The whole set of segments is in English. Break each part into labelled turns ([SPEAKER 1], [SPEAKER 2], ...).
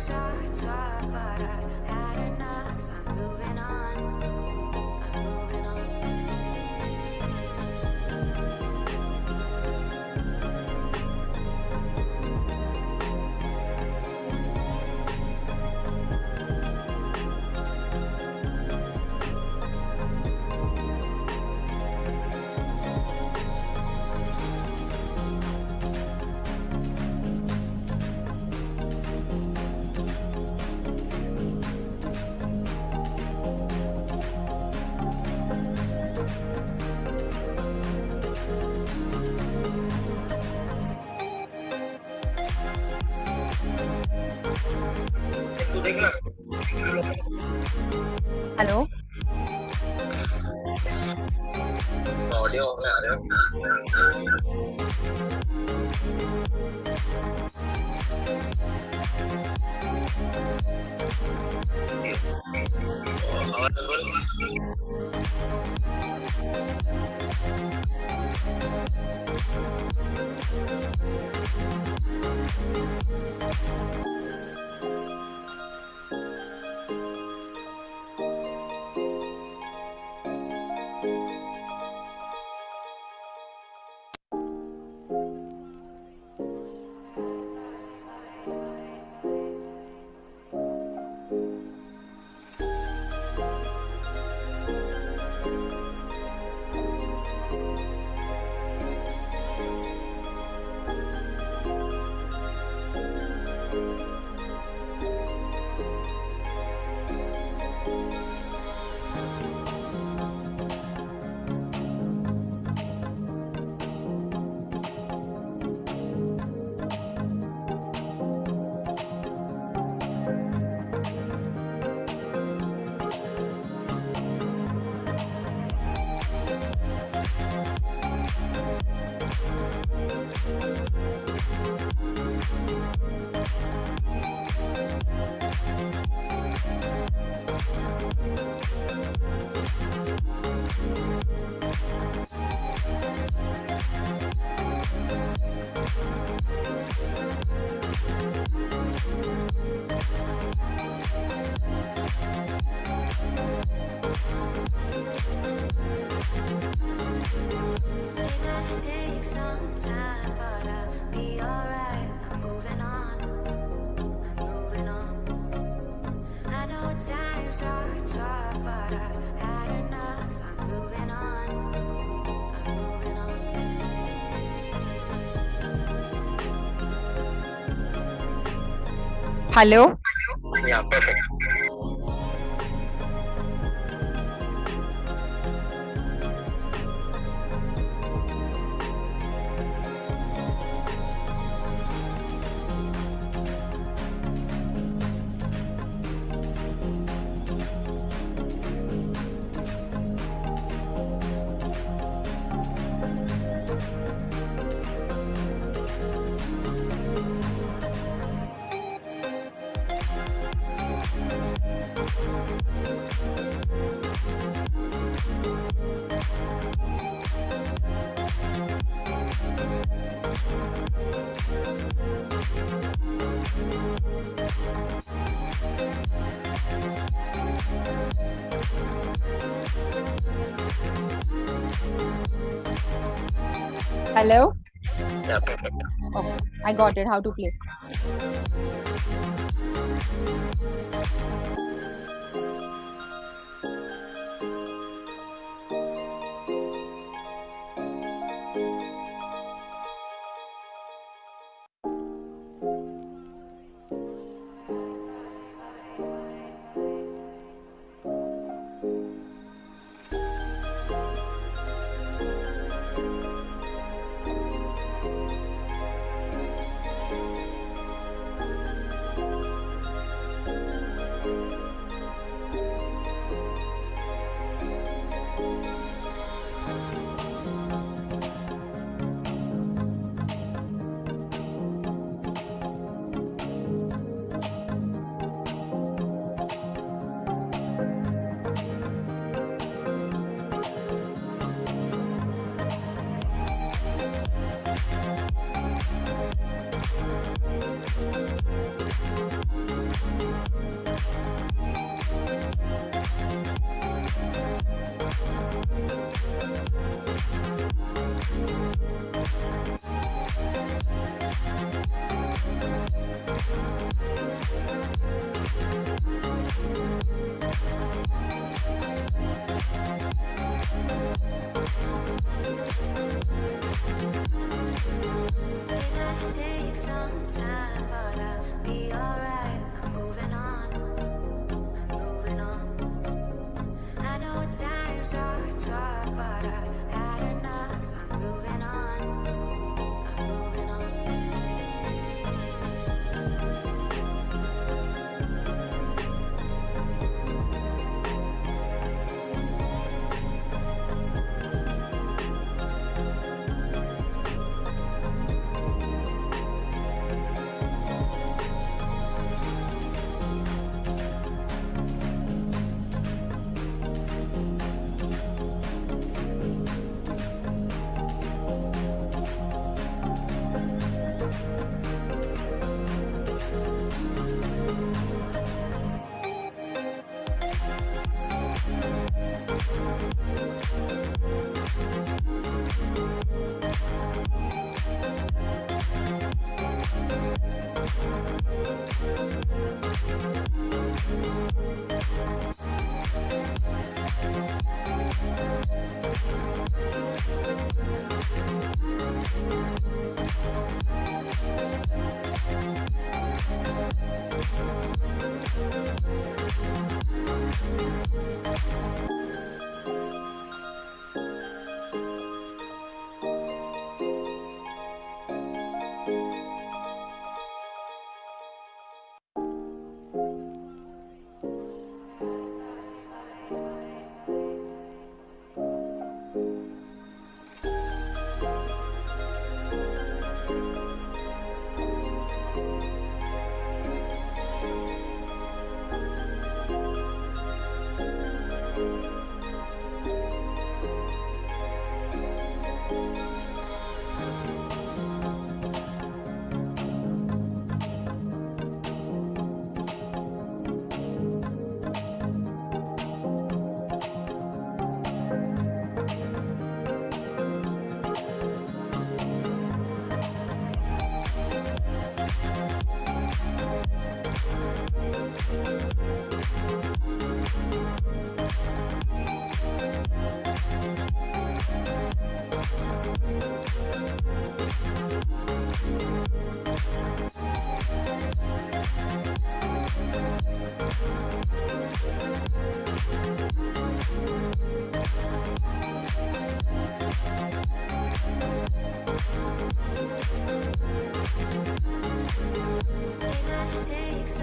[SPEAKER 1] times are tough, but I've had enough. I'm moving on. I'm moving on.
[SPEAKER 2] Hello.
[SPEAKER 3] Audio में आ रहे
[SPEAKER 1] Take some time, but I'll be alright. I'm moving on. I'm moving on. I know times are tough, but I've had enough. I'm moving on. I'm moving on.
[SPEAKER 2] Hello.
[SPEAKER 3] Yeah, perfect.
[SPEAKER 2] Hello.
[SPEAKER 3] Yeah, perfect.
[SPEAKER 2] Okay, I got it. How to play.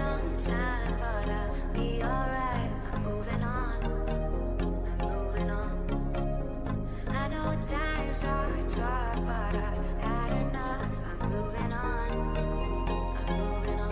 [SPEAKER 1] some time, but I'll be alright. I'm moving on. I'm moving on. I know times are tough, but I've had enough. I'm moving on. I'm moving on.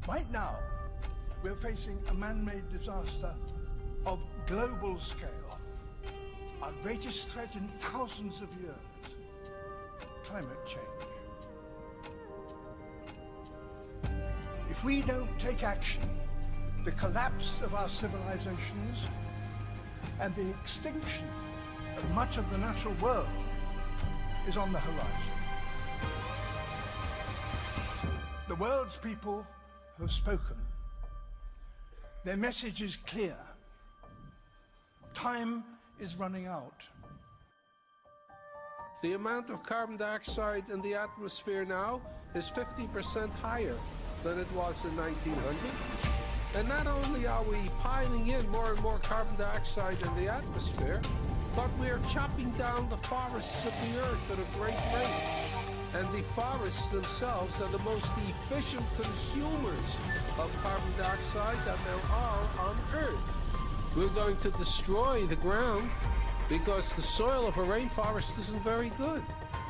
[SPEAKER 4] Right now, we're facing a man-made disaster of global scale. Our greatest threat in thousands of years, climate change. If we don't take action, the collapse of our civilizations and the extinction of much of the natural world is on the horizon. The world's people have spoken. Their message is clear. Time is running out.
[SPEAKER 5] The amount of carbon dioxide in the atmosphere now is 50% higher than it was in 1900. And not only are we piling in more and more carbon dioxide in the atmosphere, but we are chopping down the forests of the earth at a great rate. And the forests themselves are the most efficient consumers of carbon dioxide that there are on Earth. We're going to destroy the ground because the soil of a rainforest isn't very good.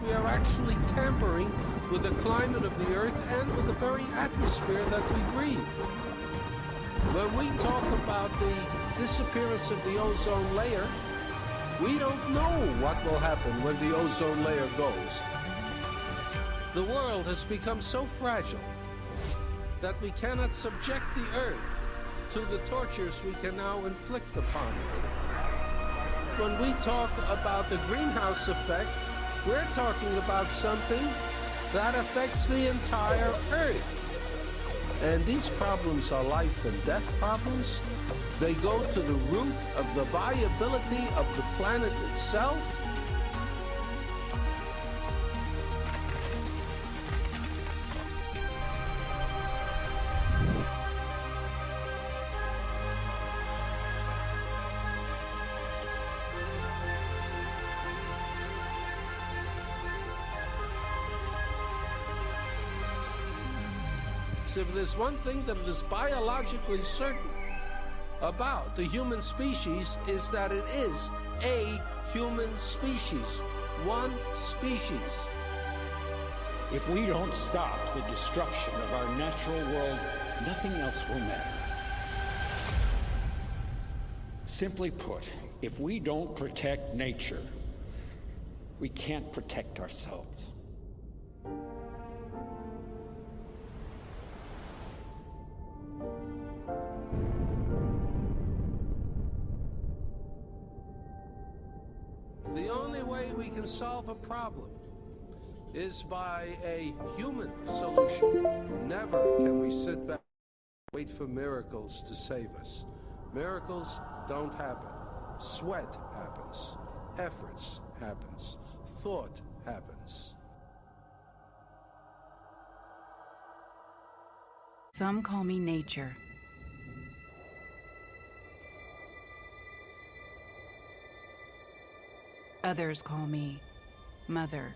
[SPEAKER 5] We are actually tampering with the climate of the Earth and with the very atmosphere that we breathe. When we talk about the disappearance of the ozone layer, we don't know what will happen when the ozone layer goes. The world has become so fragile that we cannot subject the Earth to the tortures we can now inflict upon it. When we talk about the greenhouse effect, we're talking about something that affects the entire Earth. And these problems are life and death problems. They go to the root of the viability of the planet itself. If there's one thing that is biologically certain about the human species is that it is a human species, one species.
[SPEAKER 6] If we don't stop the destruction of our natural world, nothing else will matter. Simply put, if we don't protect nature, we can't protect ourselves.
[SPEAKER 5] The only way we can solve a problem is by a human solution. Never can we sit back and wait for miracles to save us. Miracles don't happen. Sweat happens. Efforts happens. Thought happens.
[SPEAKER 7] Some call me nature. Others call me Mother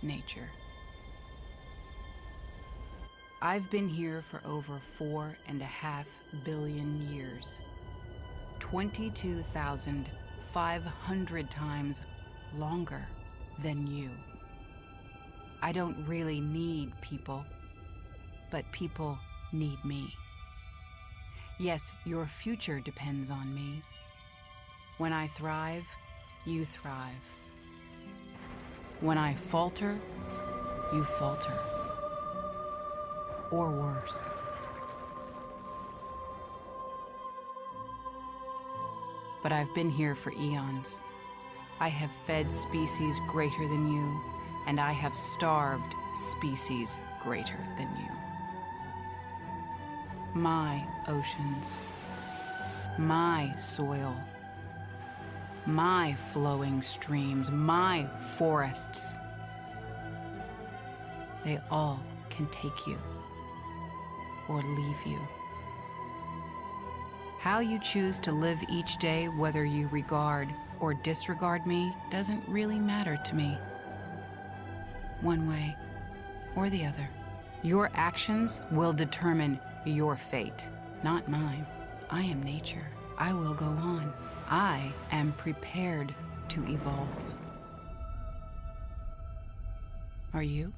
[SPEAKER 7] Nature. I've been here for over 4.5 billion years. 22,500 times longer than you. I don't really need people, but people need me. Yes, your future depends on me. When I thrive, you thrive. When I falter, you falter. Or worse. But I've been here for eons. I have fed species greater than you, and I have starved species greater than you. My oceans, my soil, my flowing streams, my forests, they all can take you or leave you. How you choose to live each day, whether you regard or disregard me, doesn't really matter to me. One way or the other. Your actions will determine your fate, not mine. I am nature. I will go on. I am prepared to evolve. Are you?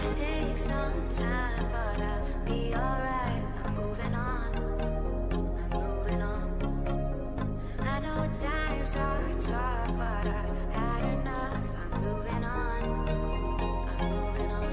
[SPEAKER 1] might take some time, but I'll be alright. I'm moving on. I'm moving on. I know times are tough, but I've had enough. I'm moving on. I'm moving on.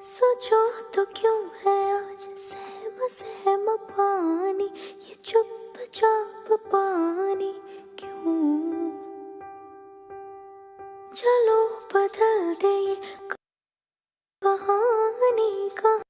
[SPEAKER 1] सोचो तो क्यों है आज सहम सहम पानी, ये चुपचाप पानी क्यों? चलो बदल दे ये कहानी का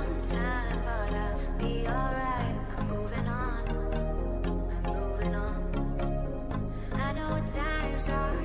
[SPEAKER 1] some time, but I'll be alright. I'm moving on. I'm moving on. I know times are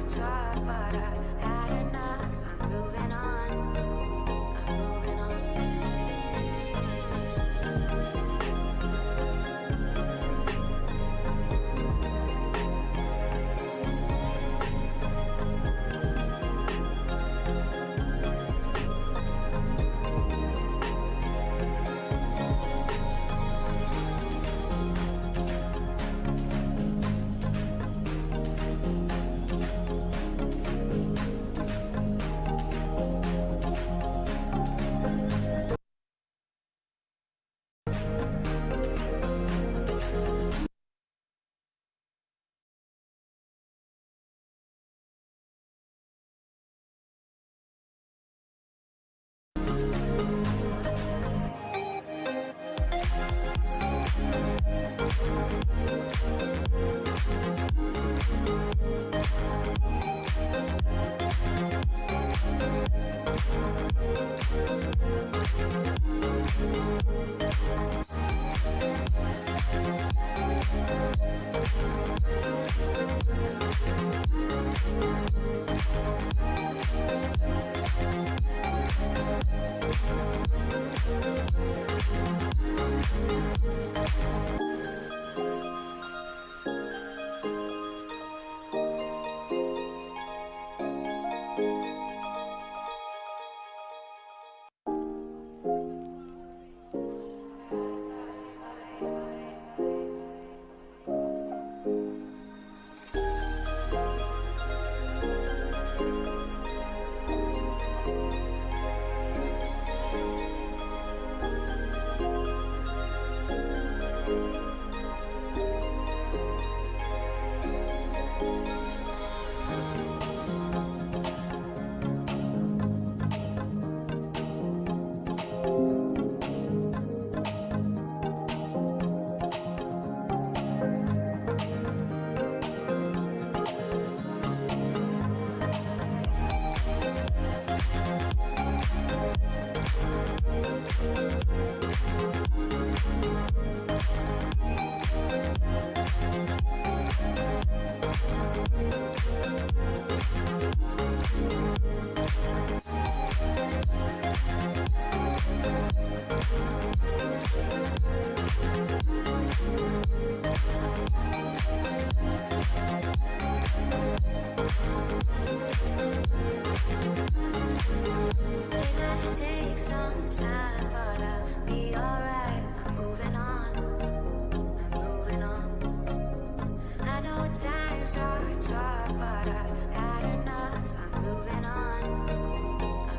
[SPEAKER 1] tough, but I've had enough. I'm moving on.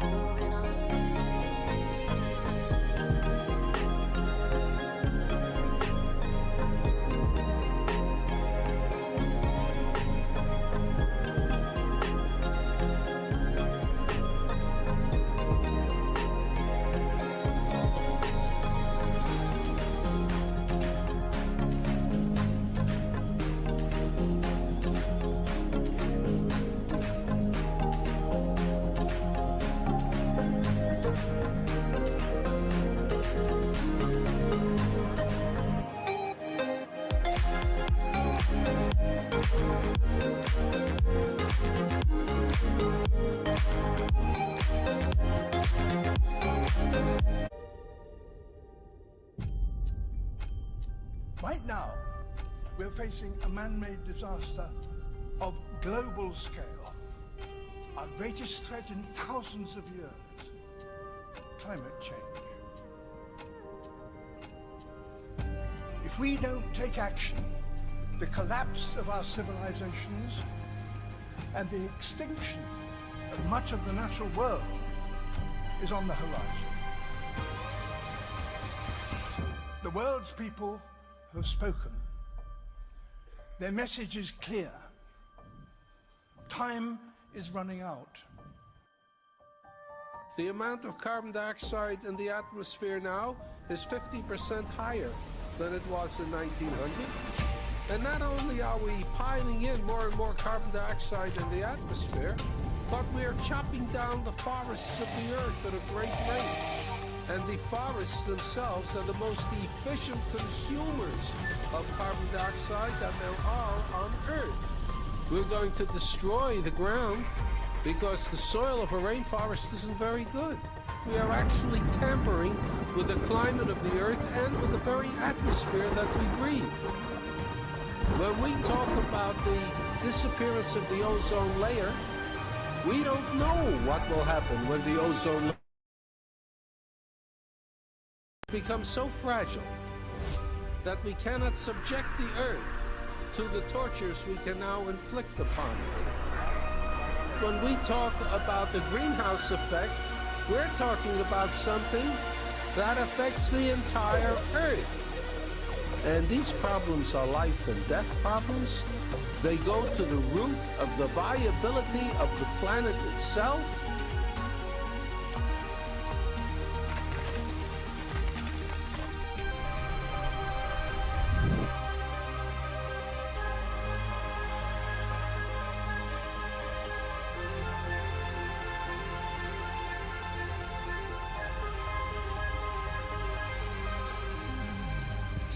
[SPEAKER 1] I'm moving on.
[SPEAKER 4] Right now, we're facing a man-made disaster of global scale. Our greatest threat in thousands of years, climate change. If we don't take action, the collapse of our civilizations and the extinction of much of the natural world is on the horizon. The world's people have spoken. Their message is clear. Time is running out.
[SPEAKER 5] The amount of carbon dioxide in the atmosphere now is 50% higher than it was in 1900. And not only are we piling in more and more carbon dioxide in the atmosphere, but we are chopping down the forests of the earth at a great rate. And the forests themselves are the most efficient consumers of carbon dioxide that there are on Earth. We're going to destroy the ground because the soil of a rainforest isn't very good. We are actually tampering with the climate of the Earth and with the very atmosphere that we breathe. When we talk about the disappearance of the ozone layer, we don't know what will happen when the ozone layer becomes so fragile that we cannot subject the Earth to the tortures we can now inflict upon it. When we talk about the greenhouse effect, we're talking about something that affects the entire Earth. And these problems are life and death problems. They go to the root of the viability of the planet itself.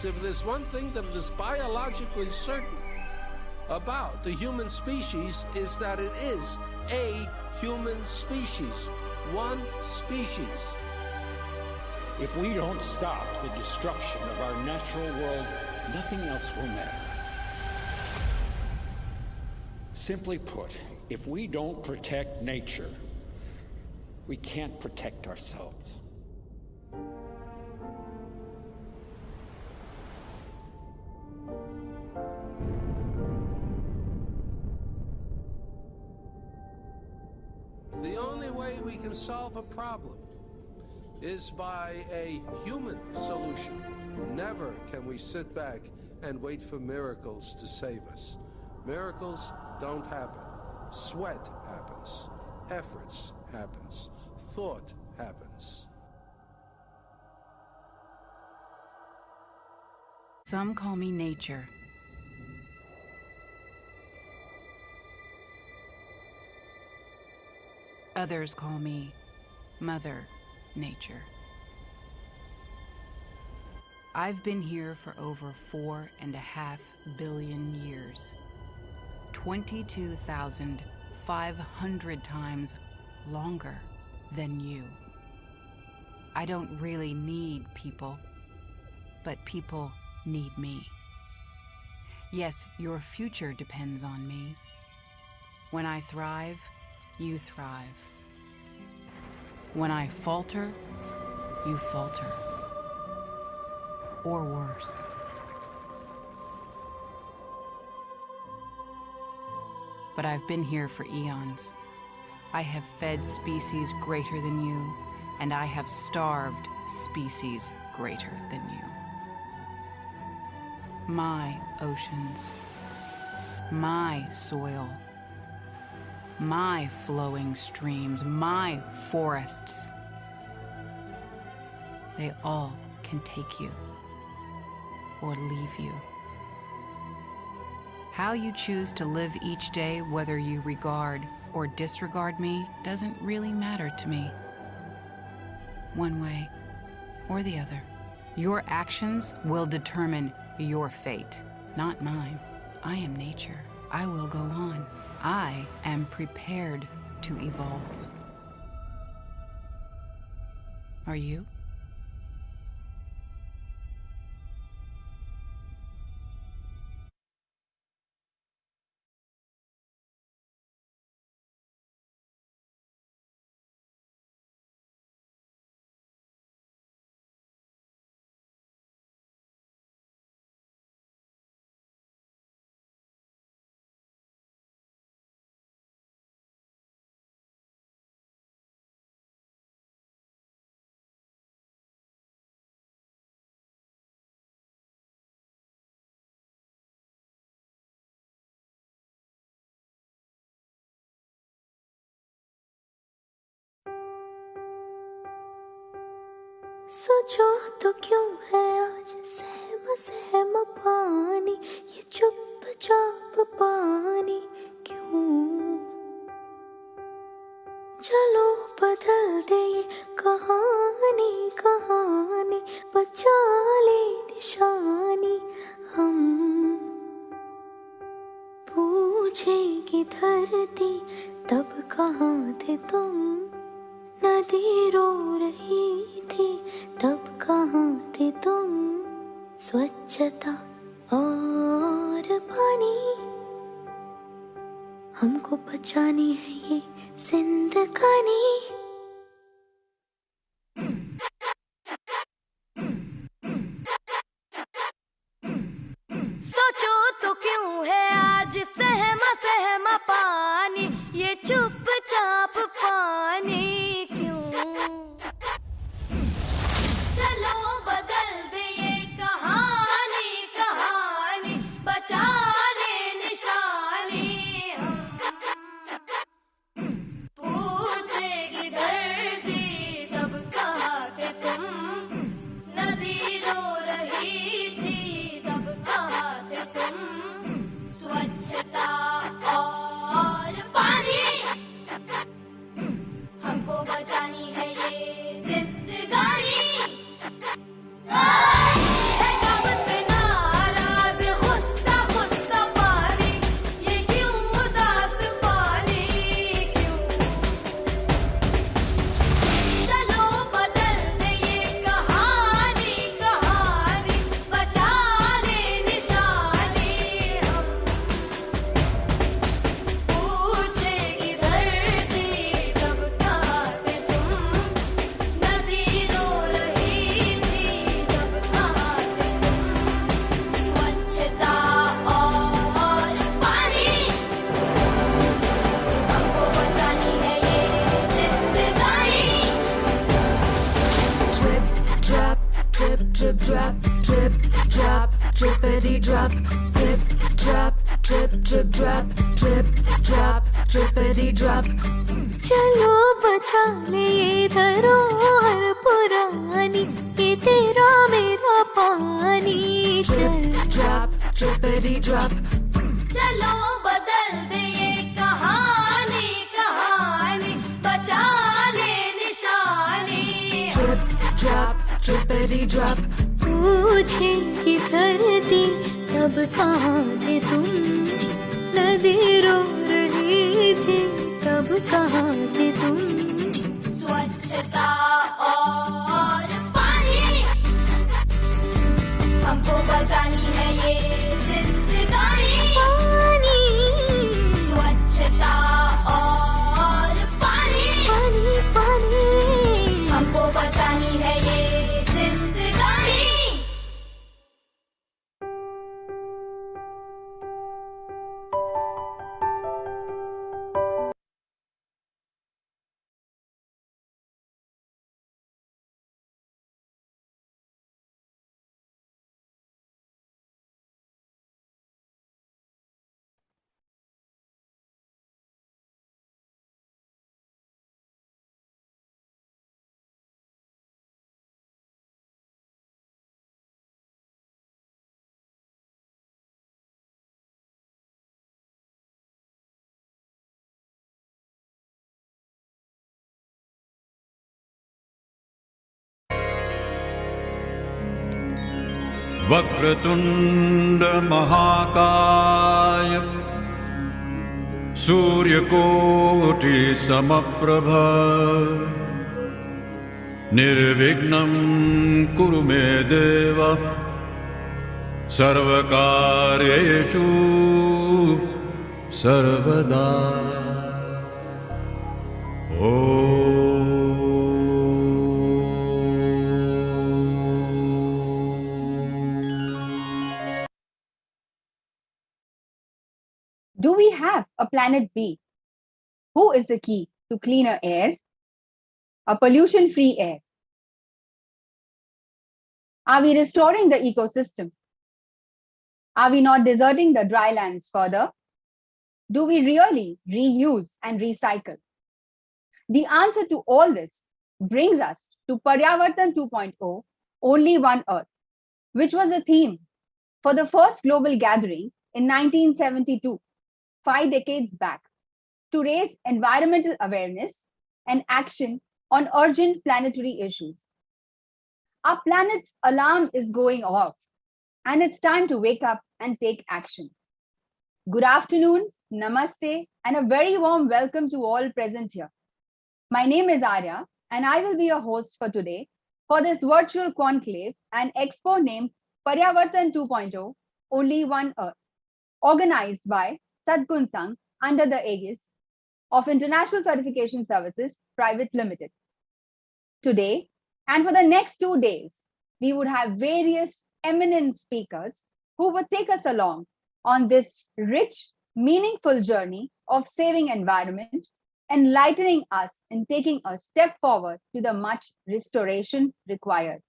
[SPEAKER 5] If there's one thing that is biologically certain about the human species is that it is a human species, one species.
[SPEAKER 6] If we don't stop the destruction of our natural world, nothing else will matter. Simply put, if we don't protect nature, we can't protect ourselves.
[SPEAKER 5] The only way we can solve a problem is by a human solution. Never can we sit back and wait for miracles to save us. Miracles don't happen. Sweat happens. Efforts happens. Thought happens.
[SPEAKER 7] Some call me nature. Others call me Mother Nature. I've been here for over 4.5 billion years. 22,500 times longer than you. I don't really need people, but people need me. Yes, your future depends on me. When I thrive, you thrive. When I falter, you falter. Or worse. But I've been here for eons. I have fed species greater than you, and I have starved species greater than you. My oceans, my soil, my flowing streams, my forests, they all can take you or leave you. How you choose to live each day, whether you regard or disregard me, doesn't really matter to me. One way or the other. Your actions will determine your fate, not mine. I am nature. I will go on. I am prepared to evolve. Are you?
[SPEAKER 1] सोचो तो क्यों है आज सहमा सहमा पानी ये चुपचाप पानी क्यों चलो बदल दे ये कहानी कहानी बचा ले निशानी हम पूछेगी धरती तब कहाँ थे तुम नदी रो रही थी तब कहाँ थे तुम स्वच्छता और पानी हमको बचानी है ये जिंदगानी सोचो तो क्यों है आज सहमा सहमा पानी ये चुपचाप पानी क्यों चलो बदल दे ये कहानी कहानी बचा ले निशानी हम पूछेगी धरती तब कहाँ थे तुम नदी रो रही थी तब कहाँ थे तुम स्वच्छता और पानी हमको बचानी है ये जिंदगानी है कब से नाराज गुस्सा गुस्सा पानी ये क्यों उदास पानी क्यों चलो बदल दे ये कहानी कहानी बचा ले निशानी हम पूछेगी धरती तब कहाँ थे तुम नदी रो रही थी तब कहाँ थे तुम स्वच्छता और पानी हमको बचानी है ये जिंदगानी Drip, drop, drip, drip, drop, drip, drop, drippity drop, drip, drop, drip, drip, drop, drip, drop, drippity drop. चलो बचा ले ये धरोहर पुरानी ये तेरा मेरा पानी drip, drop, drippity drop. चलो बदल दे ये कहानी कहानी बचा ले निशानी drip, drop, drippity drop. पूछेगी धरती तब कहाँ थे तुम नदी रो रही थी तब कहाँ थे तुम स्वच्छता और पानी हमको बचानी है ये जिंदगानी पानी स्वच्छता और पानी पानी पानी हमको बचानी है ये जिंदगानी
[SPEAKER 8] वक्रतुंड महाकाय सूर्यकोटि समप्रभ निर्विघ्नं कुरु मे देव सर्वकार्येषु सर्वदा
[SPEAKER 2] Do we have a planet B? Who is the key to cleaner air? A pollution-free air? Are we restoring the ecosystem? Are we not deserting the dry lands further? Do we really reuse and recycle? The answer to all this brings us to Paryavartan 2.0, Only One Earth, which was a theme for the first global gathering in 1972, 5 decades back, to raise environmental awareness and action on urgent planetary issues. Our planet's alarm is going off, and it's time to wake up and take action. Good afternoon, namaste, and a very warm welcome to all present here. My name is Arya, and I will be your host for today for this virtual conclave and expo named Paryavartan 2.0, Only One Earth, organized by Sadgun Sangh under the aegis of International Certification Services Private Limited. Today, and for the next 2 days, we would have various eminent speakers who would take us along on this rich, meaningful journey of saving environment, enlightening us and taking a step forward to the much restoration required.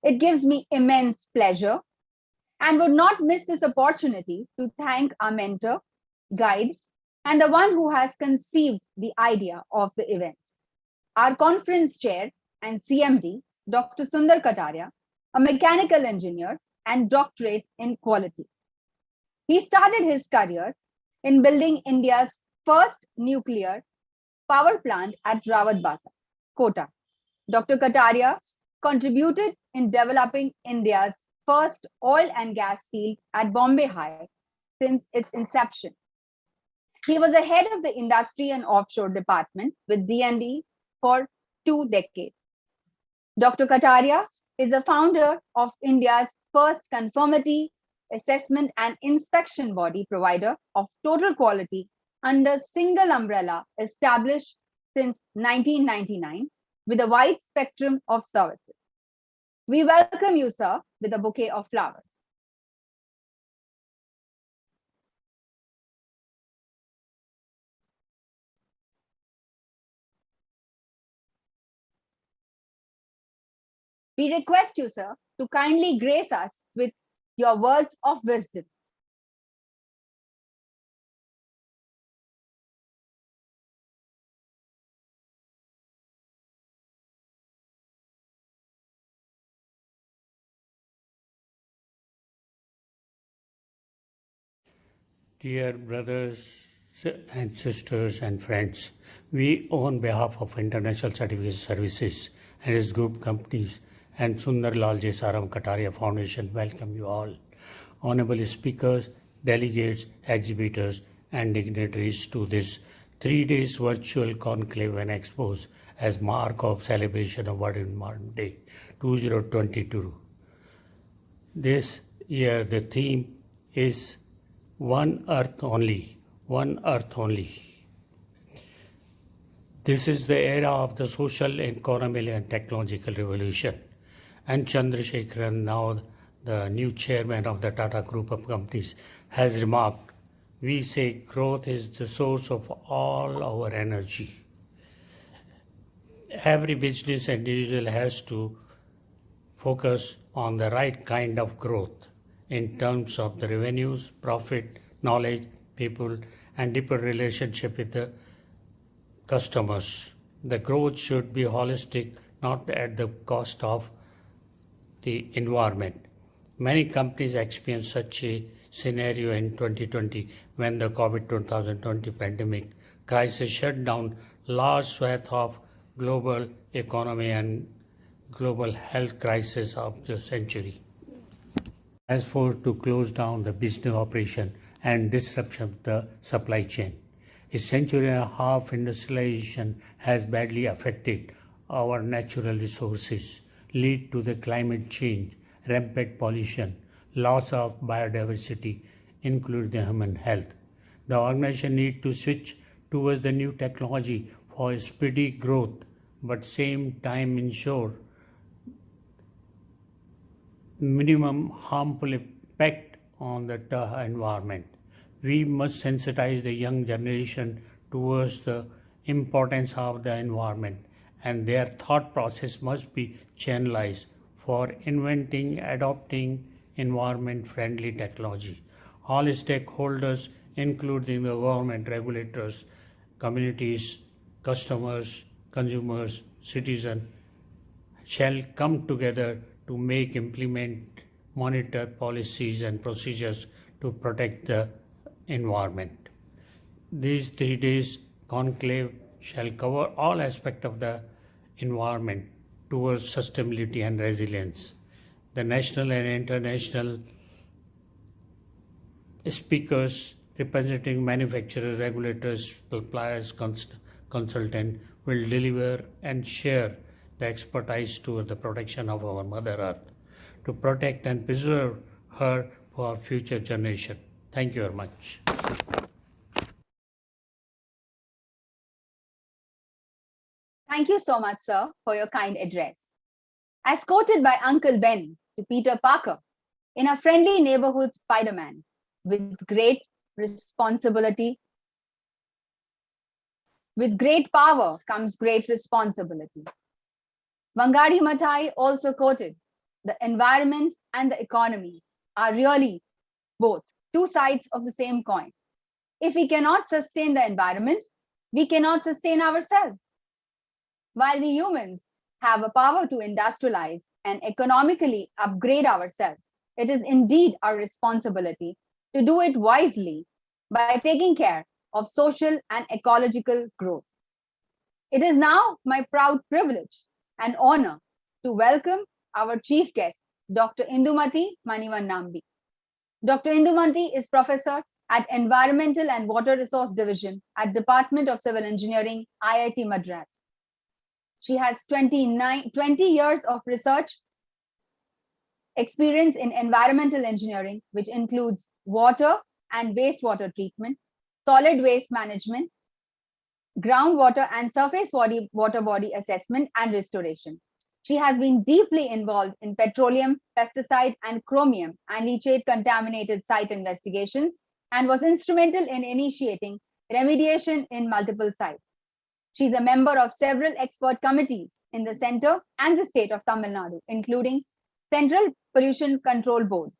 [SPEAKER 2] It gives me immense pleasure and would not miss this opportunity to thank our mentor, guide, and the one who has conceived the idea of the event. Our conference chair and CMD, Dr. Sundar Kataria, a mechanical engineer and doctorate in quality. He started his career in building India's first nuclear power plant at Rawatbata, Kota. Dr. Kataria contributed in developing India's first oil and gas field at Bombay High since its inception. He was the head of the industry and offshore department with D&D for 2 decades. Dr. Kataria is the founder of India's first conformity assessment and inspection body provider of total quality under single umbrella established since 1999 with a wide spectrum of services. We welcome you, sir, with a bouquet of flowers. We request you, sir, to kindly grace us with your words of wisdom.
[SPEAKER 9] Dear brothers and sisters and friends, we on behalf of International Certification Services and its group companies and Sundar Lalji Saram Kataria Foundation welcome you all. Honorable speakers, delegates, exhibitors and dignitaries to this 3 days virtual conclave and expos as mark of celebration of World Environment Day 2022. This year the theme is One Earth Only, One Earth Only. This is the era of the social, economic and technological revolution. And Chandrasekharan, now the new chairman of the Tata Group of Companies, has remarked, we say growth is the source of all our energy. Every business and individual has to focus on the right kind of growth in terms of the revenues, profit, knowledge, people, and deeper relationship with the customers. The growth should be holistic, not at the cost of the environment. Many companies experienced such a scenario in 2020 when the COVID-2020 pandemic crisis shut down large swath of global economy and global health crisis of the century. As for to close down the business operation and disruption of the supply chain. A century and a half industrialization has badly affected our natural resources, lead to the climate change, rampant pollution, loss of biodiversity, including the human health. The organization need to switch towards the new technology for speedy growth, but same time ensure minimum harmful impact on the environment. We must sensitize the young generation towards the importance of the environment, and their thought process must be channelized for inventing, adopting environment-friendly technology. All stakeholders, including the government, regulators, communities, customers, consumers, citizens, shall come together to make, implement, monitor policies and procedures to protect the environment. These 3 days conclave shall cover all aspects of the environment towards sustainability and resilience. The national and international speakers representing manufacturers, regulators, suppliers, consultants will deliver and share the expertise toward the protection of our Mother Earth, to protect and preserve her for future generation. Thank you very much.
[SPEAKER 2] Thank you so much, sir, for your kind address. As quoted by Uncle Ben to Peter Parker in A Friendly Neighborhood Spider-Man, with great responsibility, with great power comes great responsibility. Wangari Maathai also quoted, the environment and the economy are really both two sides of the same coin. If we cannot sustain the environment, we cannot sustain ourselves. While we humans have a power to industrialize and economically upgrade ourselves, it is indeed our responsibility to do it wisely by taking care of social and ecological growth. It is now my proud privilege and honor to welcome our chief guest, Dr. Indumati Manivan Nambi. Dr. Indumati is professor at Environmental and Water Resource Division at Department of Civil Engineering, IIT Madras. She has 20 years of research experience in environmental engineering, which includes water and wastewater treatment, solid waste management, groundwater and surface water body assessment and restoration. She has been deeply involved in petroleum, pesticide, and chromium and leachate contaminated site investigations and was instrumental in initiating remediation in multiple sites. She's a member of several expert committees in the center and the state of Tamil Nadu, including Central Pollution Control Board.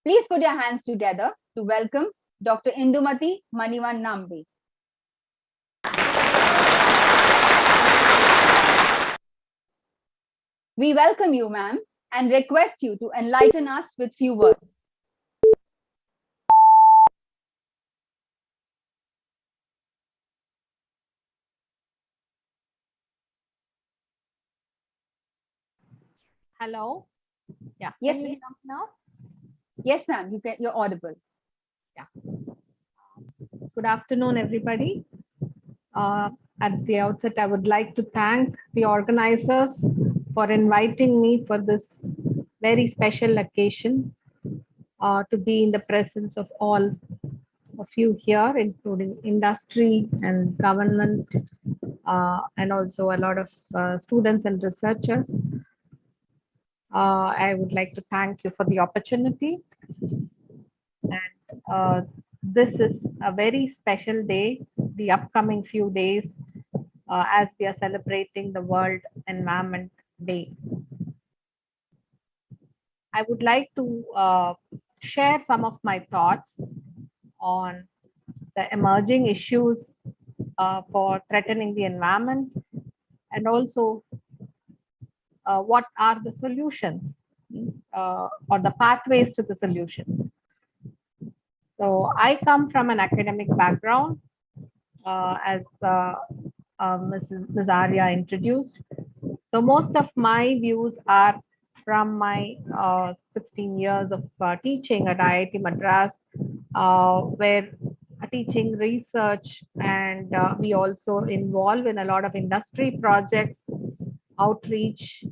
[SPEAKER 2] Please put your hands together to welcome Dr. Indumati Manivan Nambi. We welcome you, ma'am, and request you to enlighten us with few words.
[SPEAKER 10] Hello. Yeah.
[SPEAKER 2] Yes,
[SPEAKER 10] Can you hear me now?
[SPEAKER 2] Yes, ma'am. You're audible.
[SPEAKER 10] Yeah. Good afternoon, everybody. At the outset, I would like to thank the organizers for inviting me for this very special occasion to be in the presence of all of you here, including industry and government, and also a lot of students and researchers. I would like to thank you for the opportunity. And this is a very special day, the upcoming few days, as we are celebrating the World Environment Day. I would like to share some of my thoughts on the emerging issues for threatening the environment, and also what are the solutions or the pathways to the solutions. So I come from an academic background, as Ms. Arya introduced. So most of my views are from my 16 years of teaching at IIT Madras, where teaching research, and we also involve in a lot of industry projects, outreach,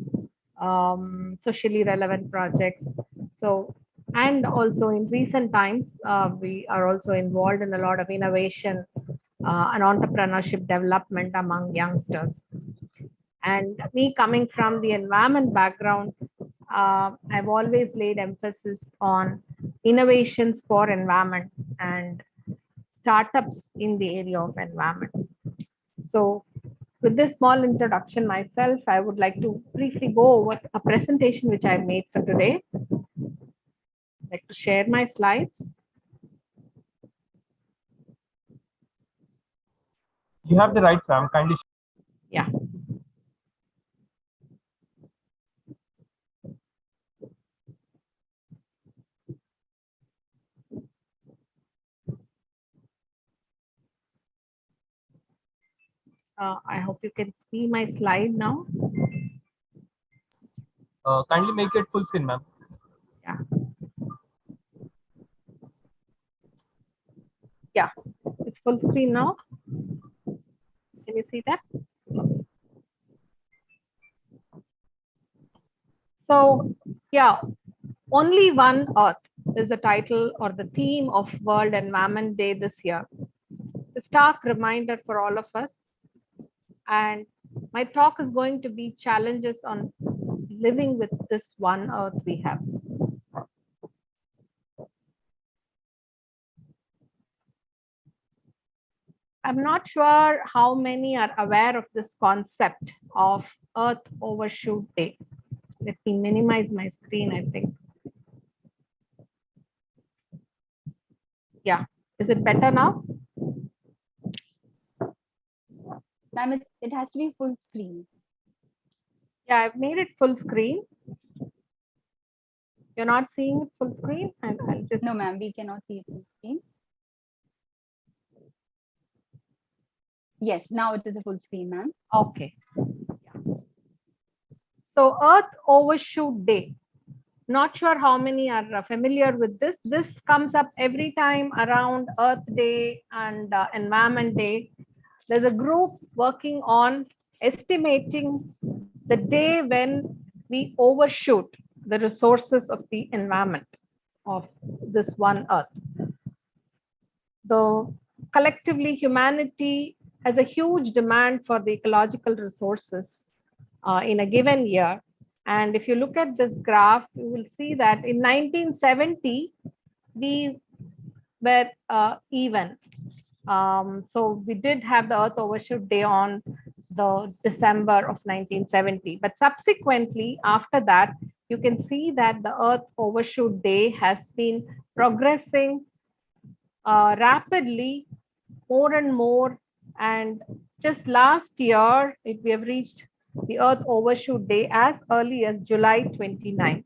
[SPEAKER 10] socially relevant projects. So, and also in recent times, we are also involved in a lot of innovation and entrepreneurship development among youngsters. And me coming from the environment background, I've always laid emphasis on innovations for environment and startups in the area of environment. So with this small introduction myself, I would like to briefly go over a presentation which I made for today. I'd like to share my slides.
[SPEAKER 11] You have the right, Sam. Kindly.
[SPEAKER 10] Yeah. I hope you can see my slide now.
[SPEAKER 11] Kindly make it full screen, ma'am.
[SPEAKER 10] Yeah. Yeah, it's full screen now. Can you see that? So, yeah, only one Earth is the title or the theme of World Environment Day this year. It's a stark reminder for all of us. And my talk is going to be challenges on living with this one Earth we have. I'm not sure how many are aware of this concept of Earth Overshoot Day. Let me minimize my screen, I think. Yeah, is it better now?
[SPEAKER 2] Ma'am, it has to be full screen.
[SPEAKER 10] Yeah, I've made it full screen. You're not seeing it full screen? I'll just...
[SPEAKER 2] No, ma'am, we cannot see it full screen. Yes, now it is a full screen, ma'am.
[SPEAKER 10] Okay. Yeah. So Earth Overshoot Day. Not sure how many are familiar with this. This comes up every time around Earth Day and Environment Day. There's a group working on estimating the day when we overshoot the resources of the environment of this one Earth. The collectively humanity has a huge demand for the ecological resources in a given year. And if you look at this graph, you will see that in 1970, we were even. So we did have the Earth Overshoot Day on the December of 1970. But subsequently, after that, you can see that the Earth Overshoot Day has been progressing rapidly, more and more. And just last year, we have reached the Earth Overshoot Day as early as July 29th.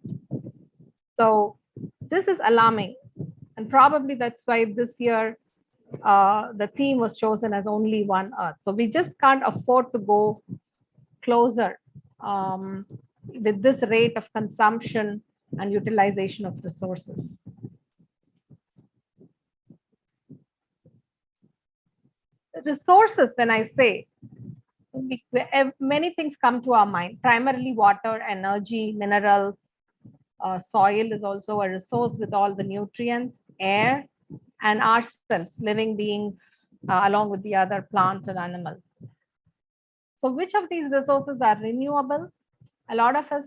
[SPEAKER 10] So this is alarming. And probably that's why this year, the theme was chosen as only one Earth. So we just can't afford to go closer with this rate of consumption and utilization of resources. The resources, when I say, many things come to our mind, primarily water, energy, minerals. Soil is also a resource with all the nutrients, air, and ourselves, living beings, along with the other plants and animals. So which of these resources are renewable? A lot of us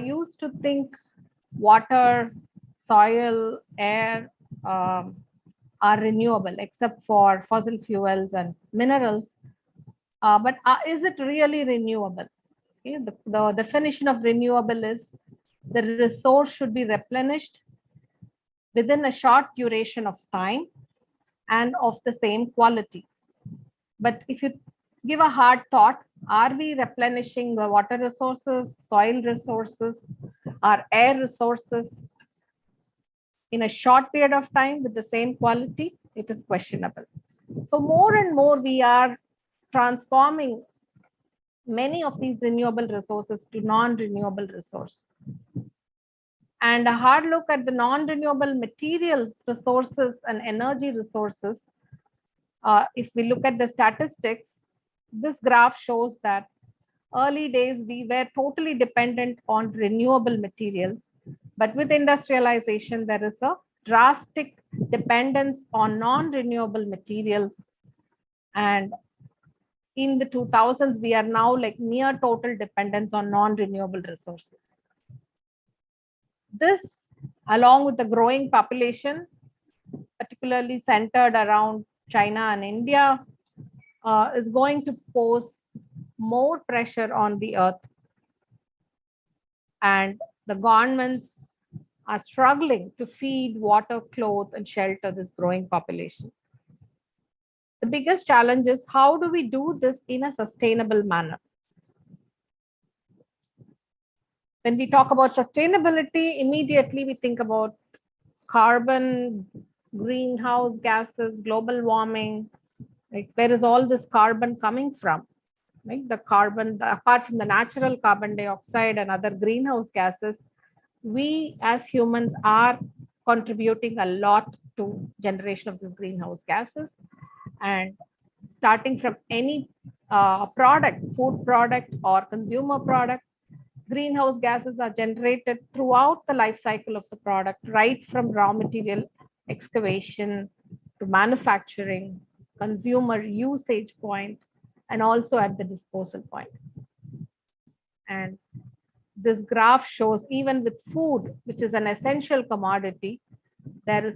[SPEAKER 10] used to think water, soil, air are renewable, except for fossil fuels and minerals. But is it really renewable? Okay, the definition of renewable is the resource should be replenished within a short duration of time and of the same quality. But if you give a hard thought, are we replenishing the water resources, soil resources, or air resources in a short period of time with the same quality? It is questionable. So more and more we are transforming many of these renewable resources to non-renewable resource. And a hard look at the non-renewable material resources and energy resources, if we look at the statistics, this graph shows that early days we were totally dependent on renewable materials, but with industrialization, there is a drastic dependence on non-renewable materials. And in the 2000s, we are now like near total dependence on non-renewable resources. This, along with the growing population, particularly centered around China and India, is going to pose more pressure on the earth. And the governments are struggling to feed, water, clothe, and shelter this growing population. The biggest challenge is how do we do this in a sustainable manner? When we talk about sustainability, immediately we think about carbon, greenhouse gases, global warming. Like, where is all this carbon coming from? Like the carbon, apart from the natural carbon dioxide and other greenhouse gases, we as humans are contributing a lot to generation of these greenhouse gases. And starting from any product, food product or consumer product, greenhouse gases are generated throughout the life cycle of the product, right from raw material excavation to manufacturing, consumer usage point, and also at the disposal point. And this graph shows even with food, which is an essential commodity, there is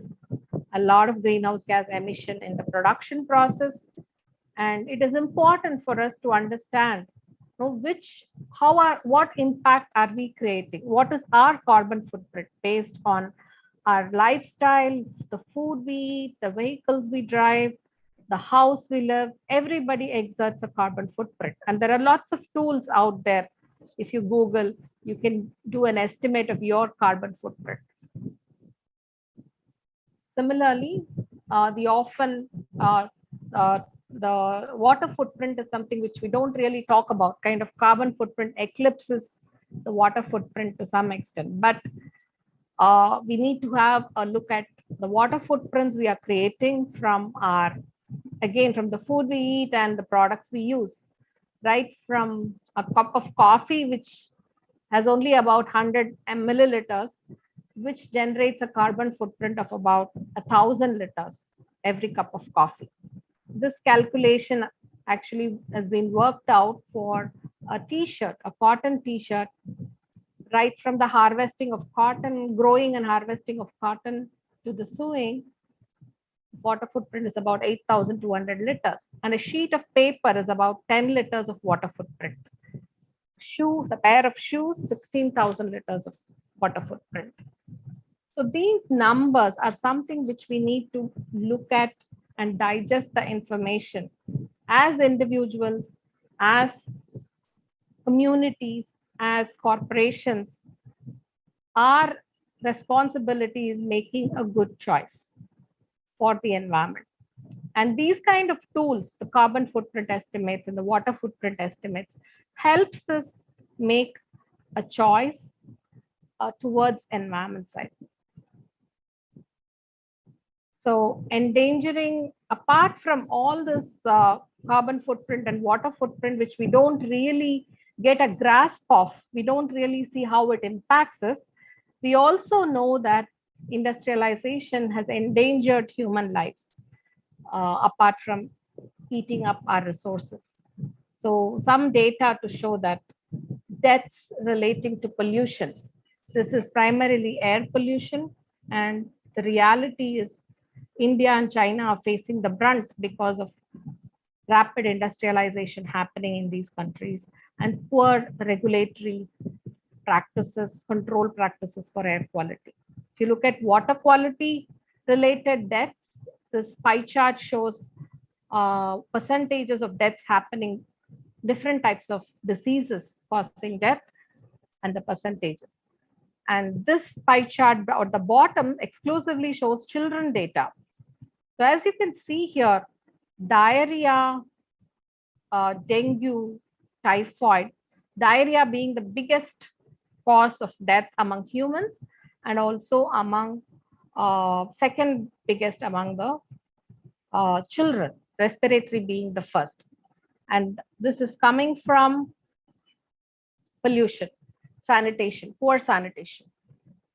[SPEAKER 10] a lot of greenhouse gas emission in the production process. And it is important for us to understand what impact are we creating? What is our carbon footprint based on our lifestyle, the food we eat, the vehicles we drive, the house we live? Everybody exerts a carbon footprint. And there are lots of tools out there. If you Google, you can do an estimate of your carbon footprint. Similarly, the water footprint is something which we don't really talk about. Kind of carbon footprint eclipses the water footprint to some extent. But we need to have a look at the water footprints we are creating from from the food we eat and the products we use. Right from a cup of coffee, which has only about 100 milliliters, which generates a carbon footprint of about 1,000 liters every cup of coffee. This calculation actually has been worked out for a t-shirt, a cotton t-shirt, right from the harvesting of cotton, growing and harvesting of cotton to the sewing. Water footprint is about 8,200 liters, and a sheet of paper is about 10 liters of water footprint. Shoes, a pair of shoes, 16,000 liters of water footprint. So these numbers are something which we need to look at and digest the information as individuals, as communities, as corporations. Our responsibility is making a good choice for the environment. And these kind of tools, the carbon footprint estimates and the water footprint estimates, helps us make a choice towards environment side. So endangering, apart from all this carbon footprint and water footprint, which we don't really get a grasp of, we don't really see how it impacts us, we also know that industrialization has endangered human lives, apart from eating up our resources. So some data to show that deaths relating to pollution, this is primarily air pollution, and the reality is India and China are facing the brunt because of rapid industrialization happening in these countries and poor regulatory practices, control practices for air quality. If you look at water quality related deaths, this pie chart shows percentages of deaths happening, different types of diseases causing death and the percentages. And this pie chart at the bottom exclusively shows children data. So as you can see here, diarrhea, dengue, typhoid, diarrhea being the biggest cause of death among humans, and also among second biggest among the children, respiratory being the first. And this is coming from pollution, sanitation, poor sanitation.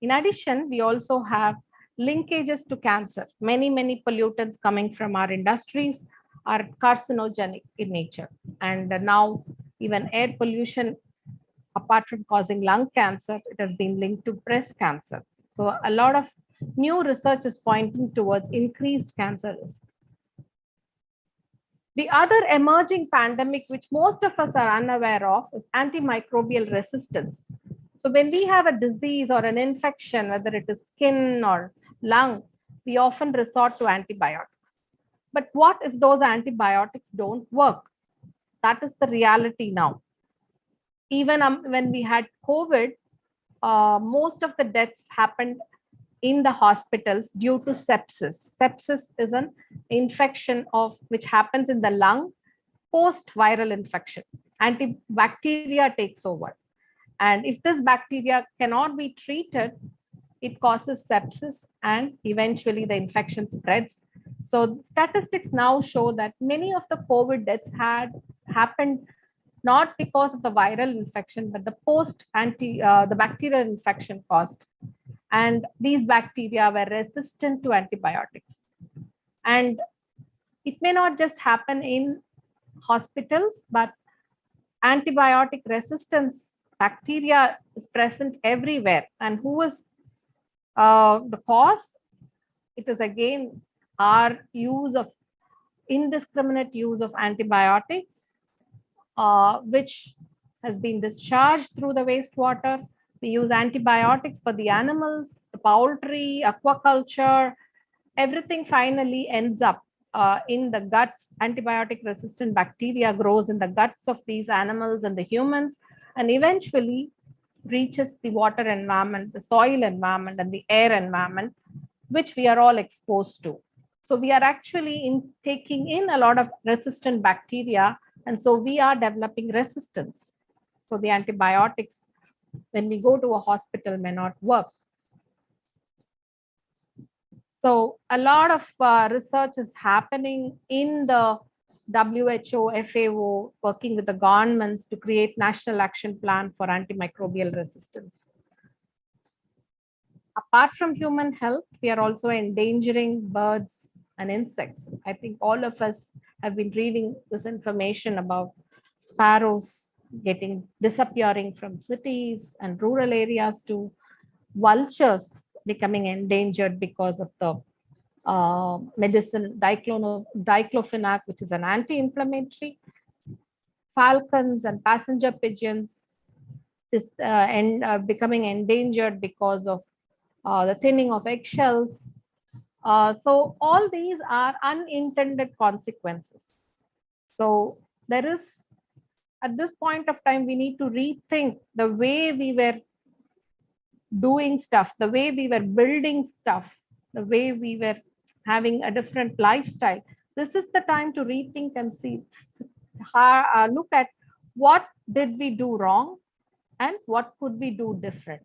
[SPEAKER 10] In addition, we also have linkages to cancer. Many pollutants coming from our industries are carcinogenic in nature. And now even air pollution, apart from causing lung cancer, it has been linked to breast cancer. So a lot of new research is pointing towards increased cancer risk. The other emerging pandemic, which most of us are unaware of, is antimicrobial resistance. So when we have a disease or an infection, whether it is skin or lung, we often resort to antibiotics. But what if those antibiotics don't work? That is the reality now. Even when we had COVID, most of the deaths happened in the hospitals due to sepsis. Sepsis is an infection which happens in the lung post-viral infection. antibacteria takes over. And if this bacteria cannot be treated, it causes sepsis and eventually the infection spreads. So statistics now show that many of the COVID deaths had happened not because of the viral infection, but the the bacterial infection caused. And these bacteria were resistant to antibiotics. And it may not just happen in hospitals, but antibiotic resistance bacteria is present everywhere. And who is the cause? It is again our indiscriminate use of antibiotics, which has been discharged through the wastewater. We use antibiotics for the animals, the poultry, aquaculture. Everything finally ends up in the guts. Antibiotic resistant bacteria grows in the guts of these animals and the humans, and eventually reaches the water environment, the soil environment, and the air environment, which we are all exposed to. So we are actually taking in a lot of resistant bacteria, and so we are developing resistance. So the antibiotics, when we go to a hospital, may not work. So a lot of research is happening in the WHO, FAO, working with the governments to create national action plan for antimicrobial resistance. Apart from human health, we are also endangering birds and insects. I think all of us have been reading this information about sparrows disappearing from cities and rural areas to vultures becoming endangered because of the medicine diclofenac, which is an anti-inflammatory. Falcons and passenger pigeons becoming endangered because of the thinning of eggshells. So all these are unintended consequences. So there is, at this point of time, we need to rethink the way we were doing stuff, the way we were building stuff, the way we were having a different lifestyle. This is the time to rethink and see, look at what did we do wrong and what could we do different.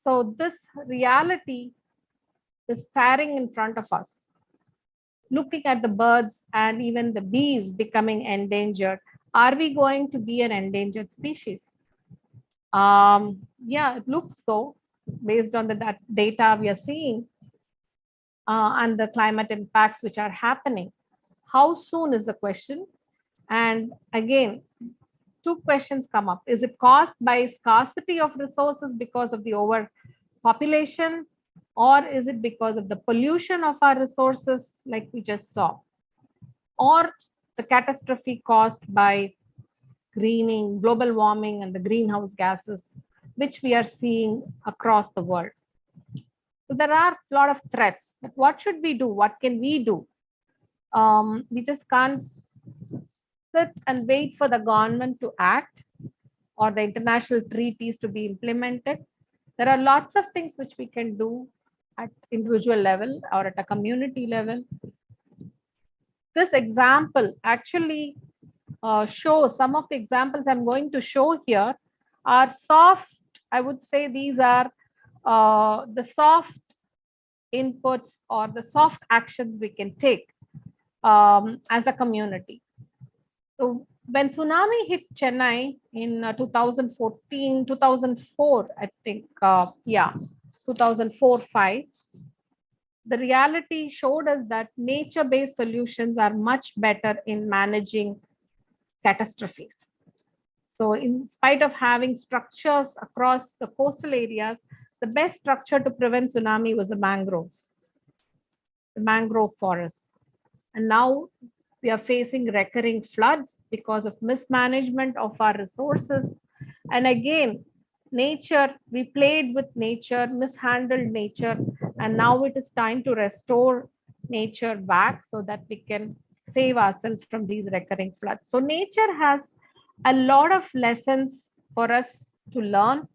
[SPEAKER 10] So this reality is staring in front of us. Looking at the birds and even the bees becoming endangered, are we going to be an endangered species? Yeah, it looks so based on the data we are seeing and the climate impacts which are happening. How soon is the question? And again, two questions come up. Is it caused by scarcity of resources because of the overpopulation, or is it because of the pollution of our resources like we just saw, or the catastrophe caused by greening, global warming, and the greenhouse gases, which we are seeing across the world? So there are a lot of threats, but what should we do? What can we do? We just can't sit and wait for the government to act or the international treaties to be implemented. There are lots of things which we can do at individual level or at a community level. This example actually shows, some of the examples I'm going to show here are soft. I would say these are the soft inputs or the soft actions we can take as a community. So when tsunami hit Chennai in 2014, 2004, I think, 2004-5, the reality showed us that nature-based solutions are much better in managing catastrophes. So in spite of having structures across the coastal areas, the best structure to prevent tsunami was the mangroves, the mangrove forests. And now we are facing recurring floods because of mismanagement of our resources. And again, nature, we played with nature, mishandled nature, and now it is time to restore nature back so that we can save ourselves from these recurring floods. So nature has a lot of lessons for us to learn,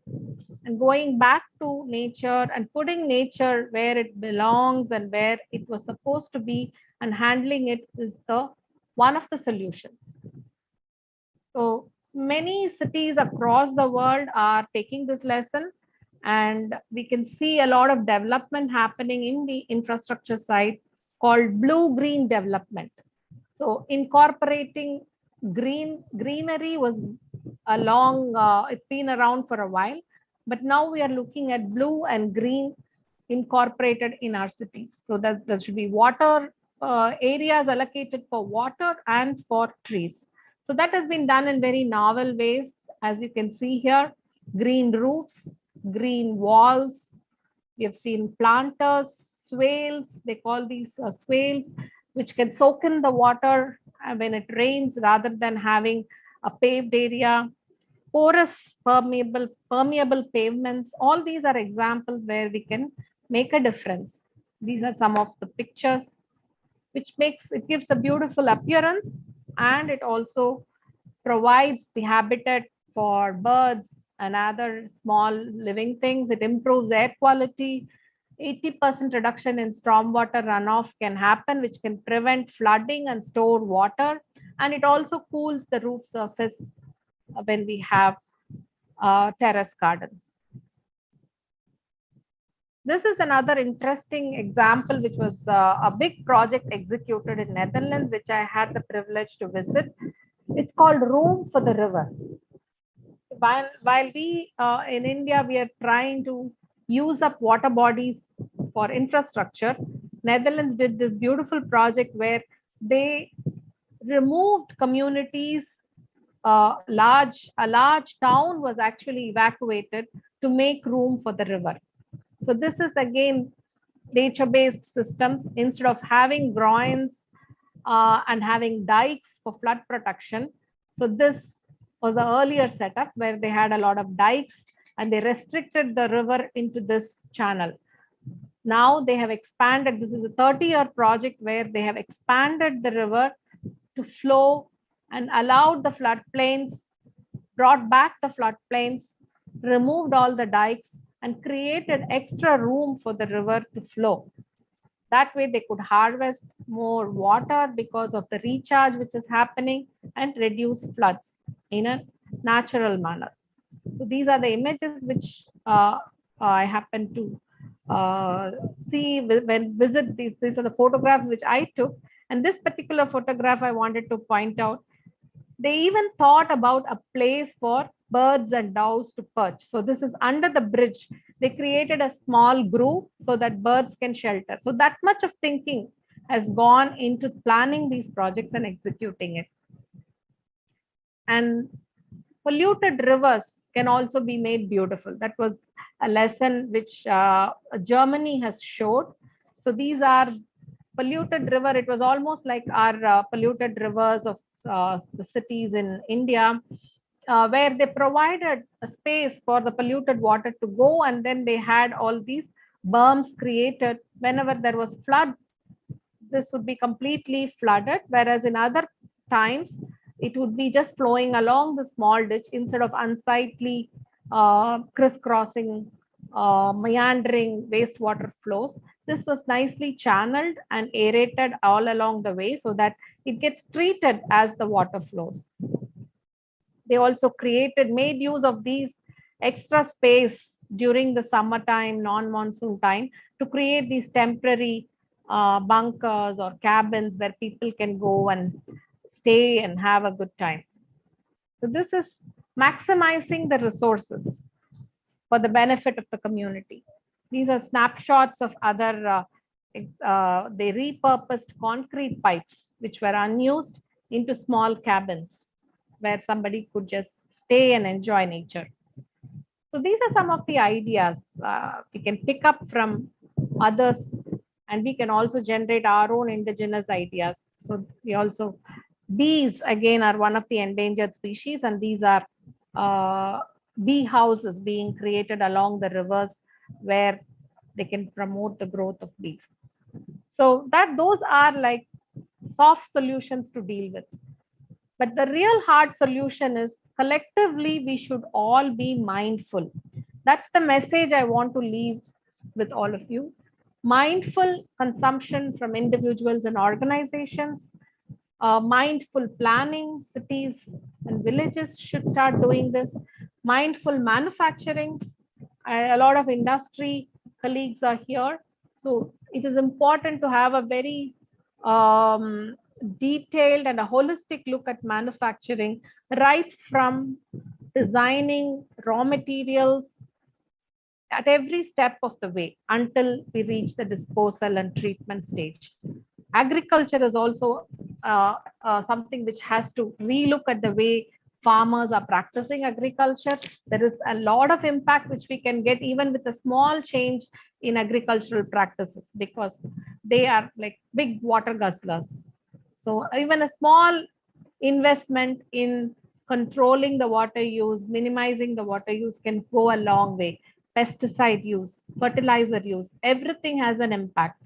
[SPEAKER 10] and going back to nature and putting nature where it belongs and where it was supposed to be, and handling it is the one of the solutions. So many cities across the world are taking this lesson, and we can see a lot of development happening in the infrastructure side called blue-green development. So incorporating greenery was a long, it's been around for a while, but now we are looking at blue and green incorporated in our cities. So that there should be water areas allocated for water and for trees. So that has been done in very novel ways, as you can see here: green roofs, green walls. We have seen planters, swales, they call these swales, which can soak in the water when it rains rather than having a paved area. Porous permeable pavements. All these are examples where we can make a difference. These are some of the pictures, which gives a beautiful appearance, and it also provides the habitat for birds and other small living things. It improves air quality. 80% reduction in stormwater runoff can happen, which can prevent flooding and store water. And it also cools the roof surface when we have terrace gardens. This is another interesting example, which was a big project executed in Netherlands, which I had the privilege to visit. It's called Room for the River. While we in India, we are trying to use up water bodies for infrastructure, Netherlands did this beautiful project where they removed communities. A large town was actually evacuated to make room for the river. So this is again nature-based systems. Instead of having groins and having dikes for flood protection, so this was the earlier setup where they had a lot of dikes and they restricted the river into this channel. Now they have expanded. This is a 30-year project where they have expanded the river to flow and allowed the floodplains, brought back the floodplains, removed all the dikes, and created extra room for the river to flow. That way they could harvest more water because of the recharge which is happening, and reduce floods in a natural manner. So these are the images which I happen to see when visit these. These are the photographs which I took. And this particular photograph I wanted to point out. They even thought about a place for birds and doves to perch. So this is under the bridge. They created a small groove so that birds can shelter. So that much of thinking has gone into planning these projects and executing it. And polluted rivers can also be made beautiful. That was a lesson which Germany has showed. So these are polluted river. It was almost like our polluted rivers of the cities in India, where they provided a space for the polluted water to go, and then they had all these berms created. Whenever there was floods, this would be completely flooded, whereas in other times it would be just flowing along the small ditch instead of unsightly crisscrossing, meandering wastewater flows. This was nicely channeled and aerated all along the way so that it gets treated as the water flows. They also made use of these extra space during the summertime, non-monsoon time, to create these temporary bunkers or cabins where people can go and stay and have a good time. So this is maximizing the resources for the benefit of the community. These are snapshots of other, they repurposed concrete pipes which were unused into small cabins where somebody could just stay and enjoy nature. So these are some of the ideas we can pick up from others, and we can also generate our own indigenous ideas. So we also, bees again are one of the endangered species, and these are bee houses being created along the rivers where they can promote the growth of bees. So those are like soft solutions to deal with. But the real hard solution is collectively we should all be mindful. That's the message I want to leave with all of you. Mindful consumption from individuals and organizations, mindful planning, cities and villages should start doing this. Mindful manufacturing, a lot of industry colleagues are here. So it is important to have a very detailed and a holistic look at manufacturing, right from designing raw materials at every step of the way until we reach the disposal and treatment stage. Agriculture is also something which has to relook at the way farmers are practicing agriculture. There is a lot of impact which we can get even with a small change in agricultural practices, because they are like big water guzzlers. So even a small investment in controlling the water use, minimizing the water use can go a long way. Pesticide use, fertilizer use, everything has an impact.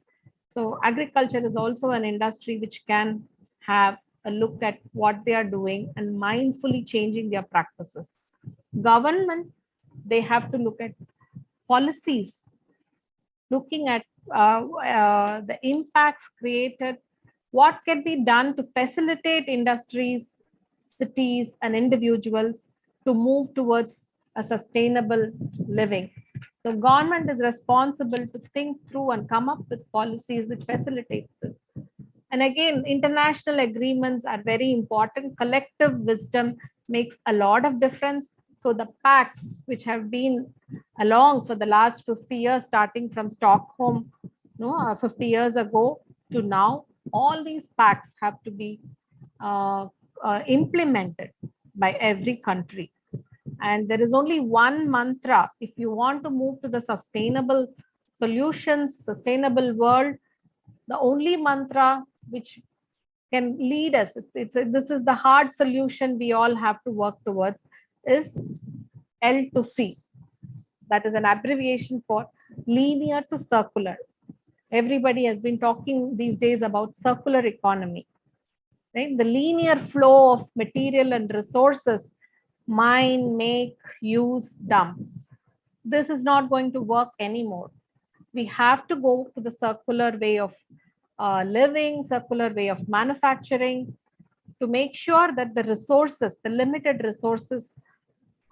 [SPEAKER 10] So agriculture is also an industry which can have a look at what they are doing and mindfully changing their practices. Government, they have to look at policies, looking at the impacts created, what can be done to facilitate industries, cities, and individuals to move towards a sustainable living. The government is responsible to think through and come up with policies which facilitates this. And again, international agreements are very important. Collective wisdom makes a lot of difference. So the pacts which have been along for the last 50 years, starting from Stockholm, 50 years ago to now, all these pacts have to be implemented by every country. And there is only one mantra. If you want to move to the sustainable solutions, sustainable world, the only mantra which can lead us, this is the hard solution we all have to work towards, is L to C. That is an abbreviation for linear to circular. Everybody has been talking these days about circular economy. Right? The linear flow of material and resources, mine, make, use, dump. This is not going to work anymore. We have to go to the circular way of living, circular way of manufacturing, to make sure that the resources, the limited resources,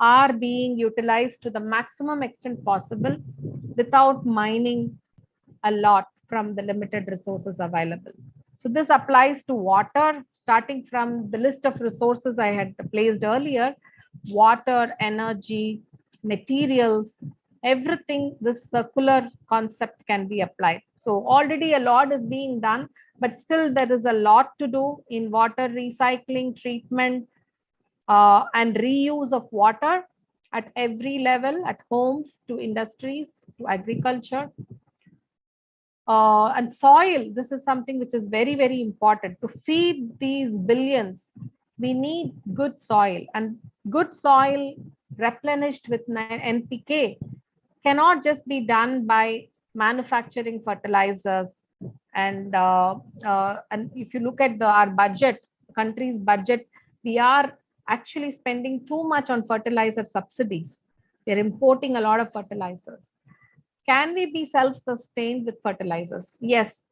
[SPEAKER 10] are being utilized to the maximum extent possible without mining a lot from the limited resources available. So this applies to water, starting from the list of resources I had placed earlier: water, energy, materials, everything. This circular concept can be applied. So already a lot is being done, but still there is a lot to do in water recycling, treatment, and reuse of water at every level, at homes, to industries, to agriculture. And soil, this is something which is very, very important. To feed these billions, we need good soil, and good soil replenished with NPK cannot just be done by manufacturing fertilizers. And if you look at our budget, country's budget, we are actually spending too much on fertilizer subsidies. We're importing a lot of fertilizers. Can we be self-sustained with fertilizers? Yes,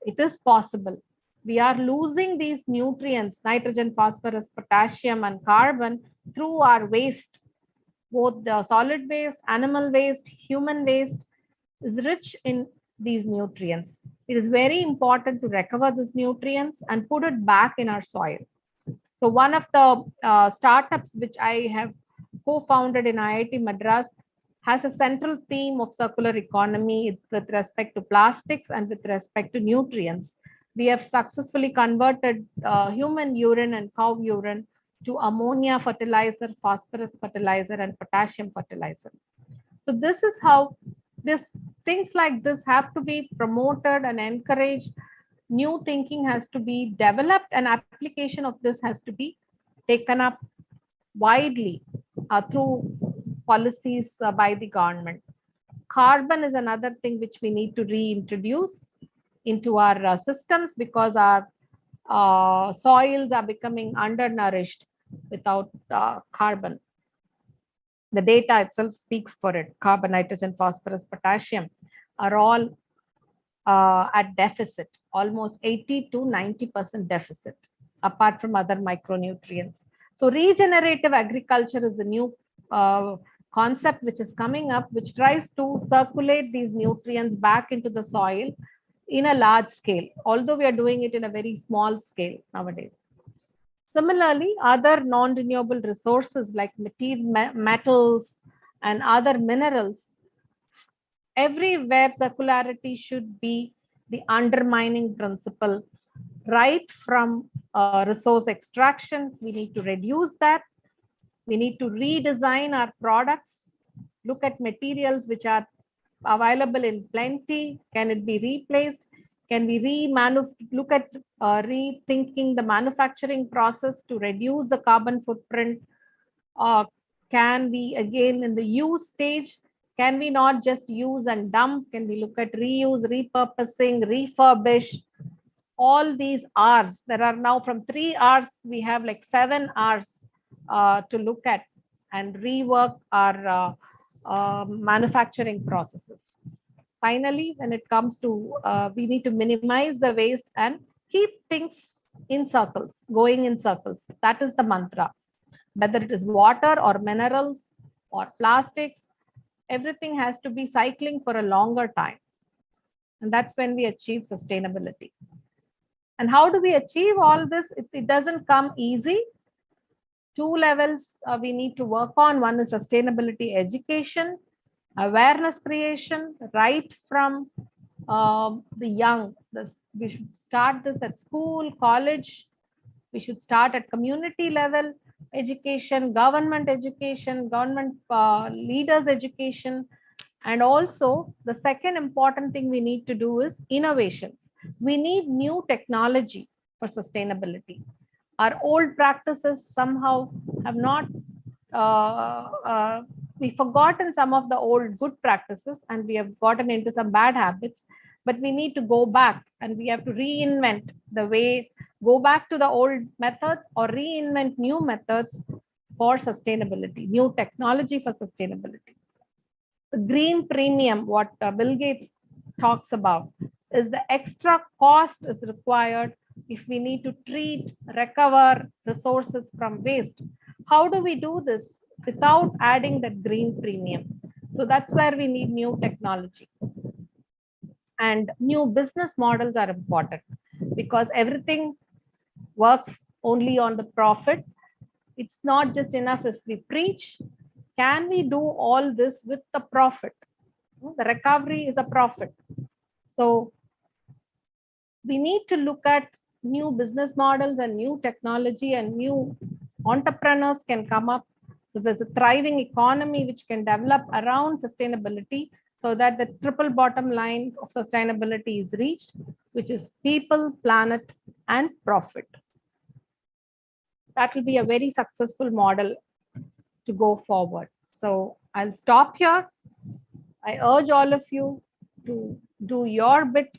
[SPEAKER 10] it is possible. We are losing these nutrients, nitrogen, phosphorus, potassium, and carbon, through our waste. Both the solid waste, animal waste, human waste is rich in these nutrients. It is very important to recover these nutrients and put it back in our soil. So one of the startups which I have co-founded in IIT Madras has a central theme of circular economy with respect to plastics and with respect to nutrients. We have successfully converted human urine and cow urine to ammonia fertilizer, phosphorus fertilizer, and potassium fertilizer. So this is how things like this have to be promoted and encouraged. New thinking has to be developed, and application of this has to be taken up widely through policies by the government. Carbon is another thing which we need to reintroduce into our systems, because our soils are becoming undernourished without carbon. The data itself speaks for it. Carbon, nitrogen, phosphorus, potassium are all at deficit, almost 80 to 90% deficit, apart from other micronutrients. So regenerative agriculture is the new concept which is coming up, which tries to circulate these nutrients back into the soil in a large scale, although we are doing it in a very small scale nowadays. Similarly, other non-renewable resources like metals and other minerals, everywhere circularity should be the undermining principle. Right from resource extraction, we need to reduce that. We need to redesign our products, look at materials which are available in plenty. Can it be replaced? Can we look at rethinking the manufacturing process to reduce the carbon footprint? Can we, again, in the use stage, can we not just use and dump? Can we look at reuse, repurposing, refurbish? All these R's, there are now from 3 R's, we have like 7 R's to look at and rework our manufacturing processes. Finally, when it comes to, we need to minimize the waste and keep things in circles, going in circles. That is the mantra. Whether it is water or minerals or plastics, everything has to be cycling for a longer time. And that's when we achieve sustainability. And how do we achieve all this? It doesn't come easy. 2 levels we need to work on. One is sustainability education, awareness creation, right from the young. We should start this at school, college. We should start at community level education, government leaders education. And also the second important thing we need to do is innovations. We need new technology for sustainability. Our old practices somehow have not, we've forgotten some of the old good practices and we have gotten into some bad habits, but we need to go back and we have to reinvent the way, go back to the old methods or reinvent new methods for sustainability, new technology for sustainability. The green premium, what Bill Gates talks about, is the extra cost is required if we need to treat, recover resources from waste. How do we do this without adding that green premium? So that's where we need new technology. And new business models are important because everything works only on the profit. It's not just enough if we preach. Can we do all this with the profit? The recovery is a profit. So we need to look at new business models and new technology, and new entrepreneurs can come up. So there's a thriving economy which can develop around sustainability so that the triple bottom line of sustainability is reached, which is people, planet, and profit. That will be a very successful model to go forward. So I'll stop here. I urge all of you to do your bit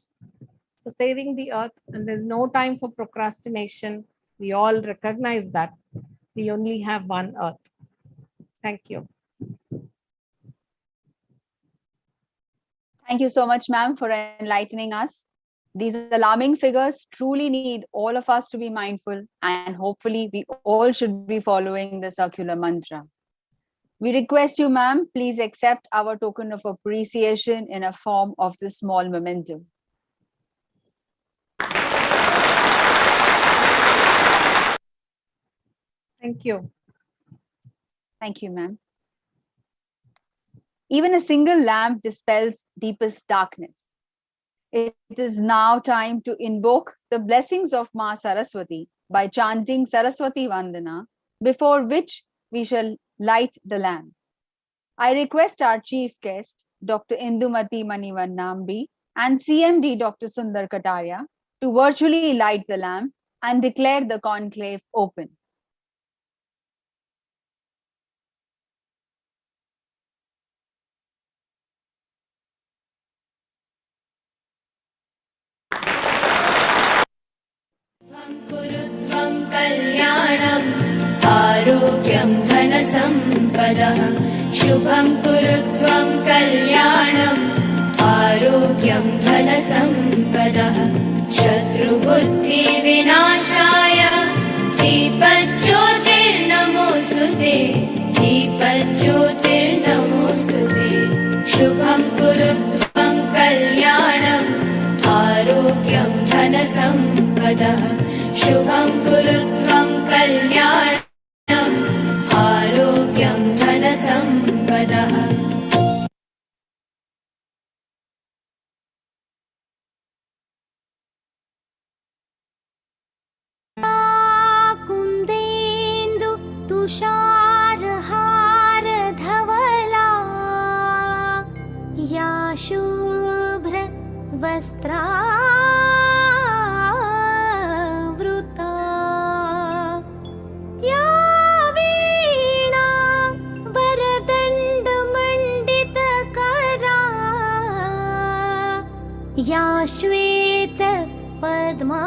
[SPEAKER 10] for saving the earth, and there's no time for procrastination. We all recognize that we only have one earth. Thank you.
[SPEAKER 2] Thank you so much, ma'am, for enlightening us. These alarming figures truly need all of us to be mindful, and hopefully we all should be following the circular mantra. We request you, ma'am, please accept our token of appreciation in a form of this small memento.
[SPEAKER 10] Thank you.
[SPEAKER 2] Thank you, ma'am. Even a single lamp dispels deepest darkness. It is now time to invoke the blessings of Ma Saraswati by chanting Saraswati Vandana, before which we shall light the lamp. I request our chief guest, Dr. Indumati Manivannambi, and CMD Dr. Sundar Kataria, to virtually light the lamp and declare the conclave open.
[SPEAKER 1] कुरुत्वं कल्याणम् आरोग्यं धनसम्पदम् सम्पदः शुभं कुरु त्वं कल्याणम् आरोग्यं धनसम्पदः शत्रुबुद्धिविनाशाय दीपज्योतिर्नमोऽस्तु ते दीपज्योतिर्नमोऽस्तु ते शुभं कुरु त्वं कल्याणम् आरोग्यं धनसम्पदः शुभं कुरु त्वं कल्याणम् आरोग्यं धनसम्पदः
[SPEAKER 12] कुन्देन्दु तुषारहारधवला या शुभ्रवस्त्रावृता या वीणा वरदण्डमण्डितकरा या श्वेतपद्मा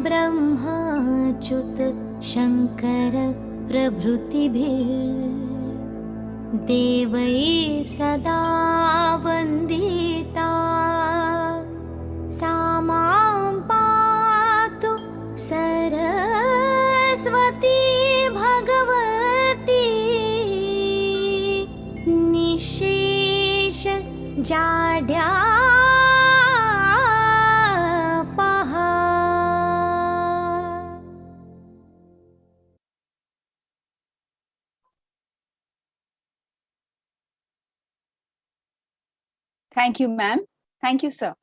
[SPEAKER 12] ब्रह्माच्युत शङ्कर प्रभृतिभिर्देवैः सदा वन्दिता सा मां पातु Saraswati Bhagwati निःशेष जाड्या
[SPEAKER 2] Thank you, ma'am. Thank you, sir.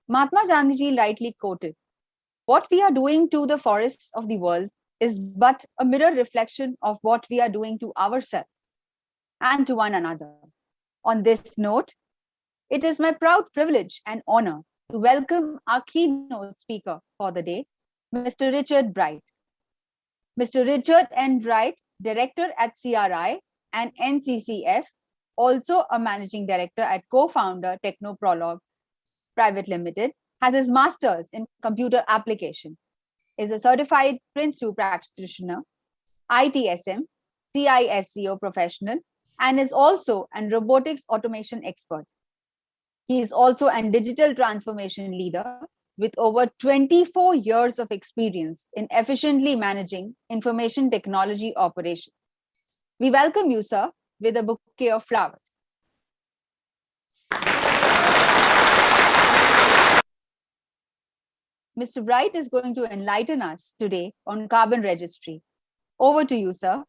[SPEAKER 2] Mahatma Gandhi rightly quoted, "What we are doing to the forests of the world is but a mirror reflection of what we are doing to ourselves and to one another." On this note, it is my proud privilege and honor to welcome our keynote speaker for the day, Mr. Richard Bright. Mr. Richard N. Bright, Director at CRI and NCCF, also a Managing Director at co-founder Technoprolog Private Limited, has his Master's in Computer Application, is a certified Prince 2 practitioner, ITSM, CISCO professional, and is also an robotics automation expert. He is also a digital transformation leader with over 24 years of experience in efficiently managing information technology operations. We welcome you, sir, with a bouquet of flowers. Mr. Bright is going to enlighten us today on carbon registry. Over to you, sir.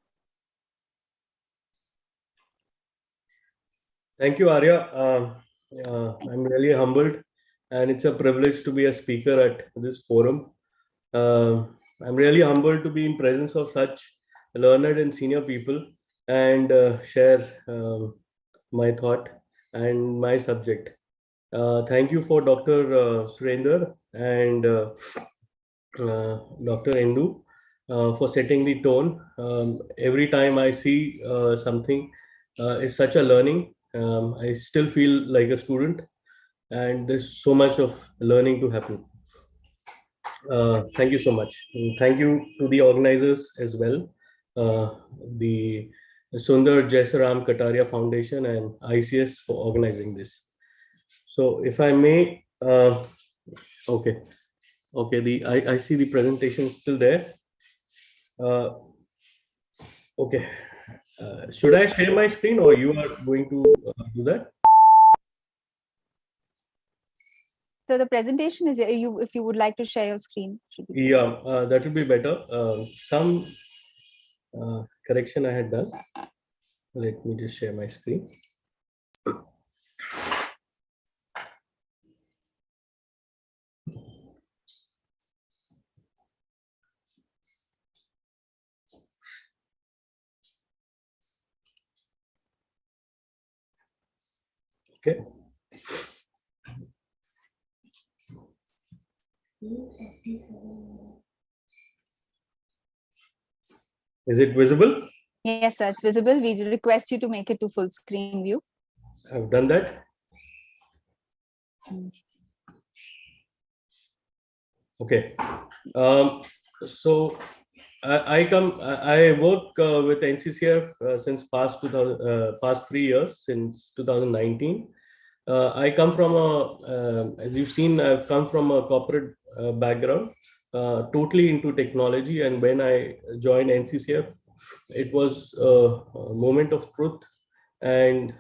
[SPEAKER 13] Thank you, Arya. I'm really humbled, and it's a privilege to be a speaker at this forum. I'm really humbled to be in presence of such learned and senior people and share my thought and my subject. Thank you for Dr. Surender and Dr. Endu for setting the tone. Every time I see something is such a learning. I still feel like a student, and there's so much of learning to happen. Thank you so much. And thank you to the organizers as well, the Sundar Jaisaram Kataria Foundation and ICS for organizing this. So if I may, okay, I see the presentation still there. Okay, should I share my screen or you are going to do that?
[SPEAKER 2] So the presentation is you. If you would like to share your screen.
[SPEAKER 13] Yeah, that would be better. Some correction I had done. Let me just share my screen. Okay. Is it visible?
[SPEAKER 2] Yes, sir, it's visible. We request you to make it to full screen view.
[SPEAKER 13] I've done that. Okay. So I work with NCCF since past 3 years, since 2019. I come from as you've seen, I've come from a corporate background, totally into technology. And when I joined NCCF, it was a moment of truth and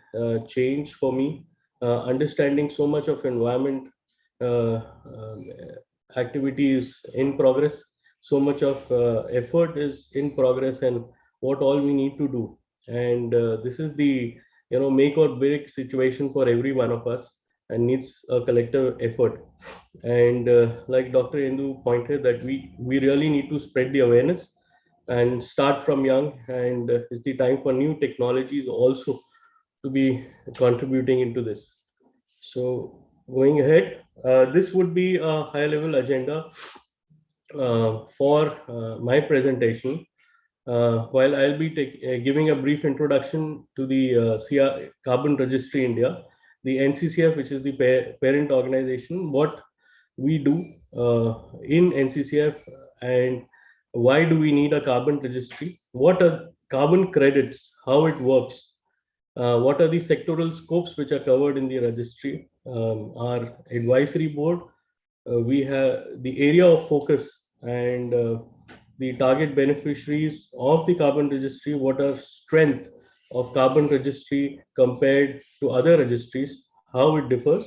[SPEAKER 13] change for me, understanding so much of environment activities in progress, so much of effort is in progress, and what all we need to do. And this is the make or break situation for every one of us, and needs a collective effort. And like Dr. Indu pointed, that we really need to spread the awareness and start from young, and it's the time for new technologies also to be contributing into this. So going ahead, this would be a high level agenda for my presentation. While I'll be giving a brief introduction to the Carbon Registry India, the NCCF, which is the parent organization, what we do in NCCF, and why do we need a carbon registry, what are carbon credits, how it works, what are the sectoral scopes which are covered in the registry, our advisory board, we have the area of focus, and the target beneficiaries of the carbon registry, what are strength of carbon registry compared to other registries, how it differs,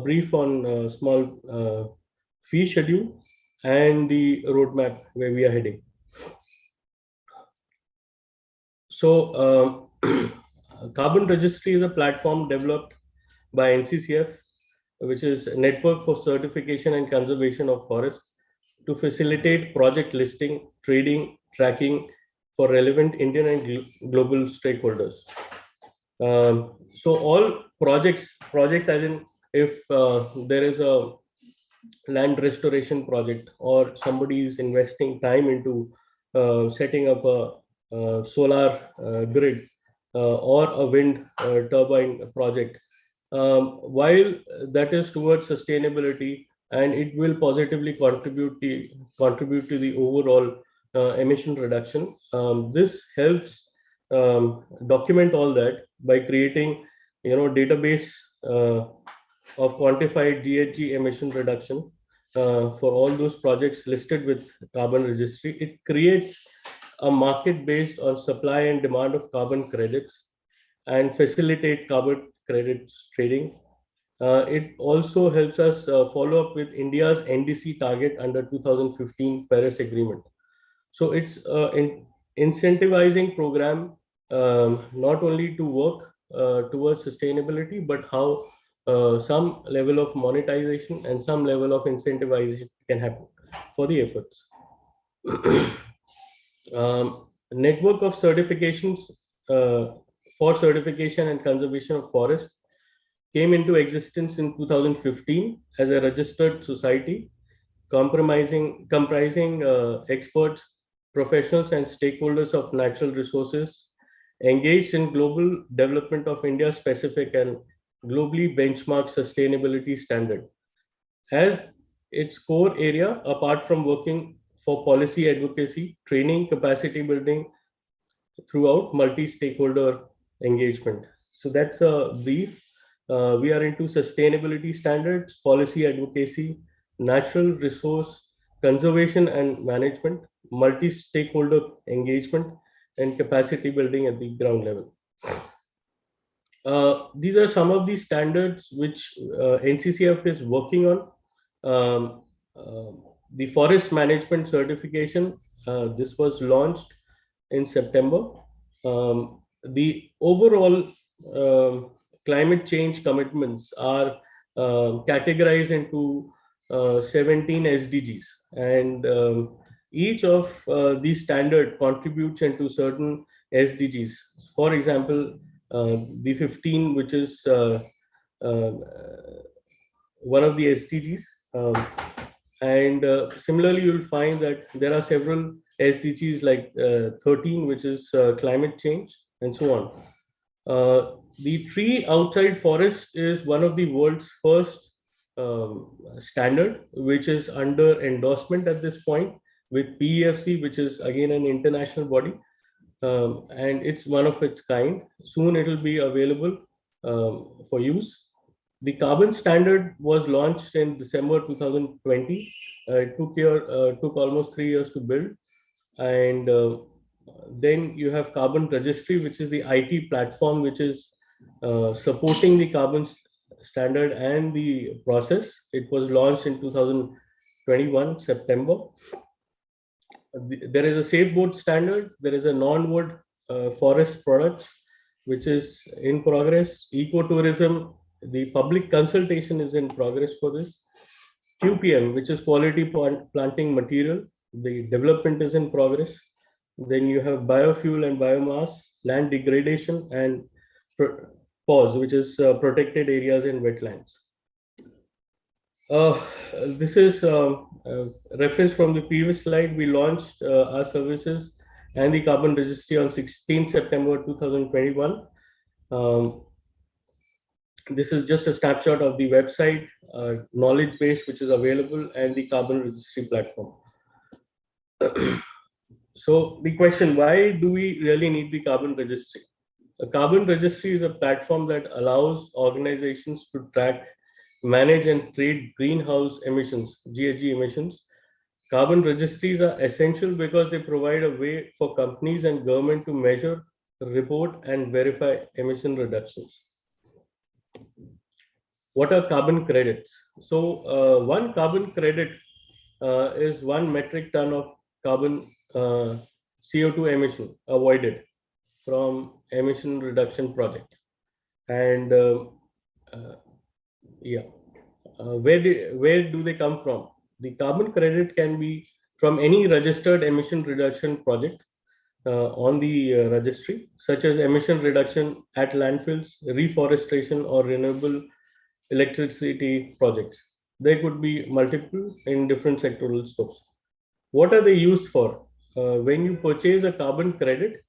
[SPEAKER 13] brief on small fee schedule, and the roadmap where we are heading. So carbon registry is a platform developed by NCCF, which is a network for certification and conservation of forests, to facilitate project listing, trading, tracking for relevant Indian and global stakeholders. So all projects as in, if there is a land restoration project, or somebody is investing time into setting up a solar grid or a wind turbine project, while that is towards sustainability, and it will positively contribute to the overall emission reduction. This helps document all that by creating database of quantified GHG emission reduction for all those projects listed with carbon registry. It creates a market based on supply and demand of carbon credits and facilitate carbon credits trading. It also helps us follow up with India's NDC target under 2015 Paris Agreement. So it's an incentivizing program, not only to work towards sustainability, but how some level of monetization and some level of incentivization can happen for the efforts. Network of certifications for certification and conservation of forests came into existence in 2015 as a registered society, comprising experts, professionals, and stakeholders of natural resources engaged in global development of India-specific and globally benchmarked sustainability standard. As its core area, apart from working for policy advocacy, training, capacity building throughout multi-stakeholder engagement. So that's a brief. We are into sustainability standards, policy advocacy, natural resource conservation and management, multi-stakeholder engagement, and capacity building at the ground level. These are some of the standards which NCCF is working on. The forest management certification, this was launched in September. The overall climate change commitments are categorized into 17 SDGs, and each of these standards contributes into certain SDGs. For example, the 15, which is one of the SDGs, and similarly you'll find that there are several SDGs like 13, which is climate change, and so on. The tree outside forest is one of the world's first standard, which is under endorsement at this point with PEFC, which is again an international body, and it's one of its kind. Soon it will be available for use. The carbon standard was launched in December 2020. It took almost 3 years to build, and then you have carbon registry, which is the IT platform which is supporting the carbon standard and the process. It was launched in 2021 September. There is a safe board standard. There is a non-wood forest products, which is in progress. Ecotourism, the public consultation is in progress for this. QPM, which is quality planting material, the development is in progress. Then you have biofuel and biomass, land degradation, and PAWS, which is protected areas and wetlands. This is reference from the previous slide. We launched our services and the carbon registry on 16 September 2021. This is just a snapshot of the website, knowledge base which is available, and the carbon registry platform. So the question, why do we really need the carbon registry? A carbon registry is a platform that allows organizations to track, manage, and trade greenhouse emissions, GHG emissions. Carbon registries are essential because they provide a way for companies and government to measure, report, and verify emission reductions. What are carbon credits? So one carbon credit is 1 metric ton of carbon CO2 emission avoided from emission reduction project. And where do they come from? The carbon credit can be from any registered emission reduction project on the registry, such as emission reduction at landfills, reforestation, or renewable electricity projects. There could be multiple in different sectoral scopes. What are they used for? When you purchase a carbon credit,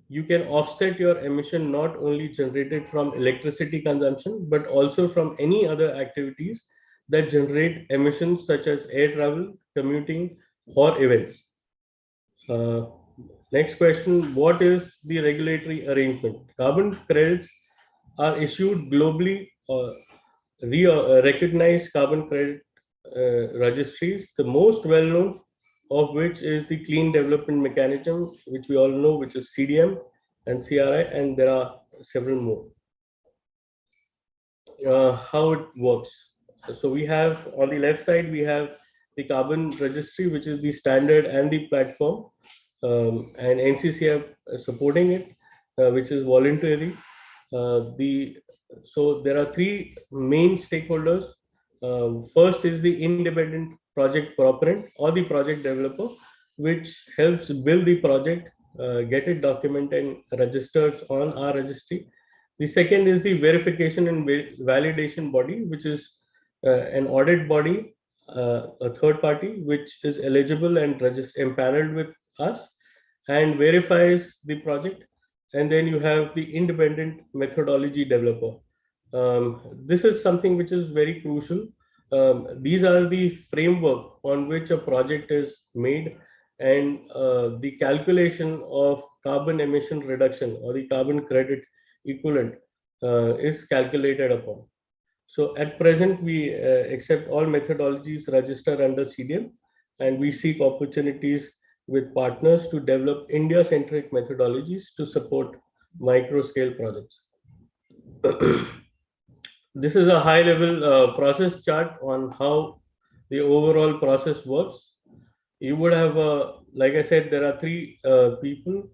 [SPEAKER 13] you can offset your emission not only generated from electricity consumption, but also from any other activities that generate emissions such as air travel, commuting, or events. Next question, what is the regulatory arrangement? Carbon credits are issued globally, recognized carbon credit registries, the most well-known of which is the Clean Development Mechanism, which we all know, which is CDM and CRI, and there are several more. How it works. So we have, on the left side, we have the carbon registry, which is the standard and the platform, and NCCF supporting it, which is voluntary. So there are 3 main stakeholders. First is the independent project proponent or the project developer, which helps build the project, get it documented and registered on our registry. The second is the verification and validation body, which is an audit body, a third party, which is eligible and empaneled with us and verifies the project. And then you have the independent methodology developer. This is something which is very crucial. These are the framework on which a project is made, and the calculation of carbon emission reduction or the carbon credit equivalent is calculated upon. So at present, we accept all methodologies registered under CDM, and we seek opportunities with partners to develop India-centric methodologies to support micro-scale projects. This is a high-level process chart on how the overall process works. You would have, like I said, there are 3 people.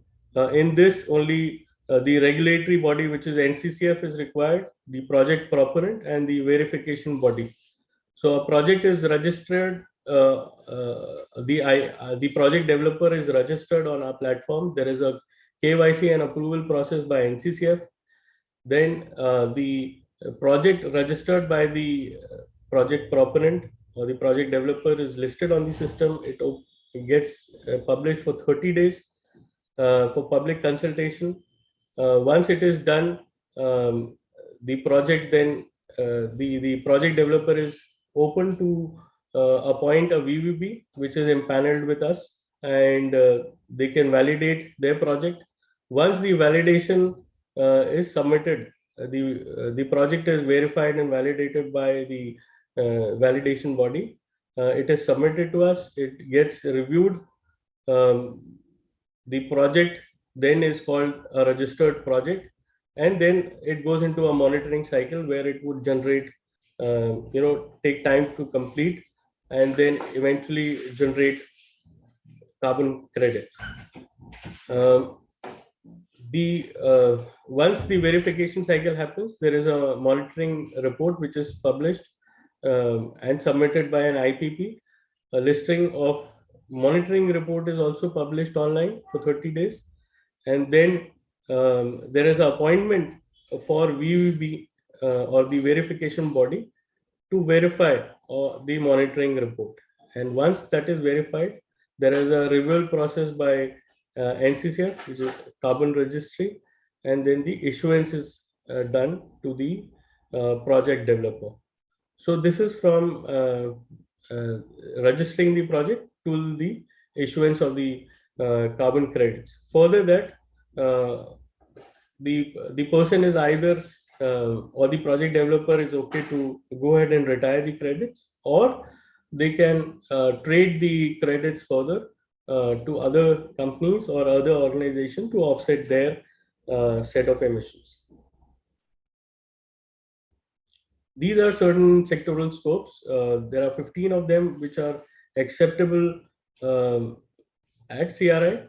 [SPEAKER 13] In this, only the regulatory body, which is NCCF, is required, the project proponent, and the verification body. So a project is registered, the project developer is registered on our platform. There is a KYC and approval process by NCCF. Then the project registered by the project proponent or the project developer is listed on the system. It gets published for 30 days for public consultation. Once it is done, the project then the project developer is open to appoint a VVB, which is empaneled with us, and they can validate their project. Once the validation is submitted, the project is verified and validated by the validation body. It is submitted to us. It gets reviewed. The project then is called a registered project, and then it goes into a monitoring cycle where it would generate, take time to complete, and then eventually generate carbon credits. Once the verification cycle happens, there is a monitoring report which is published and submitted by an IPP. A listing of monitoring report is also published online for 30 days, and then there is an appointment for VVB or the verification body to verify the monitoring report. And once that is verified, there is a review process by NCCR, which is carbon registry, and then the issuance is done to the project developer. So this is from registering the project to the issuance of the carbon credits. Further that, the person is either or the project developer is okay to go ahead and retire the credits, or they can trade the credits further to other companies or other organizations to offset their set of emissions. These are certain sectoral scopes. There are 15 of them which are acceptable at CRI.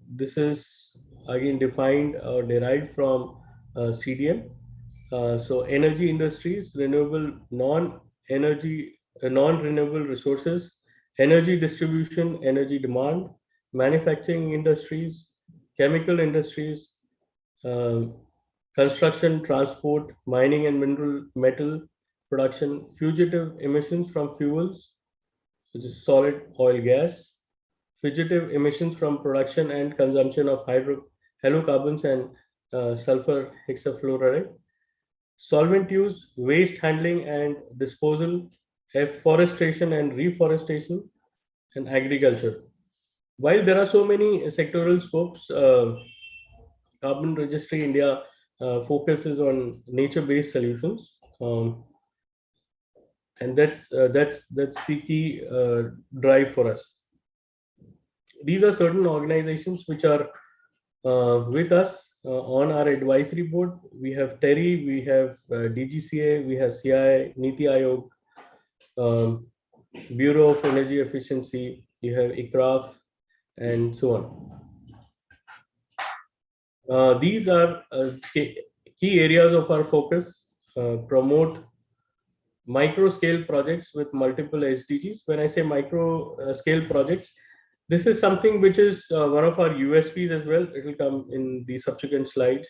[SPEAKER 13] This is again defined or derived from CDM. So energy industries, renewable, non-renewable resources, energy distribution, energy demand, manufacturing industries, chemical industries, construction, transport, mining and metal production, fugitive emissions from fuels, which is solid oil gas, fugitive emissions from production and consumption of halocarbons and sulfur hexafluoride, solvent use, waste handling and disposal, afforestation and reforestation, and agriculture. While there are so many sectoral scopes, Carbon Registry India focuses on nature-based solutions, and that's the key drive for us. These are certain organizations which are with us on our advisory board. We have TERI, we have DGCA, we have CI, Niti Aayog, Bureau of Energy Efficiency, you have ICRAF, and so on. These are key areas of our focus. Promote micro scale projects with multiple SDGs. When I say micro scale projects, this is something which is one of our USPs as well. It will come in the subsequent slides.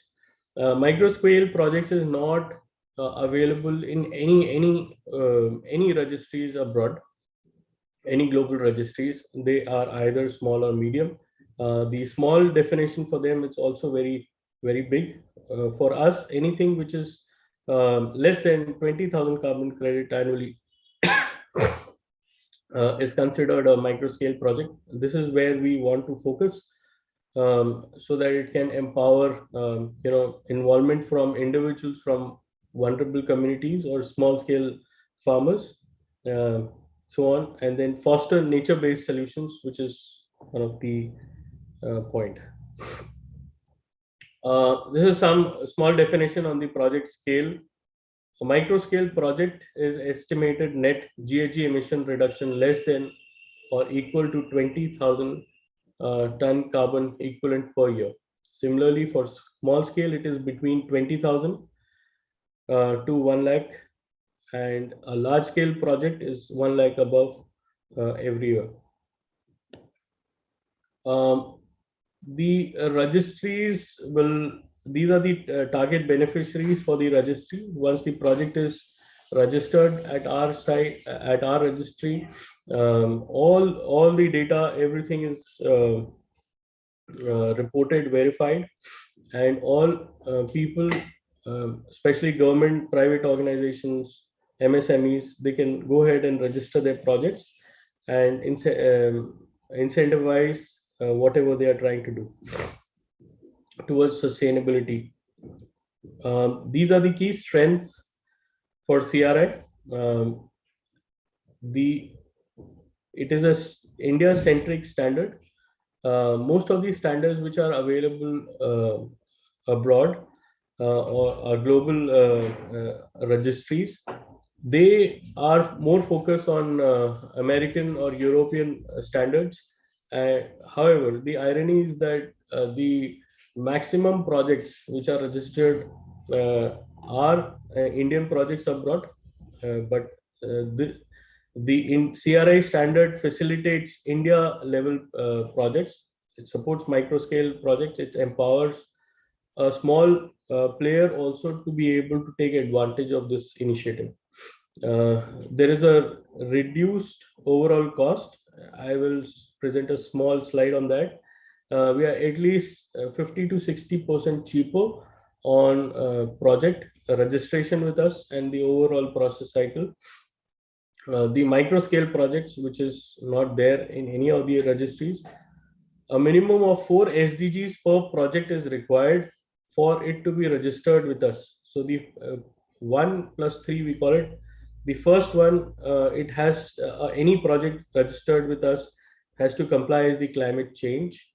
[SPEAKER 13] Micro scale projects is not available in any registries abroad, any global registries. They are either small or medium. The small definition for them, it's also very, very big. For us, anything which is less than 20,000 carbon credit annually is considered a micro scale project. This is where we want to focus, so that it can empower involvement from individuals from vulnerable communities or small scale farmers, so on, and then foster nature-based solutions, which is one of the point. This is some small definition on the project scale. A micro scale project is estimated net GHG emission reduction less than or equal to 20,000 ton carbon equivalent per year. Similarly, for small scale, it is between 20,000 to 1 lakh, and a large scale project is 1 lakh above every year. The registries these are the target beneficiaries for the registry. Once the project is registered at our site, at our registry, all the data, everything is reported, verified, and all people especially government, private organizations, MSMEs, they can go ahead and register their projects and incentivize whatever they are trying to do towards sustainability. These are the key strengths for CRI. The it is a India-centric standard. Most of these standards which are available abroad or global registries, they are more focused on American or European standards. However, the irony is that the maximum projects which are registered are Indian projects abroad, but the CRI standard facilitates India level projects. It supports micro scale projects. It empowers a small player also to be able to take advantage of this initiative. There is a reduced overall cost. I will present a small slide on that. We are at least 50 to 60% cheaper on project registration with us and the overall process cycle. The micro scale projects, which is not there in any of the registries, a minimum of 4 SDGs per project is required for it to be registered with us. So the 1 plus 3 we call it. The first one, it has any project registered with us has to comply with the climate change,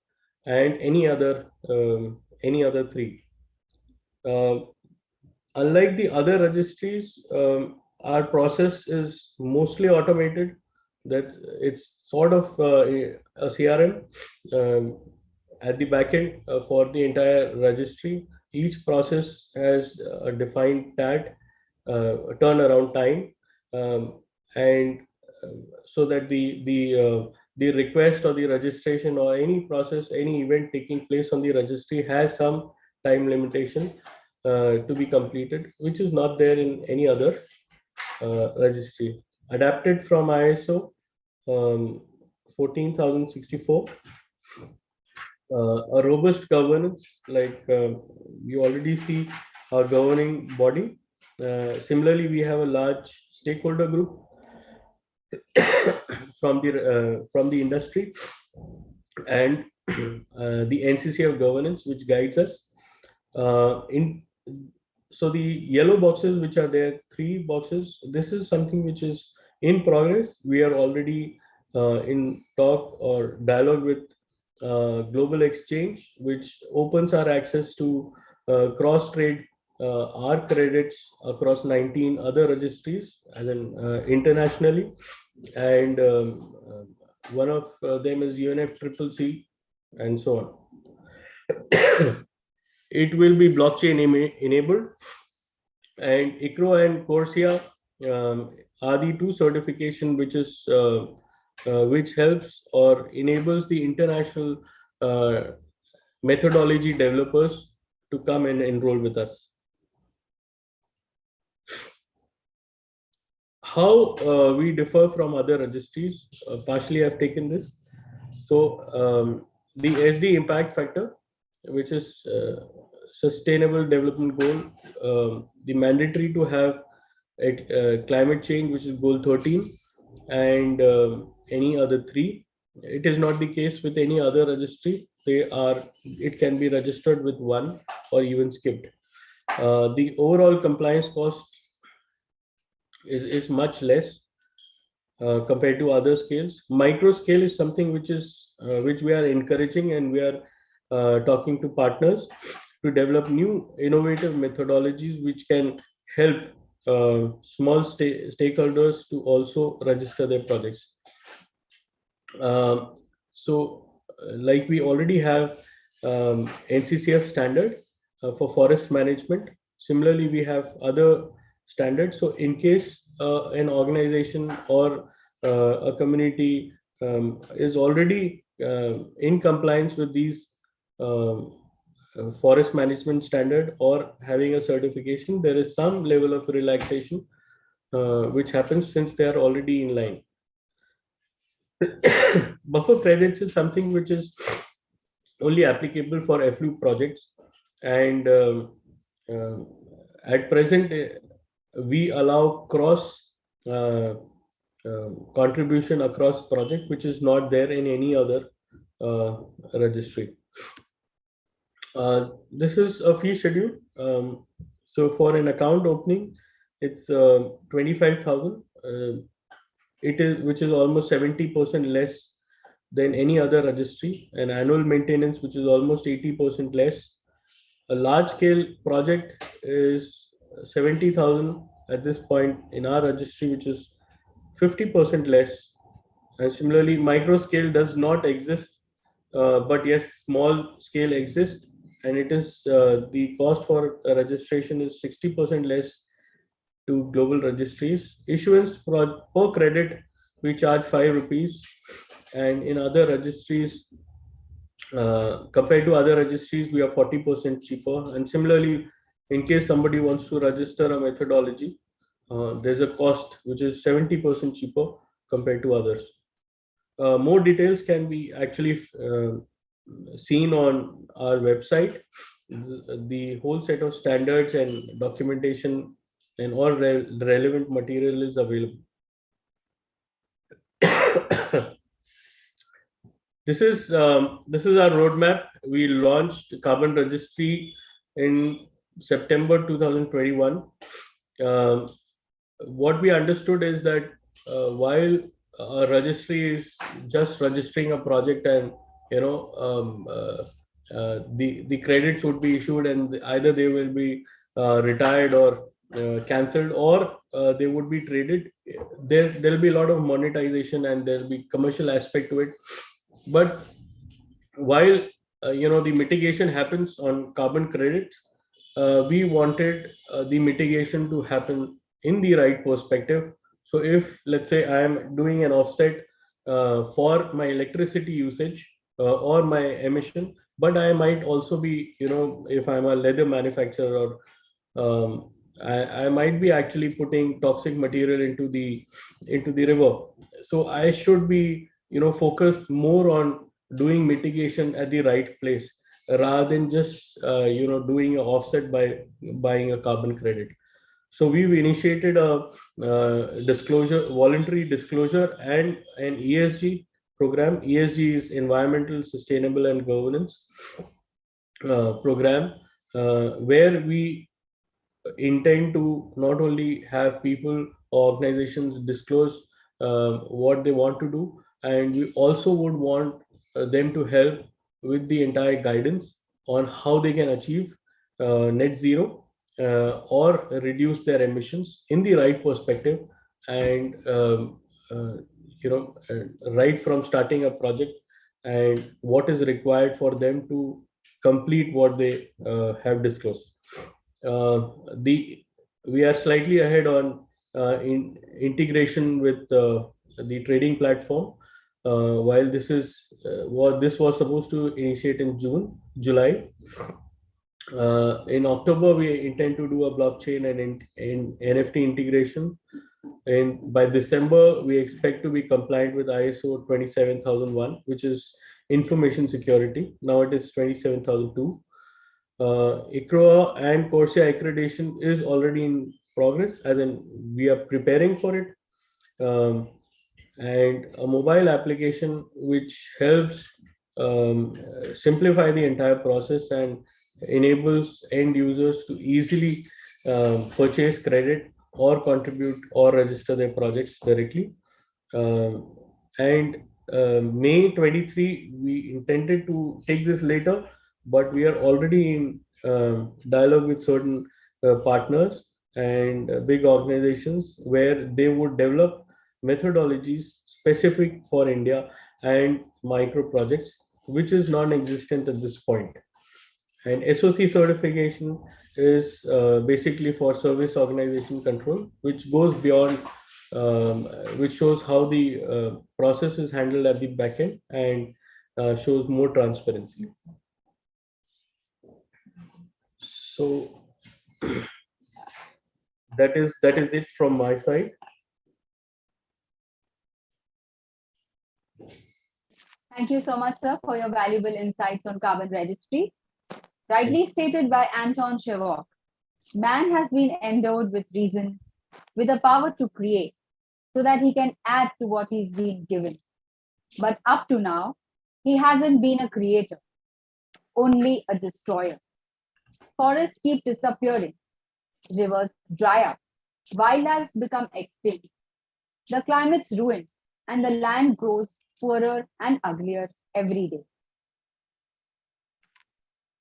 [SPEAKER 13] and any other 3. Unlike the other registries, our process is mostly automated. That it's sort of a CRM at the back end for the entire registry. Each process has a defined TAT, turnaround time, and so that the request or the registration or any process, any event taking place on the registry has some time limitation to be completed, which is not there in any other registry. Adapted from ISO 14064, a robust governance, like you already see our governing body. Similarly, we have a large stakeholder group from the industry and the NCCF governance, which guides us. So the yellow boxes, which are there, 3 boxes, this is something which is in progress. We are already in talk or dialogue with Global Exchange, which opens our access to cross trade our credits across 19 other registries, as in internationally, and one of them is UNFCCC, and so on. It will be blockchain enabled, and ICRO and Corsia are the 2 certification which helps or enables the international methodology developers to come and enroll with us. How we differ from other registries, partially I've taken this. So the SD impact factor, which is sustainable development goal, the mandatory to have climate change, which is goal 13, and any other 3. It is not the case with any other registry. It can be registered with 1 or even skipped. The overall compliance cost is much less compared to other scales. Micro scale is something which we are encouraging, and we are talking to partners to develop new innovative methodologies which can help small stakeholders to also register their projects. Like we already have NCCF standard for forest management. Similarly, we have other standards. So in case an organization or a community is already in compliance with these forest management standard or having a certification, there is some level of relaxation which happens since they are already in line. Buffer credits is something which is only applicable for FLU projects, and At present, we allow cross contribution across project, which is not there in any other registry. This is a fee schedule. So for an account opening, it's 25,000. It is, which is almost 70% less than any other registry. An annual maintenance, which is almost 80% less. A large scale project is 70,000 at this point in our registry, which is 50% less. And similarly, micro scale does not exist, but yes, small scale exists, and it is the cost for registration is 60% less to global registries. Issuance per credit, we charge 5 rupees, and in other registries, compared to other registries, we are 40% cheaper. And similarly, in case somebody wants to register a methodology, there's a cost which is 70% cheaper compared to others. More details can be actually seen on our website. The whole set of standards and documentation and all relevant material is available. This is our roadmap. We launched Carbon Registry in September 2021. What we understood is that while a registry is just registering a project, and the credits would be issued, and either they will be retired or cancelled, or they would be traded. There'll be a lot of monetization and there'll be commercial aspect to it. But while the mitigation happens on carbon credit, we wanted the mitigation to happen in the right perspective. So if, let's say, I am doing an offset for my electricity usage or my emission, but I might also be, if I'm a leather manufacturer, or I might be actually putting toxic material into the river. So I should be, focus more on doing mitigation at the right place, rather than just doing an offset by buying a carbon credit. So we've initiated a voluntary disclosure, and an ESG program. ESG is Environmental, Sustainable and Governance program, where we intend to not only have people or organizations disclose what they want to do, and we also would want them to help with the entire guidance on how they can achieve net zero or reduce their emissions in the right perspective, and right from starting a project, and what is required for them to complete what they have disclosed. We are slightly ahead on in integration with the trading platform. While this was supposed to initiate in July. In October, we intend to do a blockchain and in NFT integration. And by December, we expect to be compliant with ISO 27001, which is information security. Now it is 27002. ICROA and CORSIA accreditation is already in progress, as in we are preparing for it. And a mobile application which helps simplify the entire process and enables end users to easily purchase credit or contribute or register their projects directly. And May 23, we intended to take this later, but we are already in dialogue with certain partners and big organizations, where they would develop methodologies specific for India and micro projects, which is non-existent at this point. And SOC certification is basically for service organization control, which goes beyond, which shows how the process is handled at the backend, and shows more transparency. So that is it from my side.
[SPEAKER 2] Thank you so much, sir, for your valuable insights on carbon registry. Rightly stated by Anton Chevok, Man has been endowed with reason, with the power to create, so that he can add to what he's been given. But up to now, he hasn't been a creator, only a destroyer. Forests keep disappearing, rivers dry up, wildlife become extinct, the climate's ruined, and the land grows poorer and uglier every day.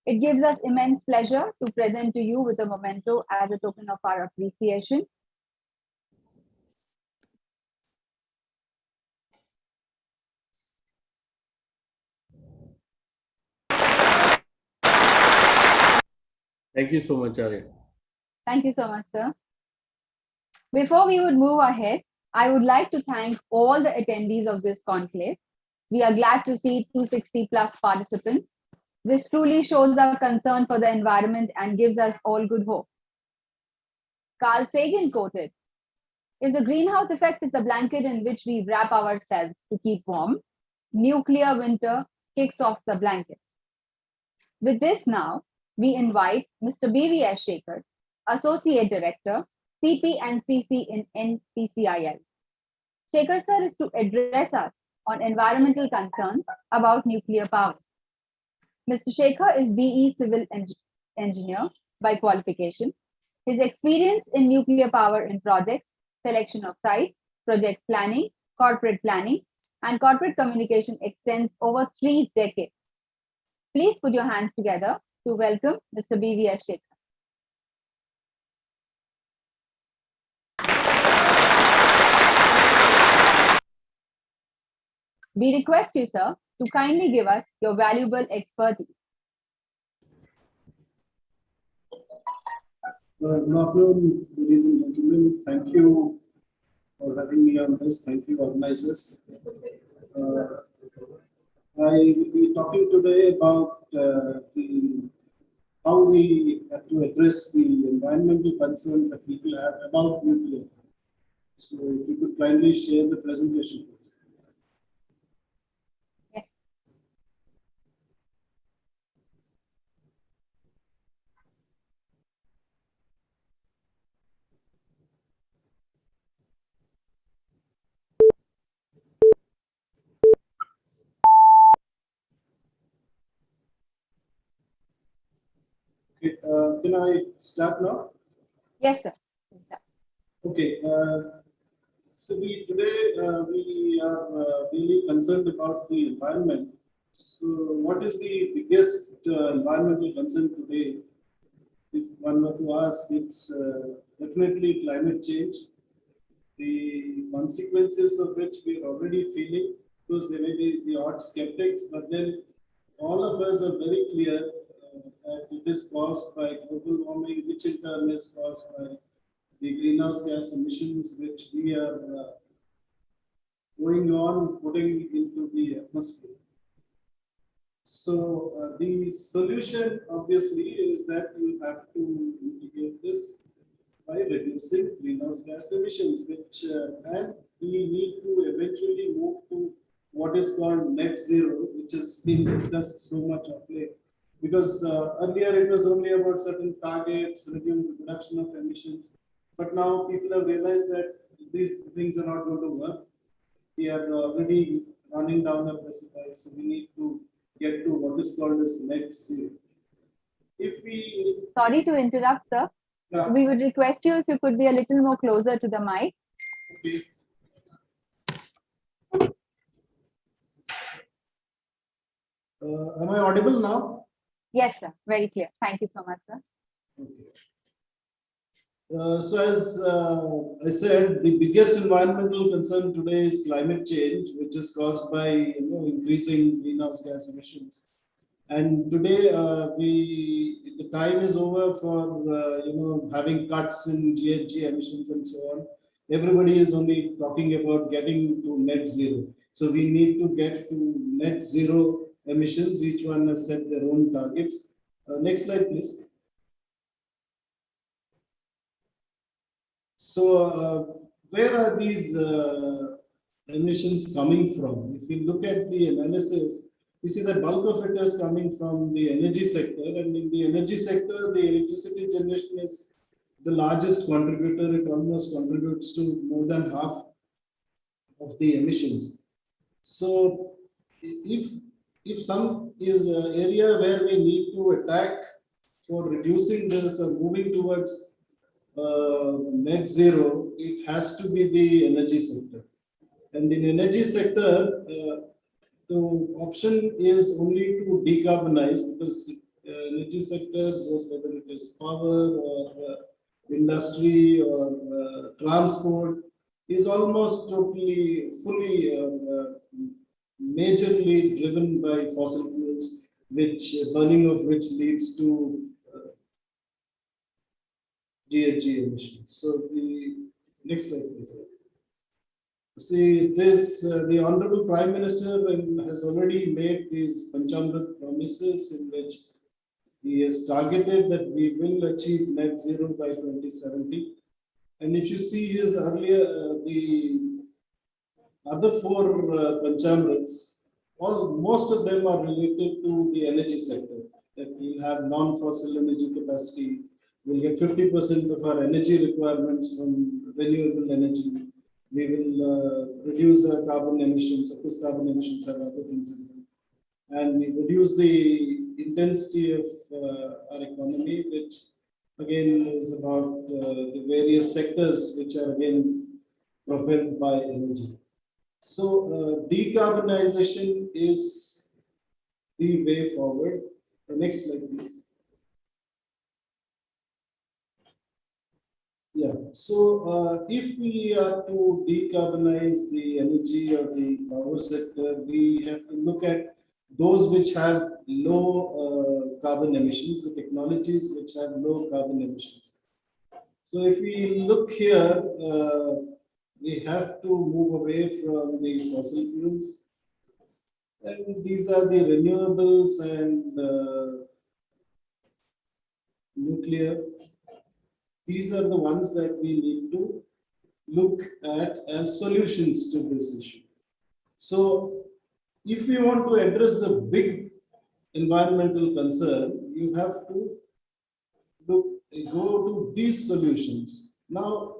[SPEAKER 2] It gives us immense pleasure to present to you with a memento as a token of our appreciation.
[SPEAKER 13] Thank you so much, Arya.
[SPEAKER 2] Thank you so much, sir. Before we would move ahead, I would like to thank all the attendees of this conclave. We are glad to see 260 plus participants. This truly shows our concern for the environment and gives us all good hope. Carl Sagan quoted, "If the greenhouse effect is the blanket in which we wrap ourselves to keep warm, nuclear winter kicks off the blanket." With this now, we invite Mr. B.V.S. Shekhar, Associate Director, CP and CC in NPCIL. Shekhar sir is to address us on environmental concerns about nuclear power. Mr. Shekhar is BE Civil Engineer by qualification. His experience in nuclear power in projects, selection of sites, project planning, and corporate communication extends over 3 decades. Please put your hands together to welcome Mr. B.V.S. Shekhar. We request you, sir, to kindly give us your valuable expertise.
[SPEAKER 14] Good afternoon, ladies and gentlemen. Thank you for having me on this. Thank you, organizers. I will be talking today about how we have to address the environmental concerns that people have about nuclear. So, if you could kindly share the presentation, please. Okay, can I start now?
[SPEAKER 2] Yes, sir.
[SPEAKER 14] Okay. So today we are really concerned about the environment. So what is the biggest environmental concern today? If one were to ask, it's definitely climate change. The consequences of which we are already feeling, because there may be the odd skeptics, but then all of us are very clear that it is caused by global warming, which in turn is caused by the greenhouse gas emissions which we are going on putting into the atmosphere. So the solution obviously is that you have to mitigate this by reducing greenhouse gas emissions, which and we need to eventually move to what is called net zero, which has been discussed so much of late. Because earlier it was only about certain targets, reduction of emissions, but now people have realized that these things are not going to work. We are already running down a precipice, so we need to get to what is called as net zero. If we
[SPEAKER 2] Sorry to interrupt, sir.
[SPEAKER 14] Yeah.
[SPEAKER 2] We would request you if you could be a little more closer to the mic.
[SPEAKER 14] Okay. Am I audible now?
[SPEAKER 2] Yes, sir. Very clear. Thank you so much, sir.
[SPEAKER 14] Okay. So as I said, the biggest environmental concern today is climate change, which is caused by increasing greenhouse gas emissions. And today, the time is over for having cuts in GHG emissions and so on. Everybody is only talking about getting to net zero. So we need to get to net zero emissions. Each one has set their own targets. Next slide, please. So where are these emissions coming from? If you look at the analysis, you see that bulk of it is coming from the energy sector, and in the energy sector, the electricity generation is the largest contributor. It almost contributes to more than half of the emissions. So if some is an area where we need to attack for reducing this or moving towards net zero, it has to be the energy sector. And in energy sector, the option is only to decarbonize, because energy sector, whether it is power or industry or transport, is almost totally, fully, majorly driven by fossil fuels, which burning of which leads to GHG emissions. So the next slide, please. See this, the Honorable Prime Minister has already made these Panchamrit promises in which he has targeted that we will achieve net zero by 2070. And if you see his earlier, the other four Panchamrits, most of them are related to the energy sector, that we'll have non-fossil energy capacity, we'll get 50% of our energy requirements from renewable energy. We will reduce our carbon emissions. Of course, carbon emissions have other things as well. And we reduce the intensity of our economy, which again is about the various sectors which are again propelled by energy. So decarbonization is the way forward. The next slide, please. Yeah, so if we are to decarbonize the energy or the power sector, we have to look at those which have low carbon emissions, the technologies which have low carbon emissions. So if we look here, we have to move away from the fossil fuels. And these are the renewables and nuclear. These are the ones that we need to look at as solutions to this issue. So if we want to address the big environmental concern, you have to go to these solutions. Now,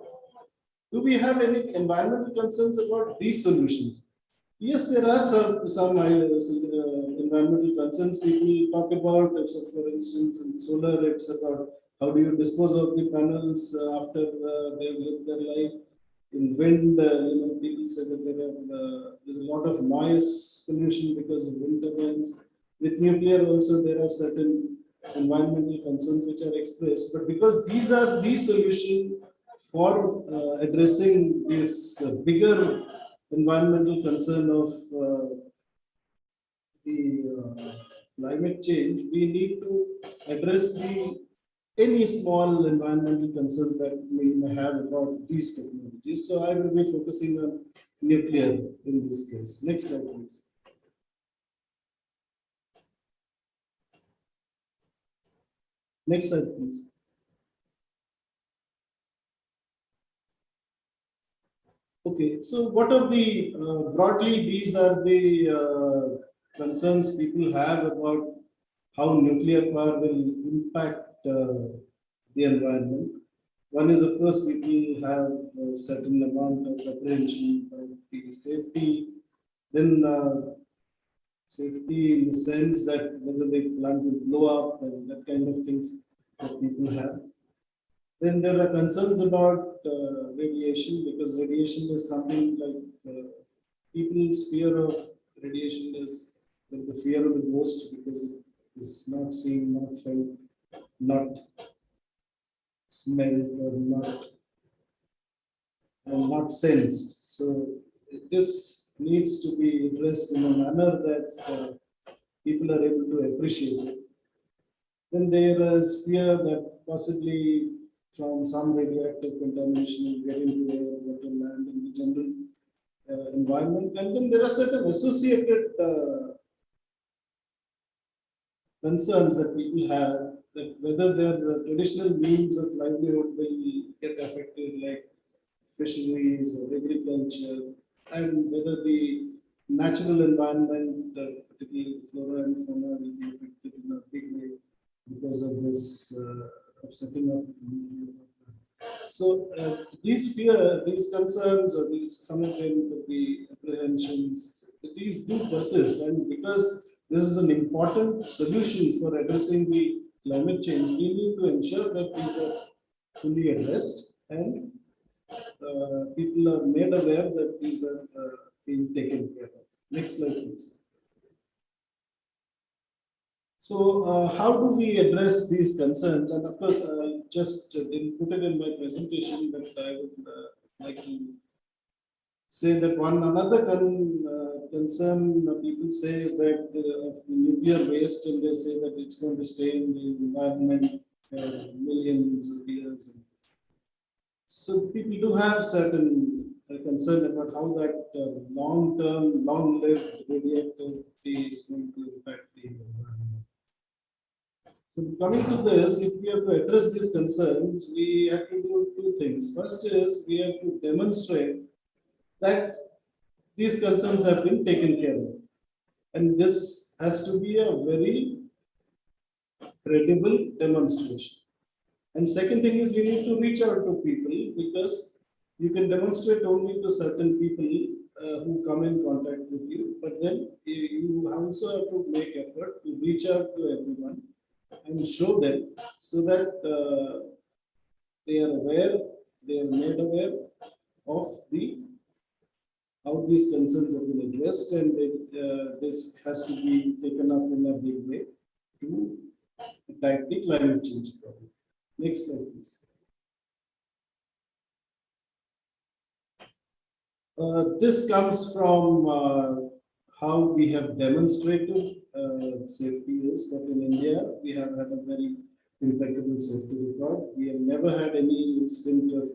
[SPEAKER 14] do we have any environmental concerns about these solutions? Yes, there are some environmental concerns people talk about. So for instance, in solar, it's about how do you dispose of the panels after they've lived their life. In wind, people say that there's a lot of noise pollution because of wind turbines. With nuclear also, there are certain environmental concerns which are expressed. But because these are the solution for addressing this bigger environmental concern of the climate change, we need to address any small environmental concerns that we may have about these technologies. So I will be focusing on nuclear in this case. Next slide, please. Next slide, please. Okay, so what are the, broadly, these are the concerns people have about how nuclear power will impact the environment. One is, of course, people have a certain amount of apprehension about the safety. Then safety in the sense that whether the plant will blow up and that kind of things that people have. Then there are concerns about radiation, because radiation is something like people's fear of radiation is like the fear of the ghost, because it is not seen, not felt, not smelled, or not sensed. So this needs to be addressed in a manner that people are able to appreciate it. Then there is fear that possibly from some radioactive contamination will get into air, water, land, in the general environment. And then there are certain associated concerns that people have, that whether their traditional means of livelihood will get affected, like fisheries or agriculture, and whether the natural environment, particularly flora and fauna, will be affected in a big way because of this of setting up. So these fear, these concerns, or these some of them could be apprehensions. These do persist, and because this is an important solution for addressing the climate change, we need to ensure that these are fully addressed and people are made aware that these are being taken care of. Next slide, please. So, how do we address these concerns? And of course, I just didn't put it in my presentation, but I would like to say that one another concern people say is that of the nuclear waste, and they say that it's going to stay in the environment for millions of years. So people do have certain concern about how that long-term, long-lived radioactivity is going to impact the environment. So coming to this, if we have to address these concerns, we have to do two things. First is we have to demonstrate that these concerns have been taken care of. And this has to be a very credible demonstration. And second thing is we need to reach out to people, because you can demonstrate only to certain people who come in contact with you, but then you also have to make effort to reach out to everyone and show them, so that they are aware, they are made aware of the how these concerns have been addressed, and this has to be taken up in a big way to attack the climate change problem. Next slide, please. This comes from how we have demonstrated safety is that in India we have had a very impeccable safety record. We have never had any incident of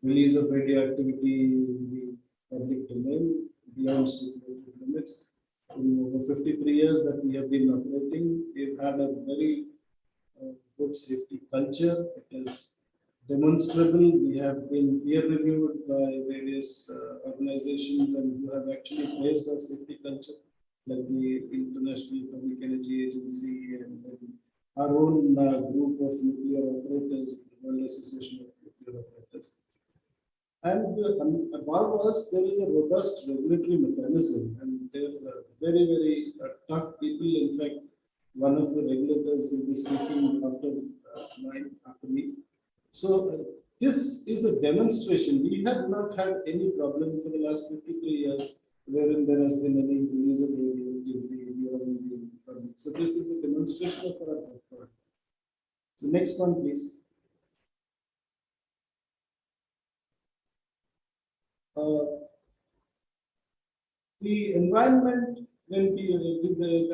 [SPEAKER 14] release of radioactivity in the public domain beyond stipulated limits. In over 53 years that we have been operating, we've had a very good safety culture. It is demonstrable. We have been peer reviewed by various organizations and who have actually praised our safety culture, like the International Atomic Energy Agency, and then our own group of nuclear operators, the World Association of Nuclear Operators. And above us, there is a robust regulatory mechanism, and they're very, very tough people. In fact, one of the regulators will be speaking after me. So this is a demonstration. We have not had any problem for the last 53 years wherein there has been any release of radioactivity beyond the public. So this is a demonstration of our authority. So next one, please. The environment, when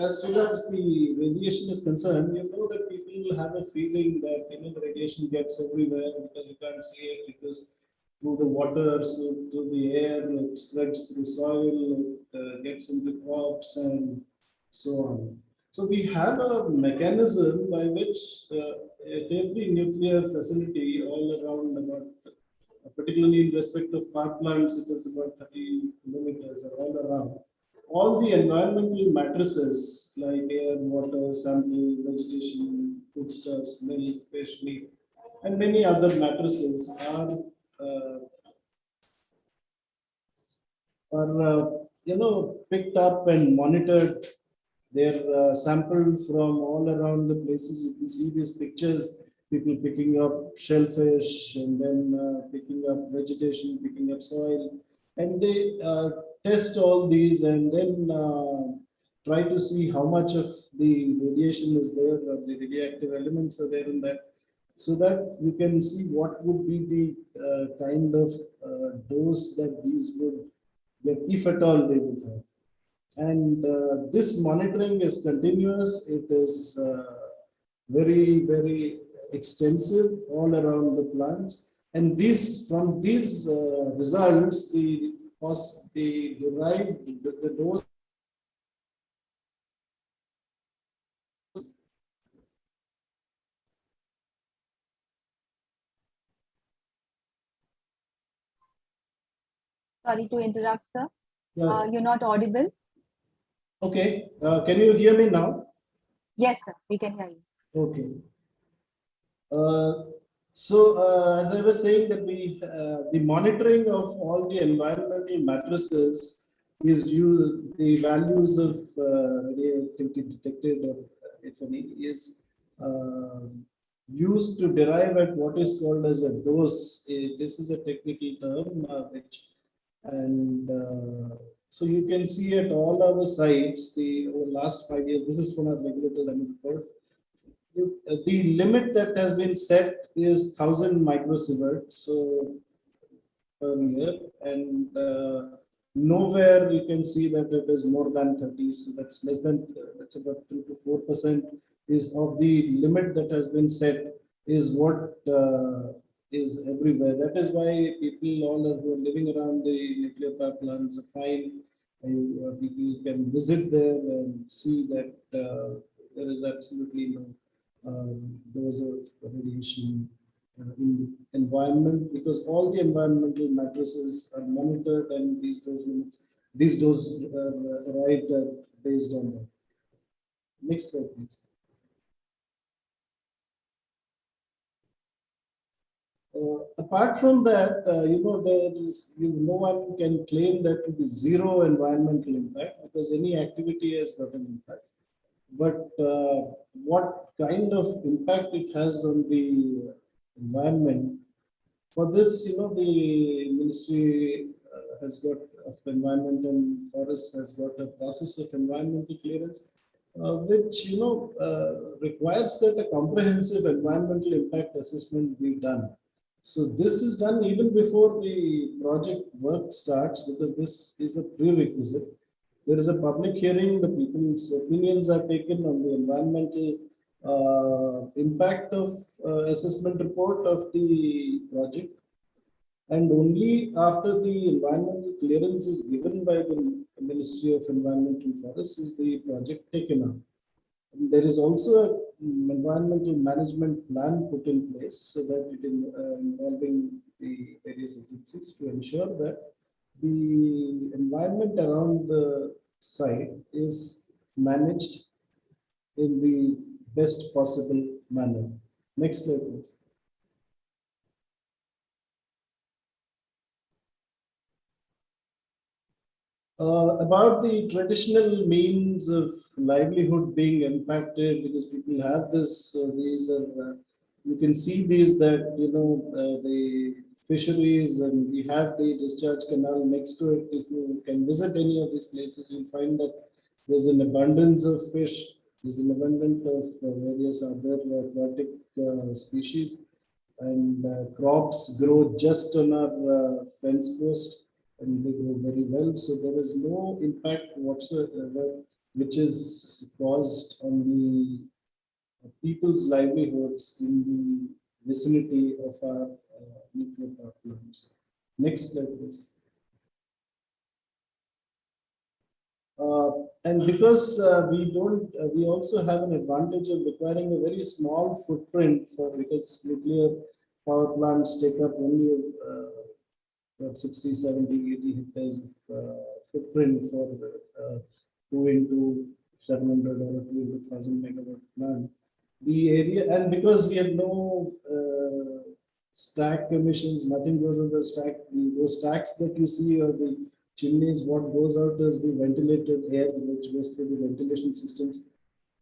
[SPEAKER 14] as regards the radiation is concerned, you know that people will have a feeling that the radiation gets everywhere because you can't see it, because through the water, so through the air, it spreads through soil, it gets into crops and so on. So we have a mechanism by which at every nuclear facility all around, about particularly in respect of power plants, it is about 30 kilometers all around. All the environmental matrices like air, water, sample, vegetation, foodstuffs, milk, fish, meat, and many other matrices are picked up and monitored. They're sampled from all around the places. You can see these pictures, people picking up shellfish and then picking up vegetation, picking up soil. And they test all these and then try to see how much of the radiation is there, or the radioactive elements are there in that, so that you can see what would be the kind of dose that these would get, if at all they would have. And this monitoring is continuous. It is very, very extensive all around the plants. And from these results, the derived the dose.
[SPEAKER 2] Sorry to interrupt, sir.
[SPEAKER 14] Yeah.
[SPEAKER 2] You're not audible.
[SPEAKER 14] Okay. Can you hear me now?
[SPEAKER 2] Yes, sir. We can hear you.
[SPEAKER 14] Okay. So, as I was saying, that the monitoring of all the environmental matrices is the values of radioactivity detected, or if any, is uh, used to derive at what is called as a dose. This is a technical term, so you can see at all our sites, over the last 5 years, this is from our regulators annual report. The limit that has been set is 1,000 microsievert so per year, and nowhere you can see that it is more than 30. So that's less than, that's about 3 to 4% is of the limit that has been set, is what is everywhere. That is why people all who are living around the nuclear power plants are fine. People can visit there and see that there is absolutely no dose of radiation in the environment, because all the environmental matrices are monitored, and these dose limits, these doses arrived at based on that. Next slide, please. Apart from that, there is, no one can claim that to be zero environmental impact, because any activity has got an impact. But what kind of impact it has on the environment? For this, the Ministry has got of Environment and Forest has got a process of environmental clearance, which requires that a comprehensive environmental impact assessment be done. So this is done even before the project work starts, because this is a prerequisite. There is a public hearing, the people's opinions are taken on the environmental impact of assessment report of the project, and only after the environmental clearance is given by the Ministry of Environment and Forests is the project taken up. And there is also an environmental management plan put in place, so that it is involving the various agencies to ensure that the environment around the site is managed in the best possible manner. Next slide, please. About the traditional means of livelihood being impacted, because people have this, these are, you can see these, that, the fisheries, and we have the discharge canal next to it. If you can visit any of these places, you'll find that there's an abundance of fish, there's an abundance of various other aquatic species, and crops grow just on our fence post, and they grow very well. So there is no impact whatsoever which is caused on the people's livelihoods in the vicinity of our nuclear power plants. Next slide, please. And because we also have an advantage of requiring a very small footprint because nuclear power plants take up only about 60, 70, 80 hectares of footprint for 2 into 700 or 2 into 1000 megawatt plant. The area, and because we have no stack emissions, nothing goes on the stack. Those stacks that you see, or the chimneys, what goes out is the ventilated air which goes through the ventilation systems.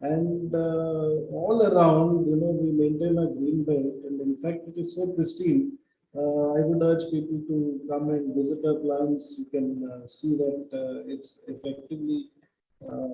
[SPEAKER 14] And all around, we maintain a green belt, and in fact, it is so pristine. I would urge people to come and visit our plants. You can see that it's effectively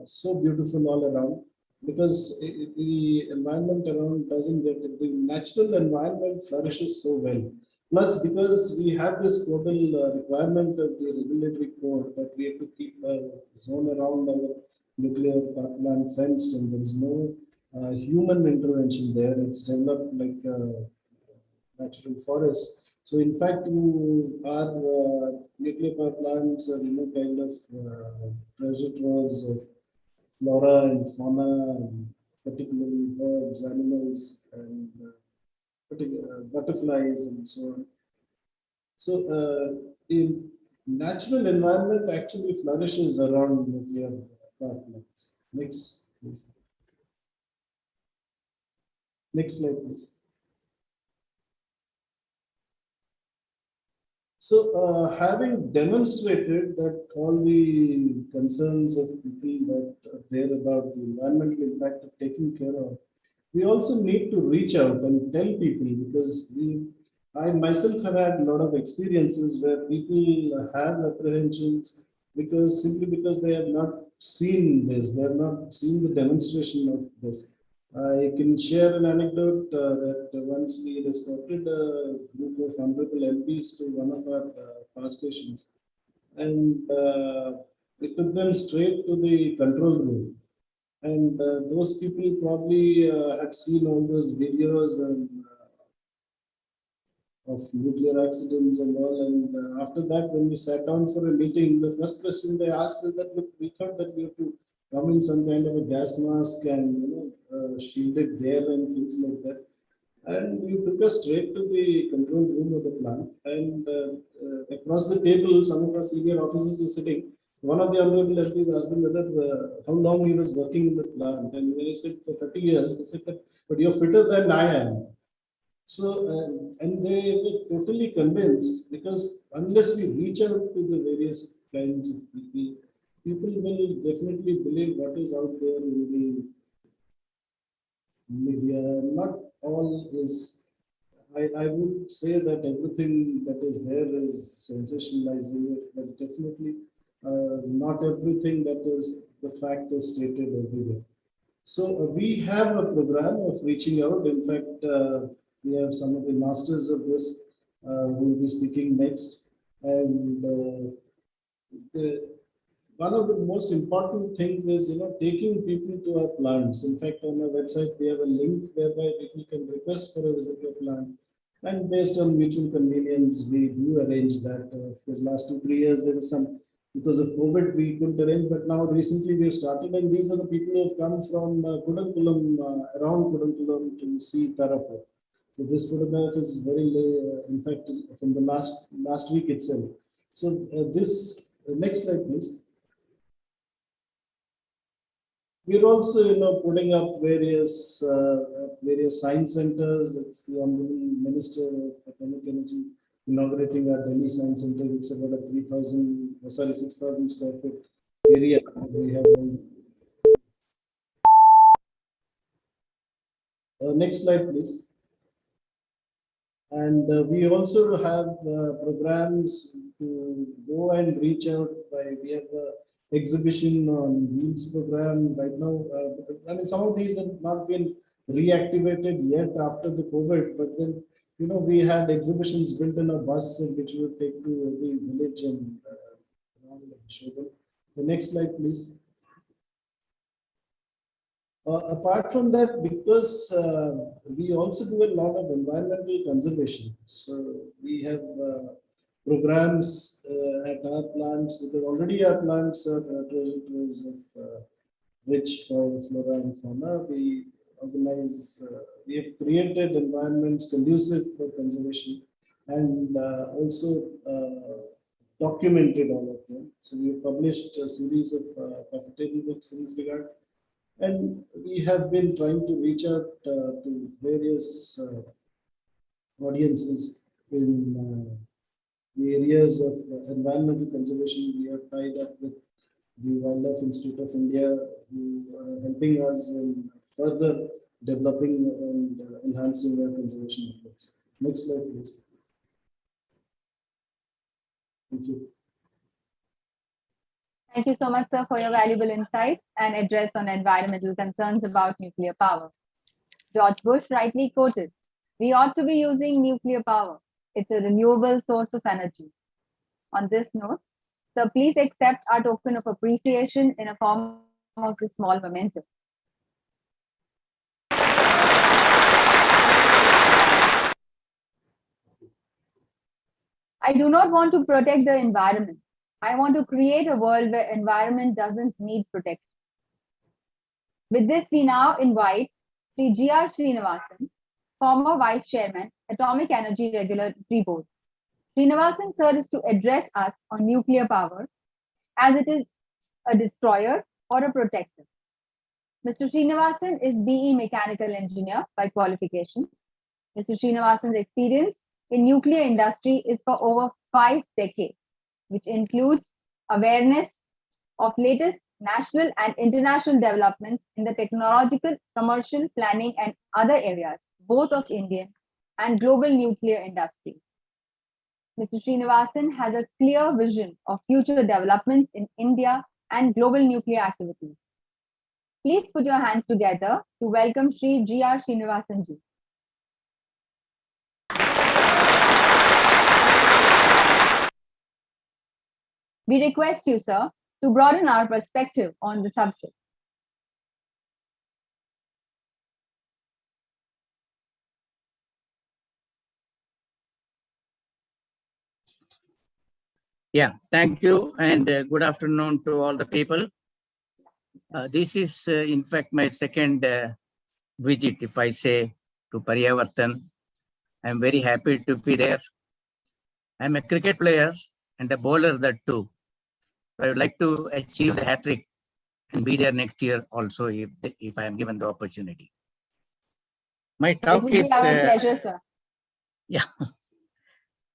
[SPEAKER 14] so beautiful all around, because the environment around doesn't get it. The natural environment flourishes so well. Plus, because we have this total requirement of the regulatory code that we have to keep a zone around our nuclear power plant fenced, and there is no human intervention there. It's developed like a natural forest. So, in fact, our nuclear power plants are kind of treasure troves of flora and fauna, and particularly birds, animals, and butterflies, and so on. So, the natural environment actually flourishes around nuclear power plants. Next, please. Next slide, please. So, having demonstrated that all the concerns of people that are there about the environmental impact of taking care of, we also need to reach out and tell people, because I myself have had a lot of experiences where people have apprehensions because simply because they have not seen this, they have not seen the demonstration of this. I can share an anecdote that once we escorted a group of honorable MPs to one of our power stations, and we took them straight to the control room. And those people probably had seen all those videos and of nuclear accidents and all. And after that, when we sat down for a meeting, the first question they asked is that, look, we thought that we have to come in some kind of a gas mask and shielded there and things like that. And we took us straight to the control room of the plant. And across the table, some of our senior officers were sitting. One of the honorable MPs asked them whether how long he was working in the plant. And when he said for 30 years, they said that, but you're fitter than I am. So, and they were totally convinced, because unless we reach out to the various kinds of people, people will definitely believe what is out there in the media. Not all is, I would say that everything that is there is sensationalizing it, but definitely not everything that is the fact is stated everywhere. So we have a program of reaching out. In fact, we have some of the masters of this who will be speaking next. And one of the most important things is, taking people to our plants. In fact, on our website, we have a link whereby people can request for a visit to a plant. And based on mutual convenience, we do arrange that. Because last 2-3 years, there was some, because of COVID, we couldn't arrange, but now recently we have started, and these are the people who have come from Kudankulam, around Kudankulam to see Tarapur. So this photograph is very, in fact, from the last week itself. So this, next slide, please. We're also, putting up various science centers. It's the Honorable Minister of Atomic Energy inaugurating our Delhi Science Center. It's about a 6,000 square foot area. We have next slide, please. And we also have programs to go and reach out by, we have exhibition on wheels program right now. I mean, some of these have not been reactivated yet after the COVID, but then, we had exhibitions built in a bus which we would take to every village and show them. The next slide, please. Apart from that, because we also do a lot of environmental conservation, so we have programs at our plants, because already our plants are treasure troves of rich soil, flora and fauna. We organize, we have created environments conducive for conservation, and also documented all of them. So we have published a series of profitable books in this regard. And we have been trying to reach out to various audiences in the areas of environmental conservation. We are tied up with the Wildlife Institute of India, who are helping us in further developing and enhancing our conservation efforts. Next slide, please. Thank you.
[SPEAKER 2] Thank you so much, sir, for your valuable insights and address on environmental concerns about nuclear power. George Bush rightly quoted, "We ought to be using nuclear power. It's a renewable source of energy." On this note, sir, please accept our token of appreciation in a form of this small memento. I do not want to protect the environment. I want to create a world where environment doesn't need protection. With this, we now invite Sri G.R. Srinivasan, former Vice Chairman, Atomic Energy Regulatory Board. Srinivasan, sir, is to address us on nuclear power, as it is a destroyer or a protector. Mr. Srinivasan is BE Mechanical Engineer by qualification. Mr. Srinivasan's experience in nuclear industry is for over 5 decades, which includes awareness of latest national and international developments in the technological, commercial, planning, and other areas, both of Indian and global nuclear industry. Mr. Srinivasan has a clear vision of future developments in India and global nuclear activities. Please put your hands together to welcome Sri G.R. Srinivasan ji. We request you, sir, to broaden our perspective on the subject.
[SPEAKER 15] Yeah, thank you, and good afternoon to all the people. This is, in fact, my second visit, if I say, to Paryavartan. I'm very happy to be there. I'm a cricket player and a bowler that too. I would like to achieve the hat-trick and be there next year also if I am given the opportunity. My talk is...
[SPEAKER 2] It will be our pleasure, sir.
[SPEAKER 15] Yeah.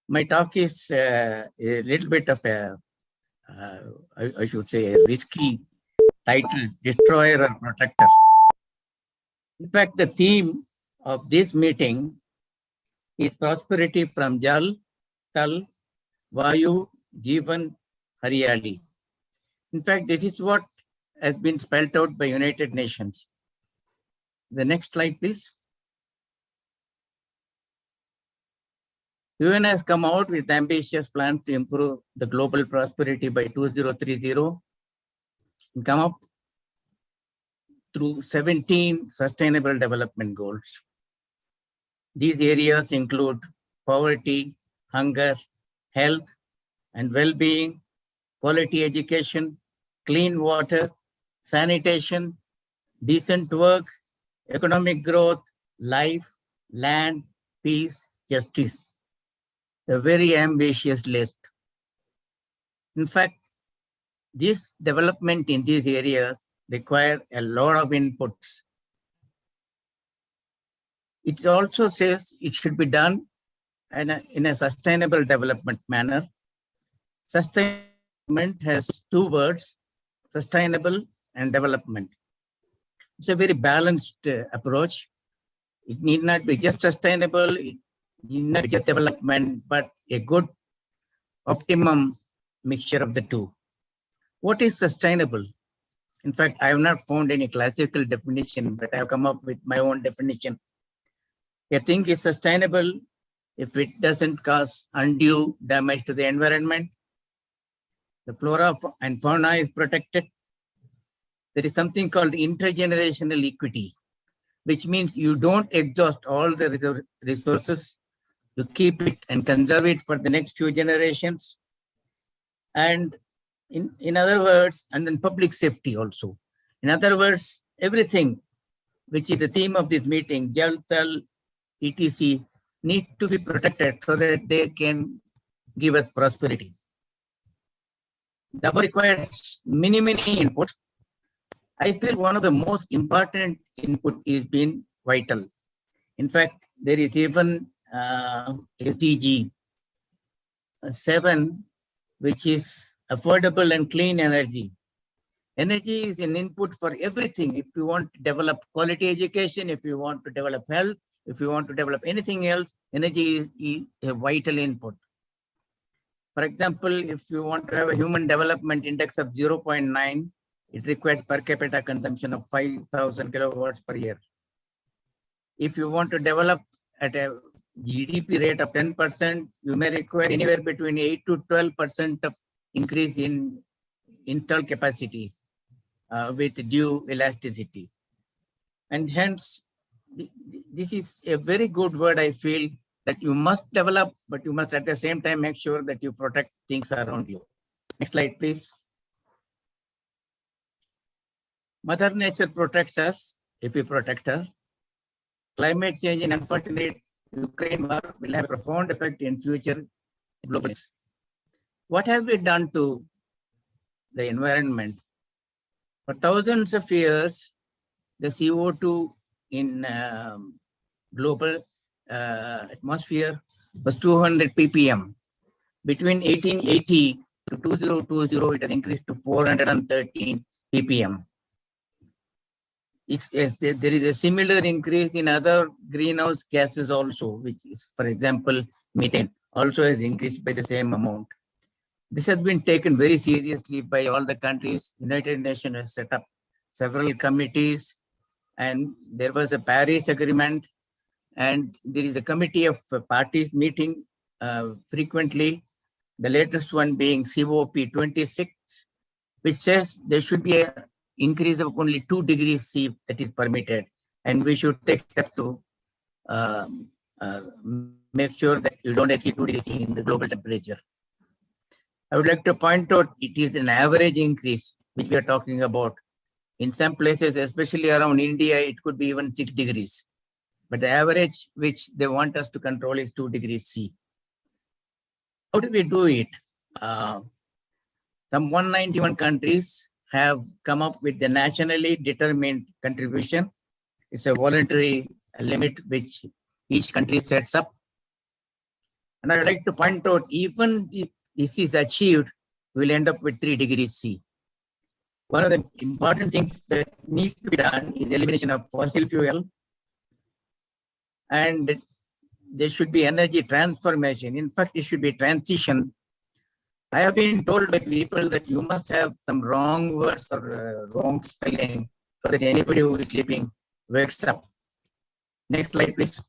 [SPEAKER 15] My talk is a little bit of a, I should say, a risky title, Destroyer or Protector. In fact, the theme of this meeting is prosperity from Jal, Tal, Vayu, Jeevan, Haryali. In fact, this is what has been spelled out by United Nations. The next slide, please. UN has come out with ambitious plans to improve the global prosperity by 2030 and come up through 17 sustainable development goals. These areas include poverty, hunger, health and well-being, quality education, clean water, sanitation, decent work, economic growth, life, land, peace, justice. A very ambitious list. In fact, this development in these areas require a lot of inputs. It also says it should be done in a sustainable development manner. Sustainability has two words, sustainable and development. It's a very balanced approach. It need not be just sustainable, it need not be just development, but a good optimum mixture of the two. What is sustainable? In fact, I have not found any classical definition, but I have come up with my own definition. A thing is sustainable if it doesn't cause undue damage to the environment. The flora and fauna is protected. There is something called intergenerational equity, which means you don't exhaust all the resources. You keep it and conserve it for the next few generations. And in other words, and then public safety also. In other words, everything which is the theme of this meeting, Jal, Tal, etc., needs to be protected so that they can give us prosperity. That requires many inputs. I feel one of the most important input is being vital. In fact, there is even SDG 7, which is affordable and clean energy. Energy is an input for everything. If you want to develop quality education, if you want to develop health, if you want to develop anything else, energy is a vital input. For example, if you want to have a human development index of 0.9, it requires per capita consumption of 5,000 kilowatts per year. If you want to develop at a GDP rate of 10%, you may require anywhere between 8 to 12% of increase in install capacity with due elasticity. And hence, this is a very good word, I feel, that you must develop, but you must at the same time make sure that you protect things around you. Next slide, please. Mother Nature protects us if we protect her. Climate change and unfortunate Ukraine war will have a profound effect in future globally. What have we done to the environment? For thousands of years, the CO2 in global atmosphere was 200 ppm. between 1880 to 2020, it has increased to 413 ppm. There is a similar increase in other greenhouse gases also, which is, for example, methane also has increased by the same amount. This has been taken very seriously by all the countries. United Nations has set up several committees, and there was a Paris Agreement, and there is a committee of parties meeting frequently. The latest one being COP26, which says there should be an increase of only 2 degrees C that is permitted, and we should take steps to make sure that you don't exceed 2 degrees C in the global temperature. I would like to point out it is an average increase which we are talking about. In some places, especially around India, it could be even 6 degrees. But the average which they want us to control is 2 degrees C. How do we do it? Some 191 countries have come up with the nationally determined contribution. It's a voluntary limit which each country sets up. And I would like to point out, even if this is achieved, we'll end up with 3 degrees C. One of the important things that needs to be done is elimination of fossil fuel, and there should be energy transformation. In fact, it should be transition. I have been told by people that you must have some wrong words or wrong spelling so that anybody who is sleeping wakes up. Next slide, please.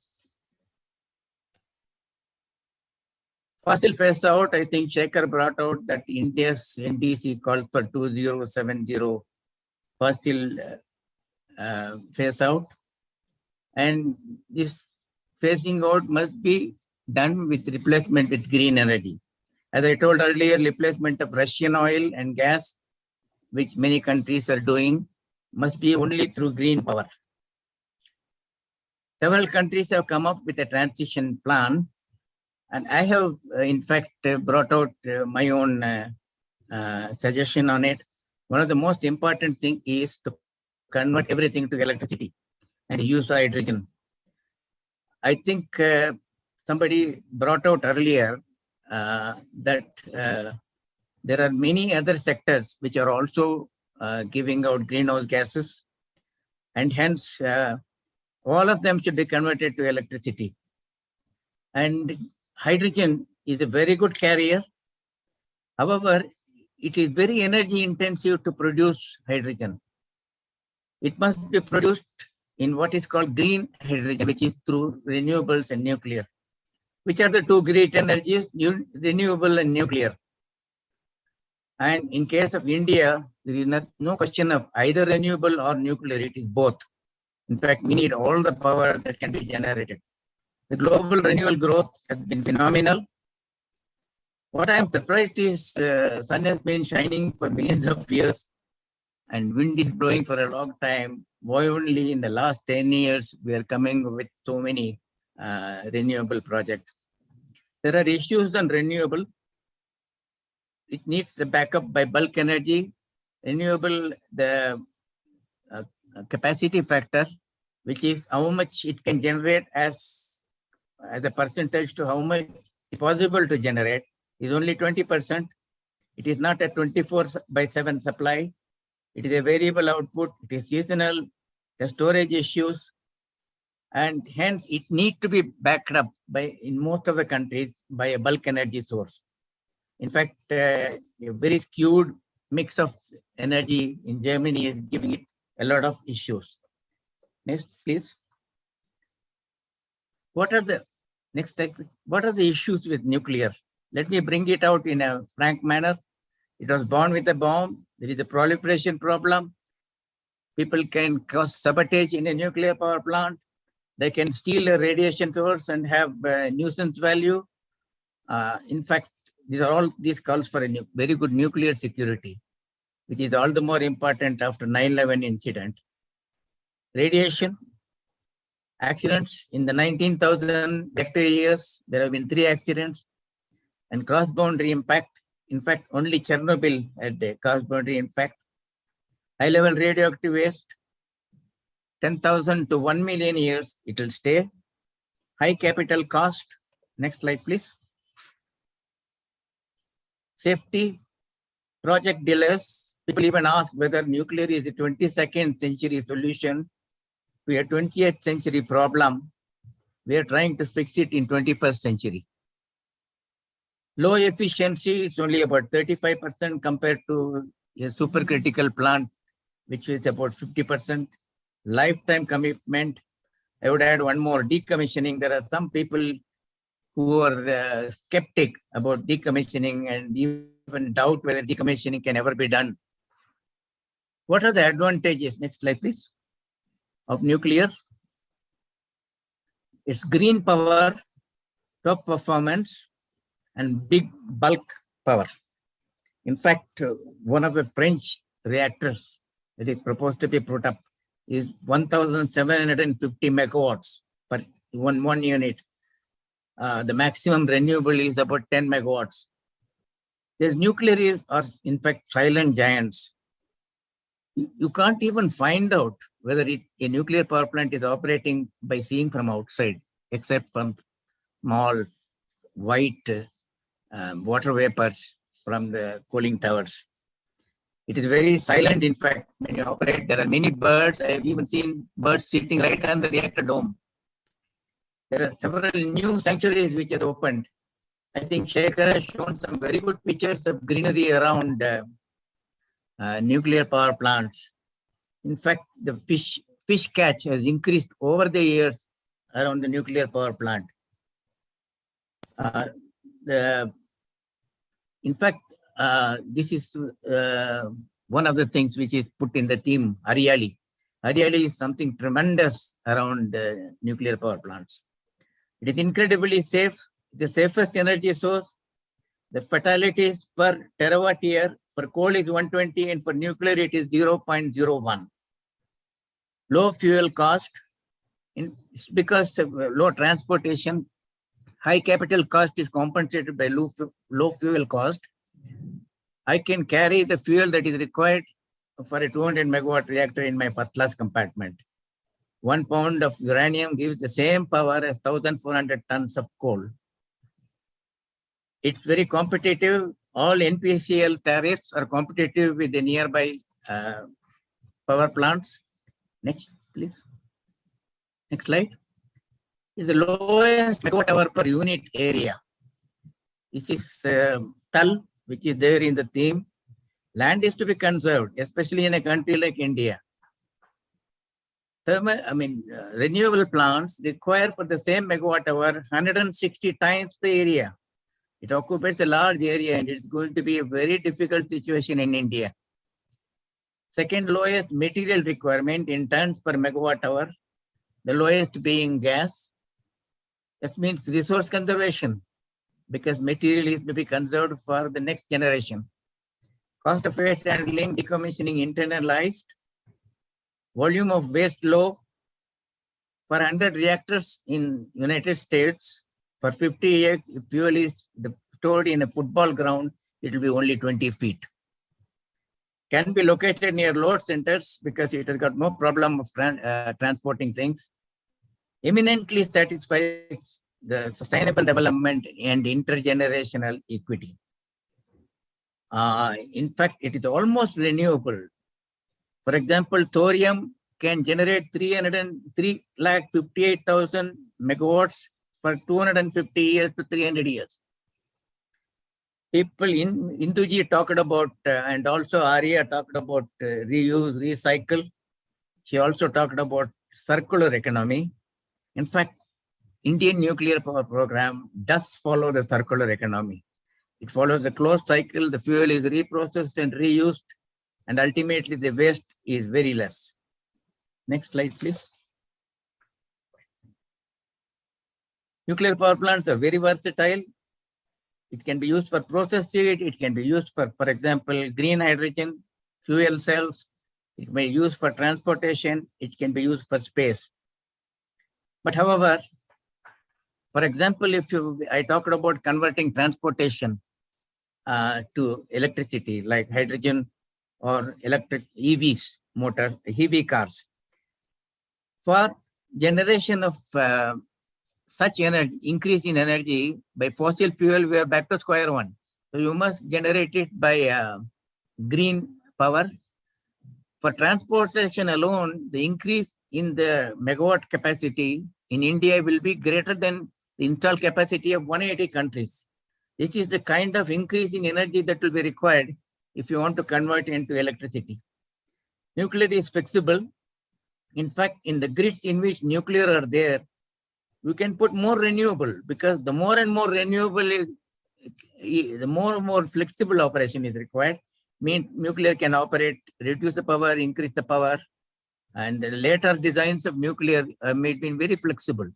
[SPEAKER 15] Fossil phase out, I think Shekhar brought out that India's NDC called for 2070 fossil phase out. And this phasing out must be done with replacement with green energy. As I told earlier, replacement of Russian oil and gas, which many countries are doing, must be only through green power. Several countries have come up with a transition plan, and I have, in fact, brought out my own suggestion on it. One of the most important things is to convert everything to electricity and use hydrogen. I think somebody brought out earlier that there are many other sectors which are also giving out greenhouse gases, and hence all of them should be converted to electricity. And hydrogen is a very good carrier. However, it is very energy intensive to produce hydrogen. It must be produced in what is called green hydrogen, which is through renewables and nuclear. Which are the two great energies? Renewable and nuclear. And in case of India, there is no question of either renewable or nuclear, it is both. In fact, we need all the power that can be generated. The global renewable growth has been phenomenal. What I am surprised is sun has been shining for millions of years and wind is blowing for a long time. Why only in the last 10 years we are coming with so many renewable projects? There are issues on renewable. It needs the backup by bulk energy. Renewable, the capacity factor, which is how much it can generate as a percentage to how much is possible to generate, is only 20%. It is not a 24/7 supply. It is a variable output. It is seasonal. The storage issues, and hence it needs to be backed up by, in most of the countries, by a bulk energy source. In fact, a very skewed mix of energy in Germany is giving it a lot of issues. Next, please. What are the next step? What are the issues with nuclear? Let me bring it out in a frank manner. It was born with a bomb. There is a proliferation problem. People can cause sabotage in a nuclear power plant. They can steal a radiation source and have a nuisance value. In fact, these calls for a very good nuclear security, which is all the more important after 9/11 incident. Radiation, accidents. In the 19,000 reactor years, there have been 3 accidents, and cross-boundary impact. In fact, only Chernobyl had a cross-boundary impact. High-level radioactive waste, 10,000 to 1 million years, it will stay. High capital cost. Next slide, please. Safety, project delays. People even ask whether nuclear is a 22nd century solution to a 20th century problem. We are trying to fix it in 21st century. Low efficiency, it's only about 35% compared to a supercritical plant, which is about 50%. Lifetime commitment. I would add one more, decommissioning. There are some people who are skeptic about decommissioning and even doubt whether decommissioning can ever be done. What are the advantages? Next slide, please. Of nuclear. It's green power, top performance, and big bulk power. In fact, one of the French reactors that is proposed to be put up is 1,750 megawatts per one unit. The maximum renewable is about 10 megawatts. These nuclear are in fact silent giants. You can't even find out whether a nuclear power plant is operating by seeing from outside, except from small white water vapors from the cooling towers. It is very silent. In fact, when you operate, there are many birds. I have even seen birds sitting right on the reactor dome. There are several new sanctuaries which have opened. I think Shekhar has shown some very good pictures of greenery around nuclear power plants. In fact, the fish catch has increased over the years around the nuclear power plant. In fact, this is one of the things which is put in the theme, Haryali. Haryali is something tremendous around nuclear power plants. It is incredibly safe, the safest energy source. The fatalities per terawatt year for coal is 120 and for nuclear it is 0.01. Low fuel cost, it's because of low transportation, high capital cost is compensated by low fuel cost. I can carry the fuel that is required for a 200 megawatt reactor in my first class compartment. 1 pound of uranium gives the same power as 1,400 tons of coal. It's very competitive. All NPCL tariffs are competitive with the nearby power plants. Next, please. Next slide. Is the lowest megawatt hour per unit area. This is Tal, which is there in the theme. Land is to be conserved, especially in a country like India. Renewable plants require for the same megawatt hour 160 times the area. It occupies a large area and it's going to be a very difficult situation in India. Second lowest material requirement in tons per megawatt hour, the lowest being gas. That means resource conservation because material is to be conserved for the next generation. Cost of waste handling, decommissioning internalized. Volume of waste low. For 100 reactors in United States, for 50 years, if fuel is stored in a football ground, it will be only 20 feet. Can be located near load centers because it has got no problem of transporting things. Eminently satisfies the sustainable development and intergenerational equity. In fact, it is almost renewable. For example, thorium can generate 3,58,000 megawatts for 250 years to 300 years. People in Induji talked about, and also Arya talked about reuse, recycle. She also talked about circular economy. In fact, Indian nuclear power program does follow the circular economy. It follows the closed cycle, the fuel is reprocessed and reused, and ultimately the waste is very less. Next slide, please. Nuclear power plants are very versatile. It can be used for processing it. It can be used for example, green hydrogen, fuel cells. It may be used for transportation. It can be used for space. But however, for example, I talked about converting transportation to electricity, like hydrogen or electric EVs, EV cars. For generation of such energy, increase in energy by fossil fuel, we are back to square one. So you must generate it by green power. For transportation alone, the increase in the megawatt capacity in India will be greater than the installed capacity of 180 countries. This is the kind of increase in energy that will be required if you want to convert it into electricity. Nuclear is flexible. In fact, in the grids in which nuclear are there, we can put more renewable, because the more and more renewable is, the more and more flexible operation is required. Mean nuclear can operate, reduce the power, increase the power, and the later designs of nuclear made been very flexible.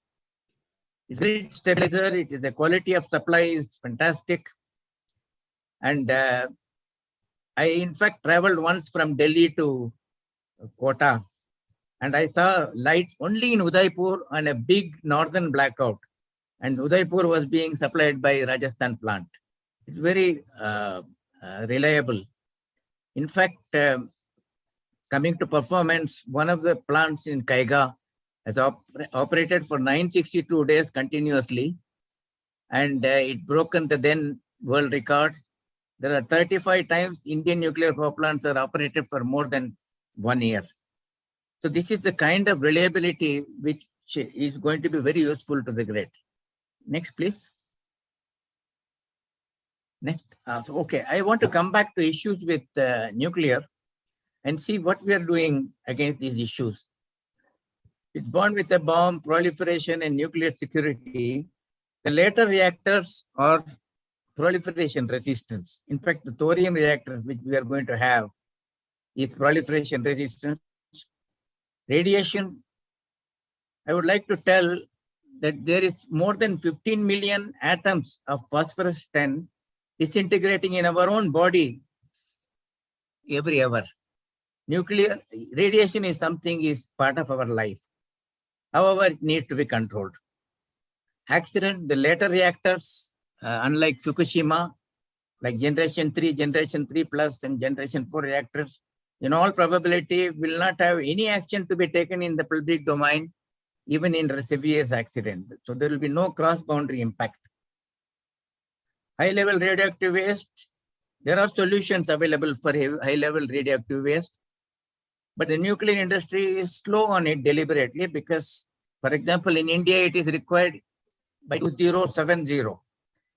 [SPEAKER 15] It's great stabilizer. It is the quality of supply is fantastic, and I in fact traveled once from Delhi to Kota, and I saw lights only in Udaipur on a big northern blackout, and Udaipur was being supplied by Rajasthan plant. It's very reliable. In fact, coming to performance, one of the plants in Kaiga has operated for 962 days continuously, and it broken the then world record. There are 35 times Indian nuclear power plants are operated for more than 1 year. So this is the kind of reliability which is going to be very useful to the grid. Next, please. Next. Okay, I want to come back to issues with nuclear and see what we are doing against these issues. It's born with a bomb, proliferation, and nuclear security. The later reactors are proliferation resistance. In fact, the thorium reactors, which we are going to have, is proliferation resistance. Radiation, I would like to tell that there is more than 15 million atoms of phosphorus 10 disintegrating in our own body every hour. Nuclear radiation is something is part of our life. However, it needs to be controlled. Accident, the later reactors, unlike Fukushima, like generation 3 plus and generation 4 reactors, in all probability will not have any action to be taken in the public domain, even in severe accident. So there will be no cross-boundary impact. High-level radioactive waste, there are solutions available for high-level radioactive waste, but the nuclear industry is slow on it deliberately because, for example, in India, it is required by 2070.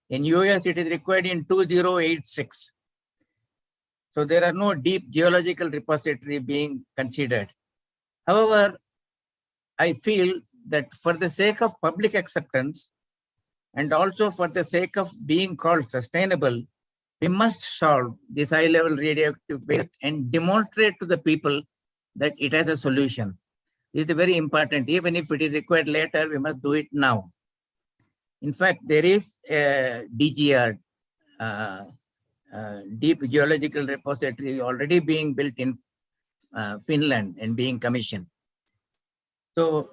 [SPEAKER 15] In US, it is required in 2086. So there are no deep geological repository being considered. However, I feel that for the sake of public acceptance and also for the sake of being called sustainable, we must solve this high-level radioactive waste and demonstrate to the people that it has a solution. This is very important. Even if it is required later, we must do it now. In fact, there is a DGR, Deep Geological Repository, already being built in Finland and being commissioned. So,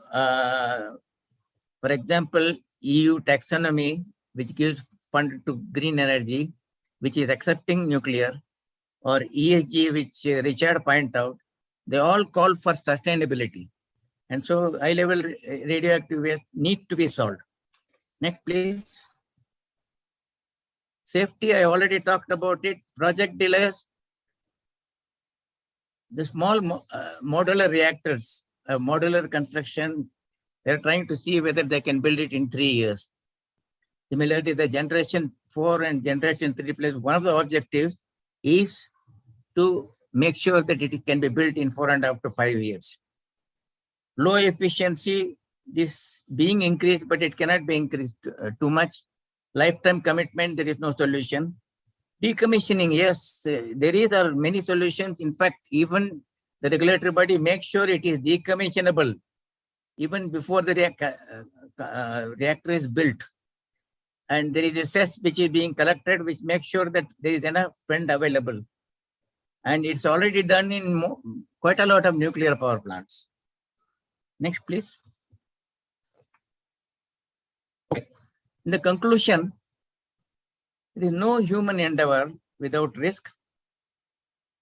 [SPEAKER 15] for example, EU taxonomy, which gives fund to green energy, which is accepting nuclear, or ESG, which Richard pointed out, they all call for sustainability. And so high-level radioactive waste need to be solved. Next, please. Safety, I already talked about it. Project delays. The small modular reactors, modular construction, they're trying to see whether they can build it in 3 years. Similarly, the generation 4 and generation 3 plus, one of the objectives is to make sure that it can be built in 4.5 to 5 years. Low efficiency, this being increased, but it cannot be increased too much. Lifetime commitment, there is no solution. Decommissioning, yes, there are many solutions. In fact, even the regulatory body makes sure it is decommissionable even before the reactor is built. And there is a cess which is being collected, which makes sure that there is enough fund available. And it's already done in quite a lot of nuclear power plants. Next, please. Okay. In the conclusion, there is no human endeavor without risk.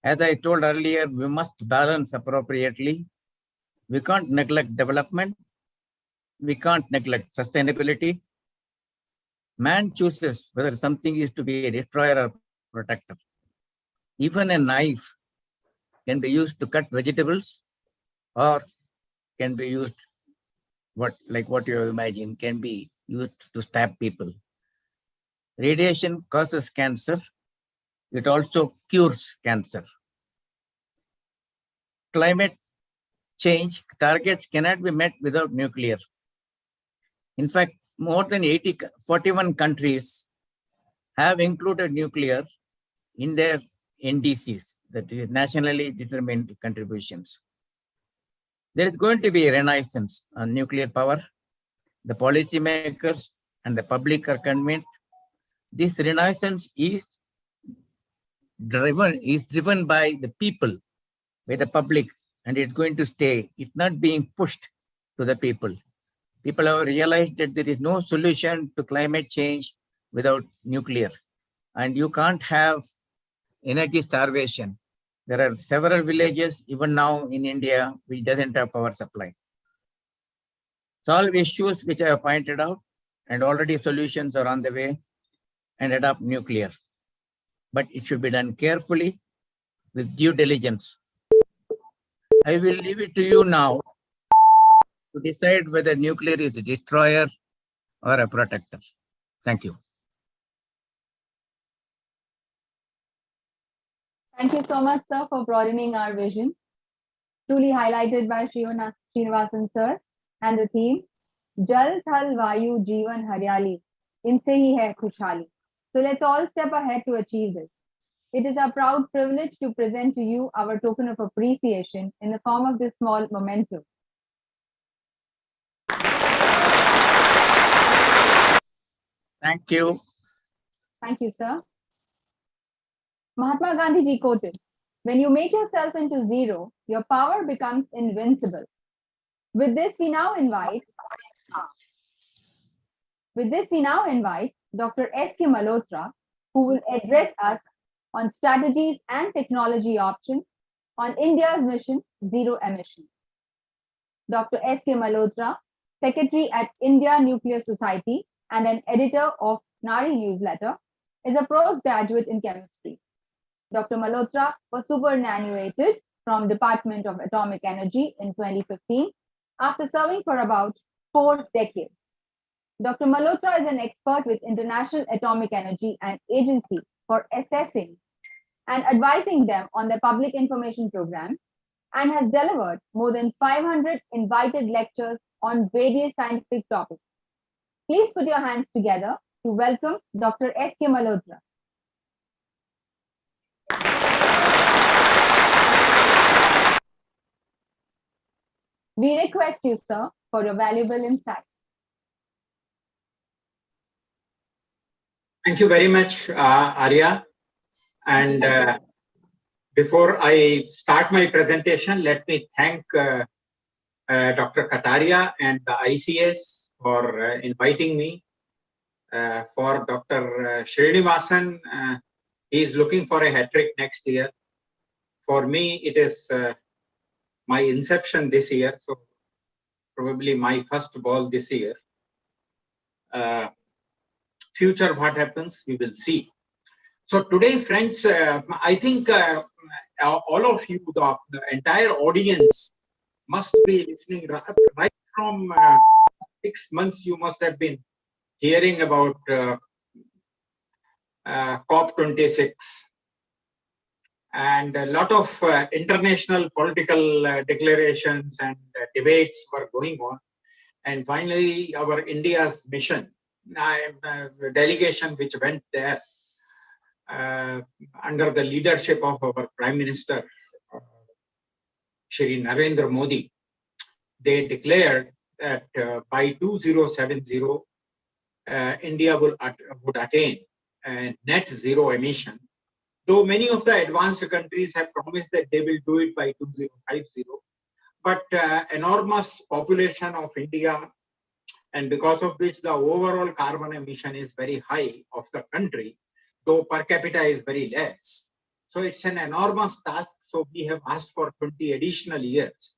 [SPEAKER 15] As I told earlier, we must balance appropriately. We can't neglect development. We can't neglect sustainability. Man chooses whether something is to be a destroyer or protector. Even a knife can be used to cut vegetables or can be used, like what you imagine, can be used to stab people. Radiation causes cancer. It also cures cancer. Climate change targets cannot be met without nuclear. In fact, more than 41 countries have included nuclear in their NDCs, that is nationally determined contributions. There is going to be a renaissance on nuclear power. The policymakers and the public are convinced this renaissance is driven by the people, by the public, and it's going to stay. It's not being pushed to the people. People have realized that there is no solution to climate change without nuclear. And you can't have energy starvation. There are several villages, even now in India, which doesn't have power supply. Solve issues which I have pointed out, and already solutions are on the way, and adopt nuclear. But it should be done carefully with due diligence. I will leave it to you now to decide whether nuclear is a destroyer or a protector. Thank you.
[SPEAKER 2] Thank you so much, sir, for broadening our vision. Truly highlighted by Srinivasan sir and the theme, Jal, Thal, Vayu, Jeevan, Haryali, Inse hi hai Khushhali. So let's all step ahead to achieve this. It is our proud privilege to present to you our token of appreciation in the form of this small memento.
[SPEAKER 15] Thank you.
[SPEAKER 2] Thank you, sir. Mahatma Gandhi ji quoted, "When you make yourself into zero, your power becomes invincible." With this, we now invite Dr. S.K. Malhotra, who will address us on strategies and technology options on India's mission zero emission. Dr. S.K. Malhotra, Secretary at India Nuclear Society and an editor of Nari newsletter, is a postgraduate in chemistry. Dr. Malhotra was superannuated from Department of Atomic Energy in 2015 after serving for about 4 decades. Dr. Malhotra is an expert with International Atomic Energy and Agency for assessing and advising them on their public information program, and has delivered more than 500 invited lectures on various scientific topics. Please put your hands together to welcome Dr. S.K. Malhotra. We request you, sir, for your valuable insight.
[SPEAKER 16] Thank you very much, Arya. And before I start my presentation, let me thank Dr. Kataria and the ICS for inviting me. For Dr. Srinivasan, he is looking for a hat-trick next year. For me, it is my inception this year, so probably my first ball this year. Future, what happens, we will see. So today, friends, I think all of you, the entire audience must be listening right from 6 months. You must have been hearing about COP26, and a lot of international political declarations and debates were going on. And finally, our India's mission, the delegation which went there under the leadership of our Prime Minister, Shri Narendra Modi, they declared that by 2070, India would attain net zero emission. Though many of the advanced countries have promised that they will do it by 2050, but enormous population of India, and because of which the overall carbon emission is very high of the country, though per capita is very less. So it's an enormous task. So we have asked for 20 additional years,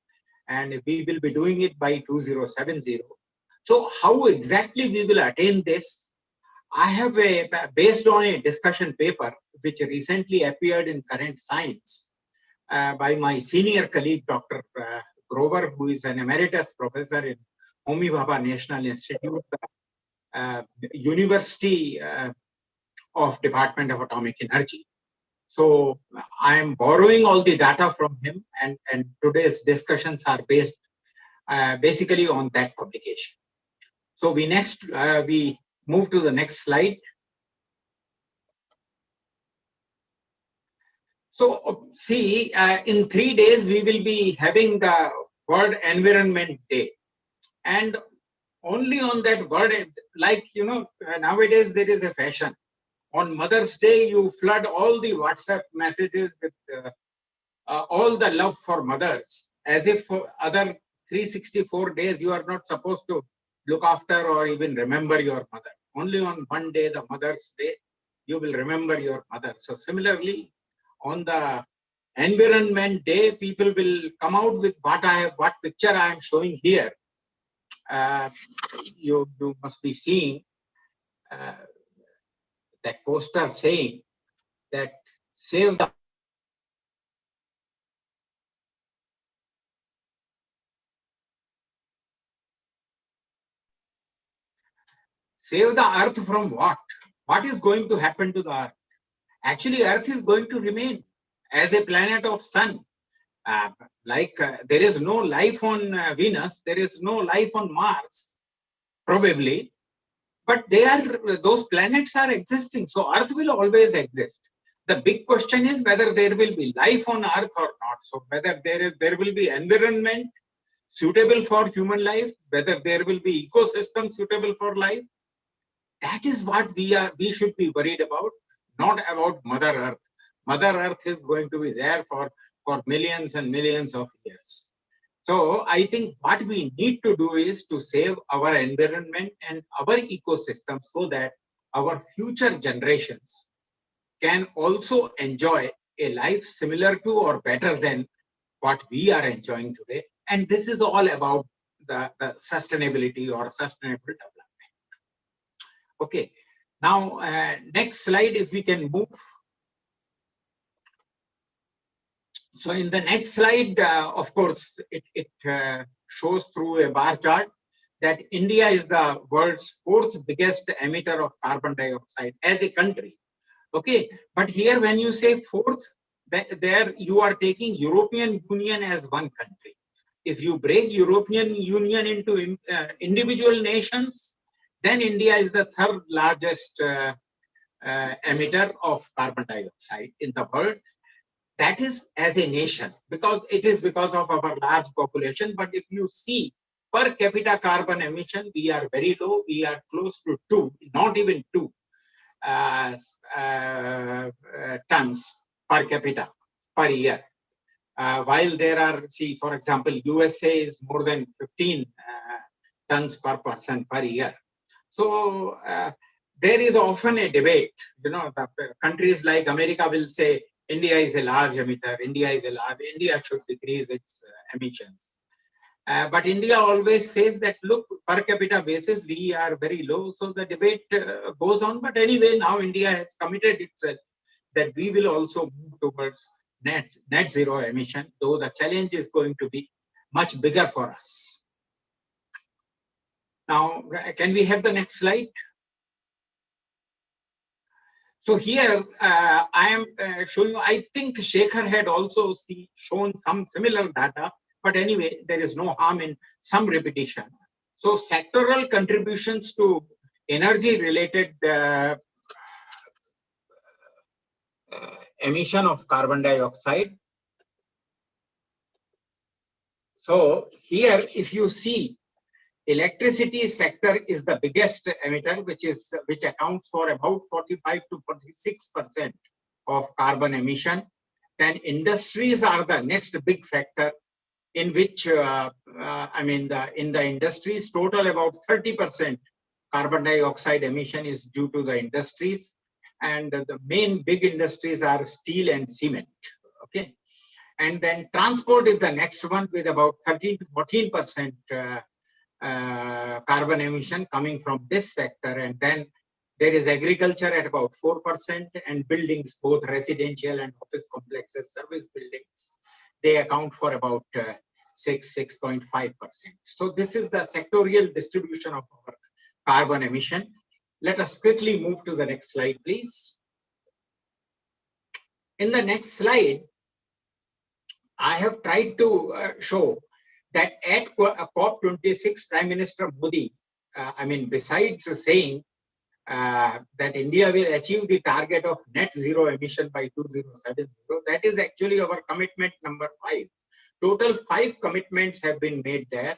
[SPEAKER 16] and we will be doing it by 2070. So how exactly we will attain this? I have based on a discussion paper which recently appeared in Current Science by my senior colleague, Dr. Grover, who is an emeritus professor in Homi Bhabha National Institute, University of Department of Atomic Energy. So I am borrowing all the data from him, and today's discussions are based basically on that publication. So we move to the next slide. So see, in 3 days, we will be having the World Environment Day. And only on that word, like, you know, nowadays there is a fashion. On Mother's Day, you flood all the WhatsApp messages with all the love for mothers, as if for other 364 days you are not supposed to look after or even remember your mother. Only on one day, the Mother's Day, you will remember your mother. So similarly, on the Environment Day, people will come out with what picture I am showing here. You must be seeing that poster saying that save the earth from what? What is going to happen to the earth? Actually, earth is going to remain as a planet of sun. There is no life on Venus, there is no life on Mars, probably, but those planets are existing, so earth will always exist. The big question is whether there will be life on earth or not. So whether there will be environment suitable for human life, whether there will be ecosystem suitable for life, that is what we should be worried about, not about Mother Earth. Mother Earth is going to be there for millions and millions of years. So I think what we need to do is to save our environment and our ecosystem so that our future generations can also enjoy a life similar to or better than what we are enjoying today. And this is all about the sustainability or sustainable development. Okay, now next slide, if we can move. So in the next slide, of course, it shows through a bar chart that India is the world's 4th biggest emitter of carbon dioxide as a country. Okay, but here when you say 4th, there you are taking European Union as one country. If you break European Union into individual nations, then India is the 3rd largest emitter of carbon dioxide in the world. That is as a nation, because of our large population. But if you see per capita carbon emission, we are very low. We are close to 2, not even 2 tons per capita per year. While there are, see, for example, USA is more than 15 tons per person per year. So there is often a debate. You know, the countries like America will say, India is a large emitter, India should decrease its emissions. But India always says that, look, per capita basis, we are very low. So the debate goes on. But anyway, now India has committed itself that we will also move towards net zero emission, though the challenge is going to be much bigger for us. Now, can we have the next slide? So here I am showing you, I think Shekhar had also shown some similar data, but anyway, there is no harm in some repetition. So sectoral contributions to energy related emission of carbon dioxide. So here, if you see, electricity sector is the biggest emitter, which accounts for about 45 to 46% of carbon emission. Then industries are the next big sector, in which in the industries, total about 30% carbon dioxide emission is due to the industries, and the main big industries are steel and cement. Okay, and then transport is the next one with about 13 to 14% carbon emission coming from this sector, and then There is agriculture at about 4%, and buildings, both residential and office complexes, service buildings, they account for about 6.5%. So this is the sectorial distribution of our carbon emission. Let us quickly move to the next slide, please. In the next slide, I have tried to show that at COP26, Prime Minister Modi, besides saying that India will achieve the target of net zero emission by 2070, that is actually our commitment number 5. Total 5 commitments have been made there.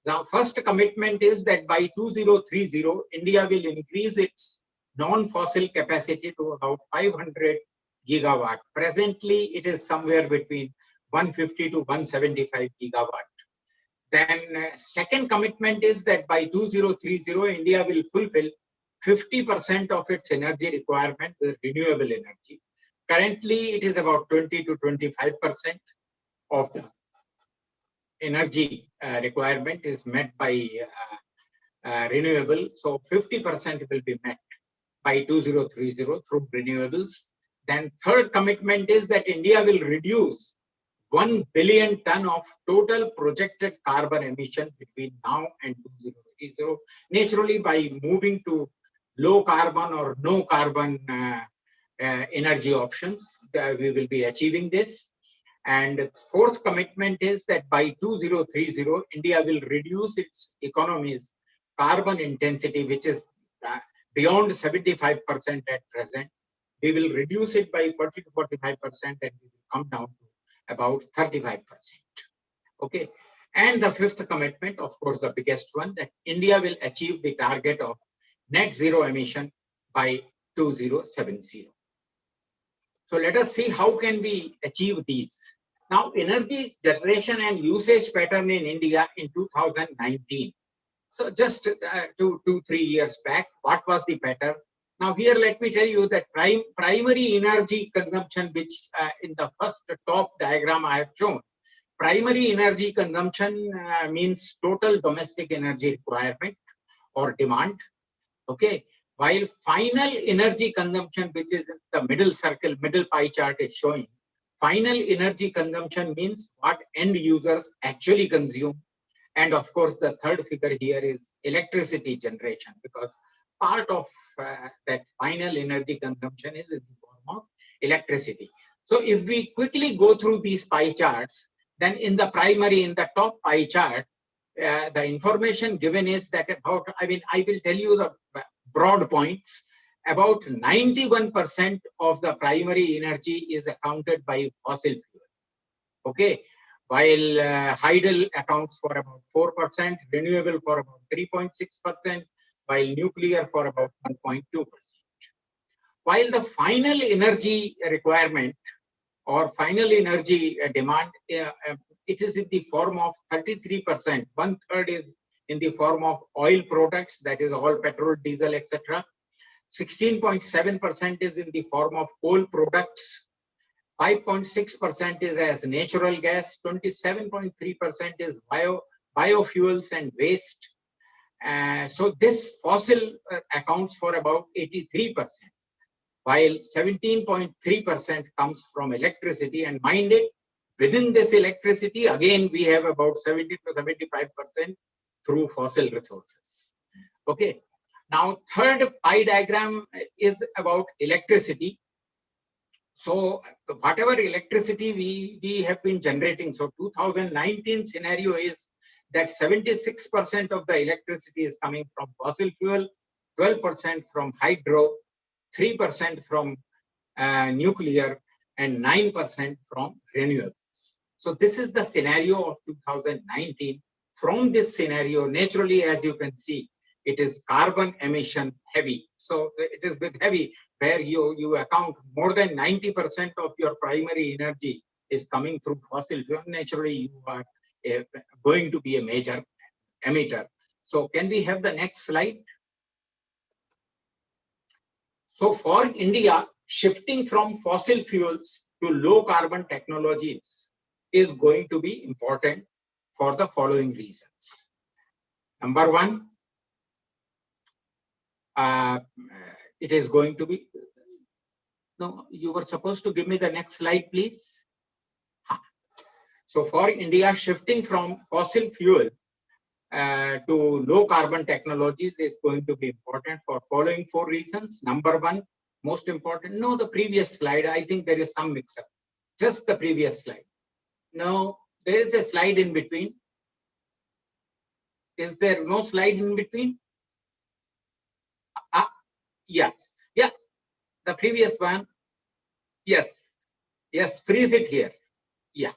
[SPEAKER 16] The first commitment is that by 2030, India will increase its non-fossil capacity to about 500 gigawatt. Presently, it is somewhere between 150 to 175 gigawatt. Then second commitment is that by 2030, India will fulfill 50% of its energy requirement with renewable energy. Currently, it is about 20 to 25% of the energy requirement is met by renewable. So 50% will be met by 2030 through renewables. Then third commitment is that India will reduce 1 billion ton of total projected carbon emission between now and 2030, naturally by moving to low carbon or no carbon energy options. We will be achieving this. And fourth commitment is that by 2030, India will reduce its economy's carbon intensity, which is beyond 75% at present. We will reduce it by 40 to 45% and we will come down to about 35%. Okay. And the fifth commitment, of course, the biggest one, that India will achieve the target of net zero emission by 2070. So let us see how can we achieve these. Now, energy generation and usage pattern in India in 2019. So just 2-3 years back, what was the pattern? Now here, let me tell you that primary energy consumption, which in the first top diagram I have shown, primary energy consumption means total domestic energy requirement or demand. Okay. While final energy consumption, which is the middle circle, middle pie chart is showing, final energy consumption means what end users actually consume. And of course, the third figure here is electricity generation, because part of that final energy consumption is in the form of electricity. So if we quickly go through these pie charts, then in the primary, in the top pie chart, the information given is that about, I will tell you the broad points. About 91% of the primary energy is accounted by fossil fuel. Okay. While hydel accounts for about 4%, renewable for about 3.6%, while nuclear for about 1.2%. While the final energy requirement or final energy demand, it is in the form of 33%. 1/3 is in the form of oil products, that is all petrol, diesel, etc. 16.7% is in the form of coal products. 5.6% is as natural gas. 27.3% is biofuels and waste. So this fossil accounts for about 83%, while 17.3% comes from electricity. And mind it, within this electricity, again, we have about 70 to 75% through fossil resources. Okay. Now, third pie diagram is about electricity. So whatever electricity we have been generating, so 2019 scenario is that 76% of the electricity is coming from fossil fuel, 12% from hydro, 3% from nuclear, and 9% from renewables. So this is the scenario of 2019. From this scenario, naturally, as you can see, it is carbon emission heavy. So it is with heavy, where you account more than 90% of your primary energy is coming through fossil fuel. Naturally, you are going to be a major emitter. So can we have the next slide? So for India, shifting from fossil fuels to low carbon technologies is going to be important for the following reasons. Number one, it is going to be, no, you were supposed to give me the next slide, please. So for India, shifting from fossil fuel to low carbon technologies is going to be important for following 4 reasons. Number one, most important, no, the previous slide, I think there is some mix up. Just the previous slide. No, there is a slide in between. Is there no slide in between? Yes. Yeah. The previous one. Yes. Yes. Freeze it here. Yeah.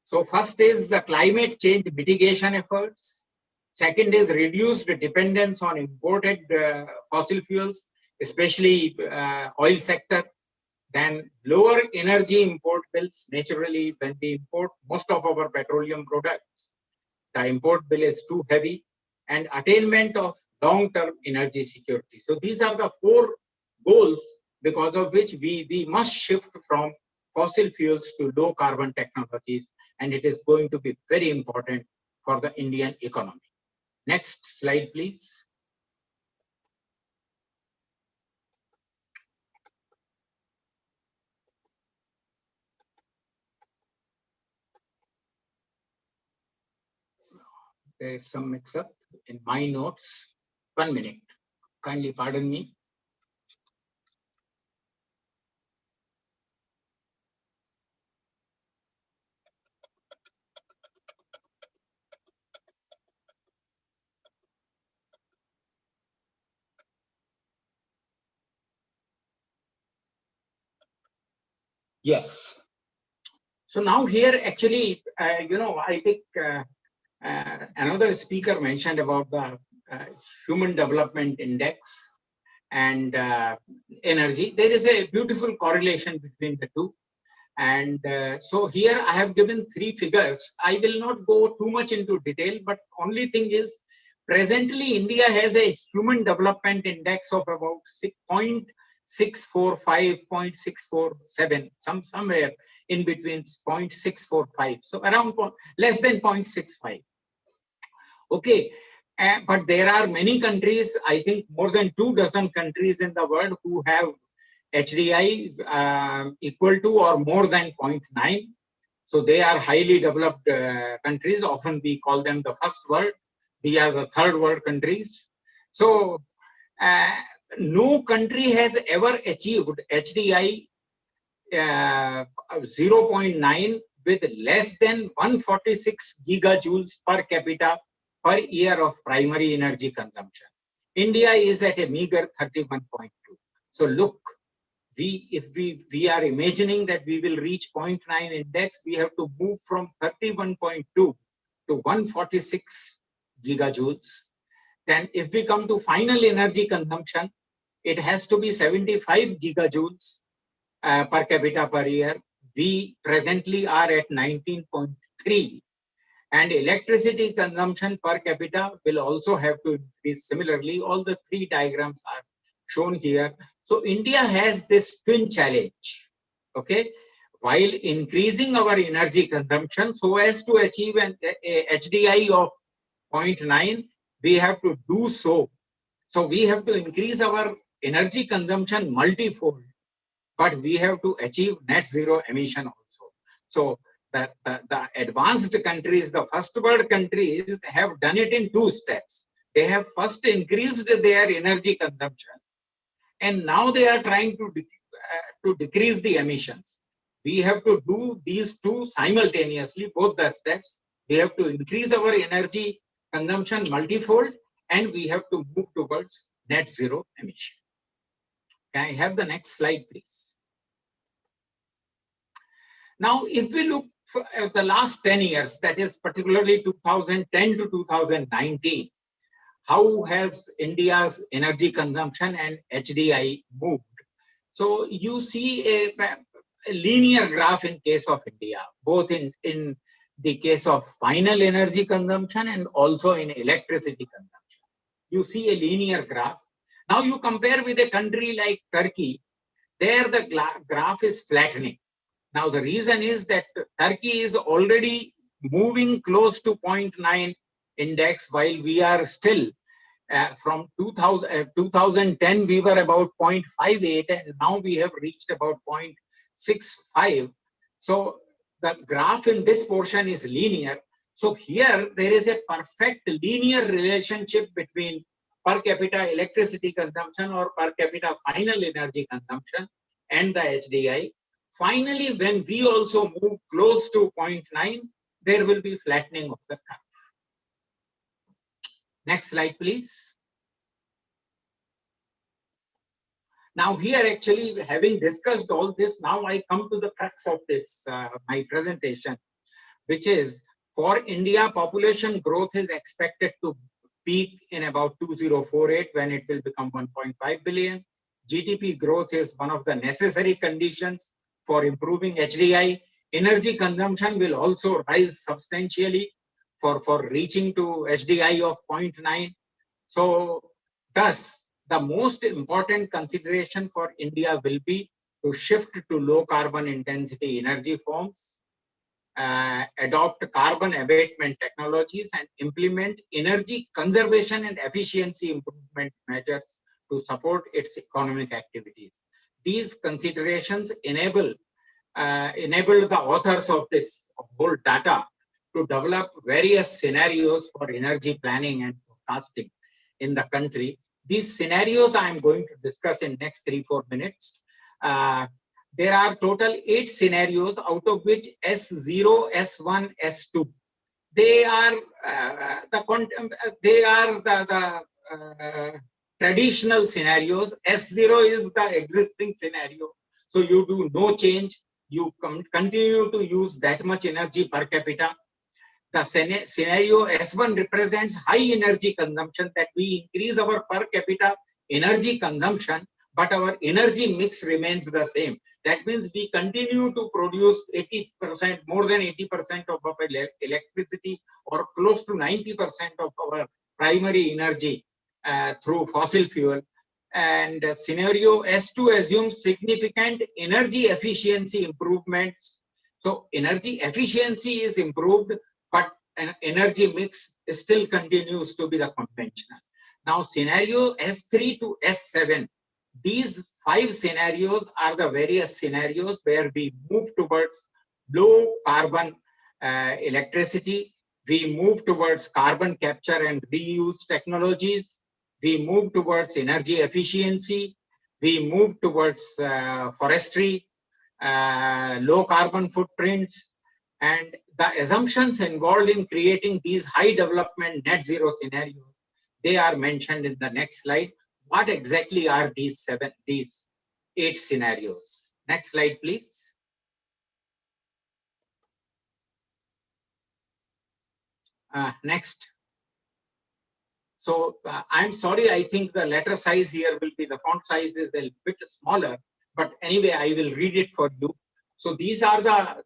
[SPEAKER 16] So first is the climate change mitigation efforts. Second is reduced dependence on imported fossil fuels, especially oil sector. Then lower energy import bills. Naturally, when we import most of our petroleum products, the import bill is too heavy, and attainment of long-term energy security. So these are the 4 goals because of which we must shift from fossil fuels to low carbon technologies, and it is going to be very important for the Indian economy. Next slide, please. There is some mix-up in my notes. 1 minute. Kindly pardon me. Yes. So now here, actually, I think another speaker mentioned about the Human Development Index and energy. There is a beautiful correlation between the two. And so here I have given 3 figures. I will not go too much into detail, but only thing is, presently India has a Human Development Index of about 0.645, 0.647, somewhere in between 0.645. So around less than 0.65. Okay. But there are many countries, I think more than 24 countries in the world who have HDI equal to or more than 0.9. So they are highly developed countries. Often we call them the first world. These are the third world countries. So no country has ever achieved HDI 0.9 with less than 146 gigajoules per capita per year of primary energy consumption. India is at a meager 31.2. So look, if we are imagining that we will reach 0.9 index, we have to move from 31.2 to 146 gigajoules. Then if we come to final energy consumption, it has to be 75 gigajoules per capita per year. We presently are at 19.3. And electricity consumption per capita will also have to increase similarly. All the 3 diagrams are shown here. So India has this twin challenge, okay? While increasing our energy consumption so as to achieve a HDI of 0.9, we have to do so. So we have to increase our energy consumption multifold, but we have to achieve net zero emission also. So the advanced countries, the first world countries have done it in 2 steps. They have first increased their energy consumption, and now they are trying to decrease the emissions. We have to do these 2 simultaneously, both the steps. We have to increase our energy consumption multifold, and we have to move towards net zero emission. Can I have the next slide, please? Now, if we look at the last 10 years, that is particularly 2010 to 2019, how has India's energy consumption and HDI moved? So you see a linear graph in case of India, both in the case of final energy consumption and also in electricity consumption. You see a linear graph. Now you compare with a country like Turkey, there the graph is flattening. Now the reason is that Turkey is already moving close to 0.9 index while we are still From 2010, we were about 0.58, and now we have reached about 0.65. So the graph in this portion is linear. So here there is a perfect linear relationship between per capita electricity consumption or per capita final energy consumption and the HDI. Finally, when we also move close to 0.9, there will be flattening of the curve. Next slide, please. Now here, actually, having discussed all this, now I come to the crux of this, my presentation, which is for India, population growth is expected to peak in about 2048 when it will become 1.5 billion. GDP growth is one of the necessary conditions for improving HDI. Energy consumption will also rise substantially for reaching to HDI of 0.9. So thus, the most important consideration for India will be to shift to low carbon intensity energy forms, adopt carbon abatement technologies, and implement energy conservation and efficiency improvement measures to support its economic activities. These considerations enable the authors of this whole data to develop various scenarios for energy planning and forecasting in the country. These scenarios I am going to discuss in next 3-4 minutes. There are total 8 scenarios, out of which S0, S1, S2. They are the traditional scenarios. S0 is the existing scenario. So you do no change. You continue to use that much energy per capita. The scenario S1 represents high energy consumption, that we increase our per capita energy consumption, but our energy mix remains the same. That means we continue to produce 80%, more than 80% of our electricity, or close to 90% of our primary energy through fossil fuel. And scenario S2 assumes significant energy efficiency improvements. So energy efficiency is improved, but an energy mix still continues to be the conventional. Now, scenario S3 to S7, these 5 scenarios are the various scenarios where we move towards low carbon electricity, we move towards carbon capture and reuse technologies, we move towards energy efficiency, we move towards forestry, low carbon footprints, and the assumptions involved in creating these high development net zero scenarios, they are mentioned in the next slide. What exactly are these 8 scenarios? Next slide, please. Next. So I'm sorry, I think the letter size here will be, the font size is a bit smaller, but anyway, I will read it for you. So these are the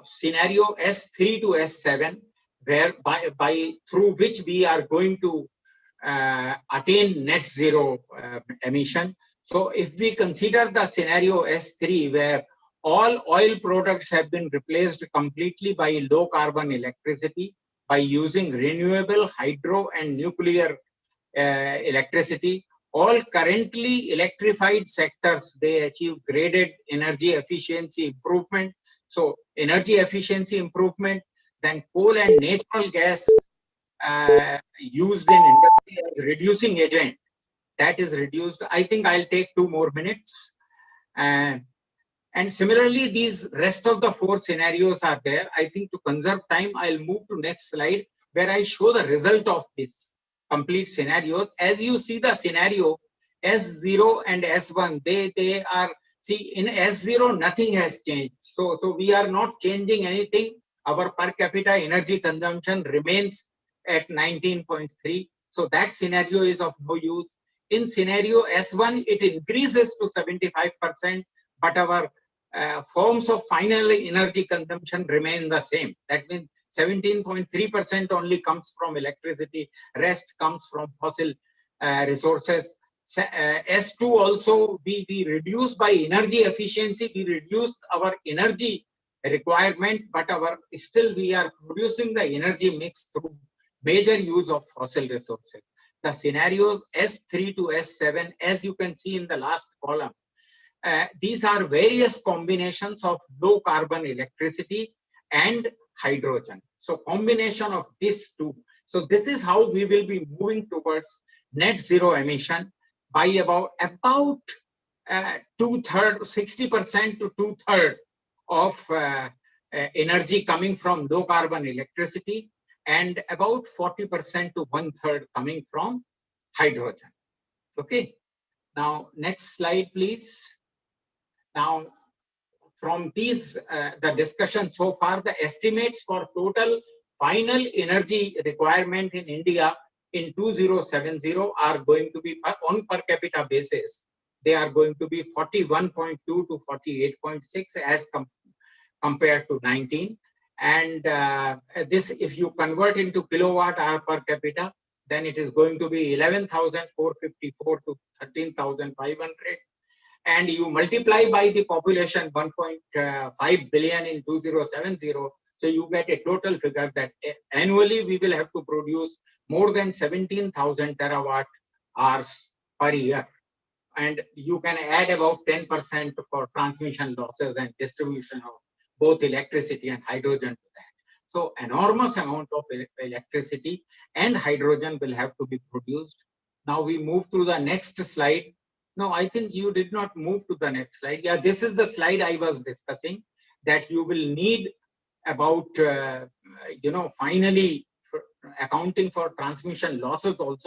[SPEAKER 16] scenario S3 to S7, where through which we are going to attain net zero emission. So if we consider the scenario S3, where all oil products have been replaced completely by low carbon electricity, by using renewable hydro and nuclear electricity, all currently electrified sectors, they achieve graded energy efficiency improvement. So energy efficiency improvement, then coal and natural gas used in industry as reducing agent, that is reduced. I think I'll take 2 more minutes. And similarly, these rest of the 4 scenarios are there. I think to conserve time, I'll move to next slide, where I show the result of this complete scenarios. As you see the scenario, S0 and S1, they are, see, in S0, nothing has changed. So we are not changing anything. Our per capita energy consumption remains at 19.3. So that scenario is of no use. In scenario S1, it increases to 75%, but our forms of final energy consumption remain the same. That means 17.3% only comes from electricity, rest comes from fossil resources. S2 also, we reduce by energy efficiency, we reduce our energy requirement, but still we are producing the energy mix through major use of fossil resources. the scenarios S3 to S7, as you can see in the last column, these are various combinations of low carbon electricity and hydrogen. So combination of these two. So this is how we will be moving towards net zero emission by about 2/3, 60% to 2/3 of energy coming from low carbon electricity and about 40% to 1/3 coming from hydrogen. Okay. Now, next slide, please. Now, from these, the discussion so far, the estimates for total final energy requirement in India in 2070 are going to be on per capita basis. They are going to be 41.2 to 48.6 as compared to 19. And this, if you convert into kilowatt hour per capita, then it is going to be 11,454 to 13,500. And you multiply by the population 1.5 billion in 2070. So you get a total figure that annually we will have to produce more than 17,000 terawatt hours per year. And you can add about 10% for transmission losses and distribution of both electricity and hydrogen to that. So enormous amount of electricity and hydrogen will have to be produced. Now we move to the next slide. No, I think you did not move to the next slide. Yeah, this is the slide I was discussing, that you will need about, finally, for accounting for transmission losses also.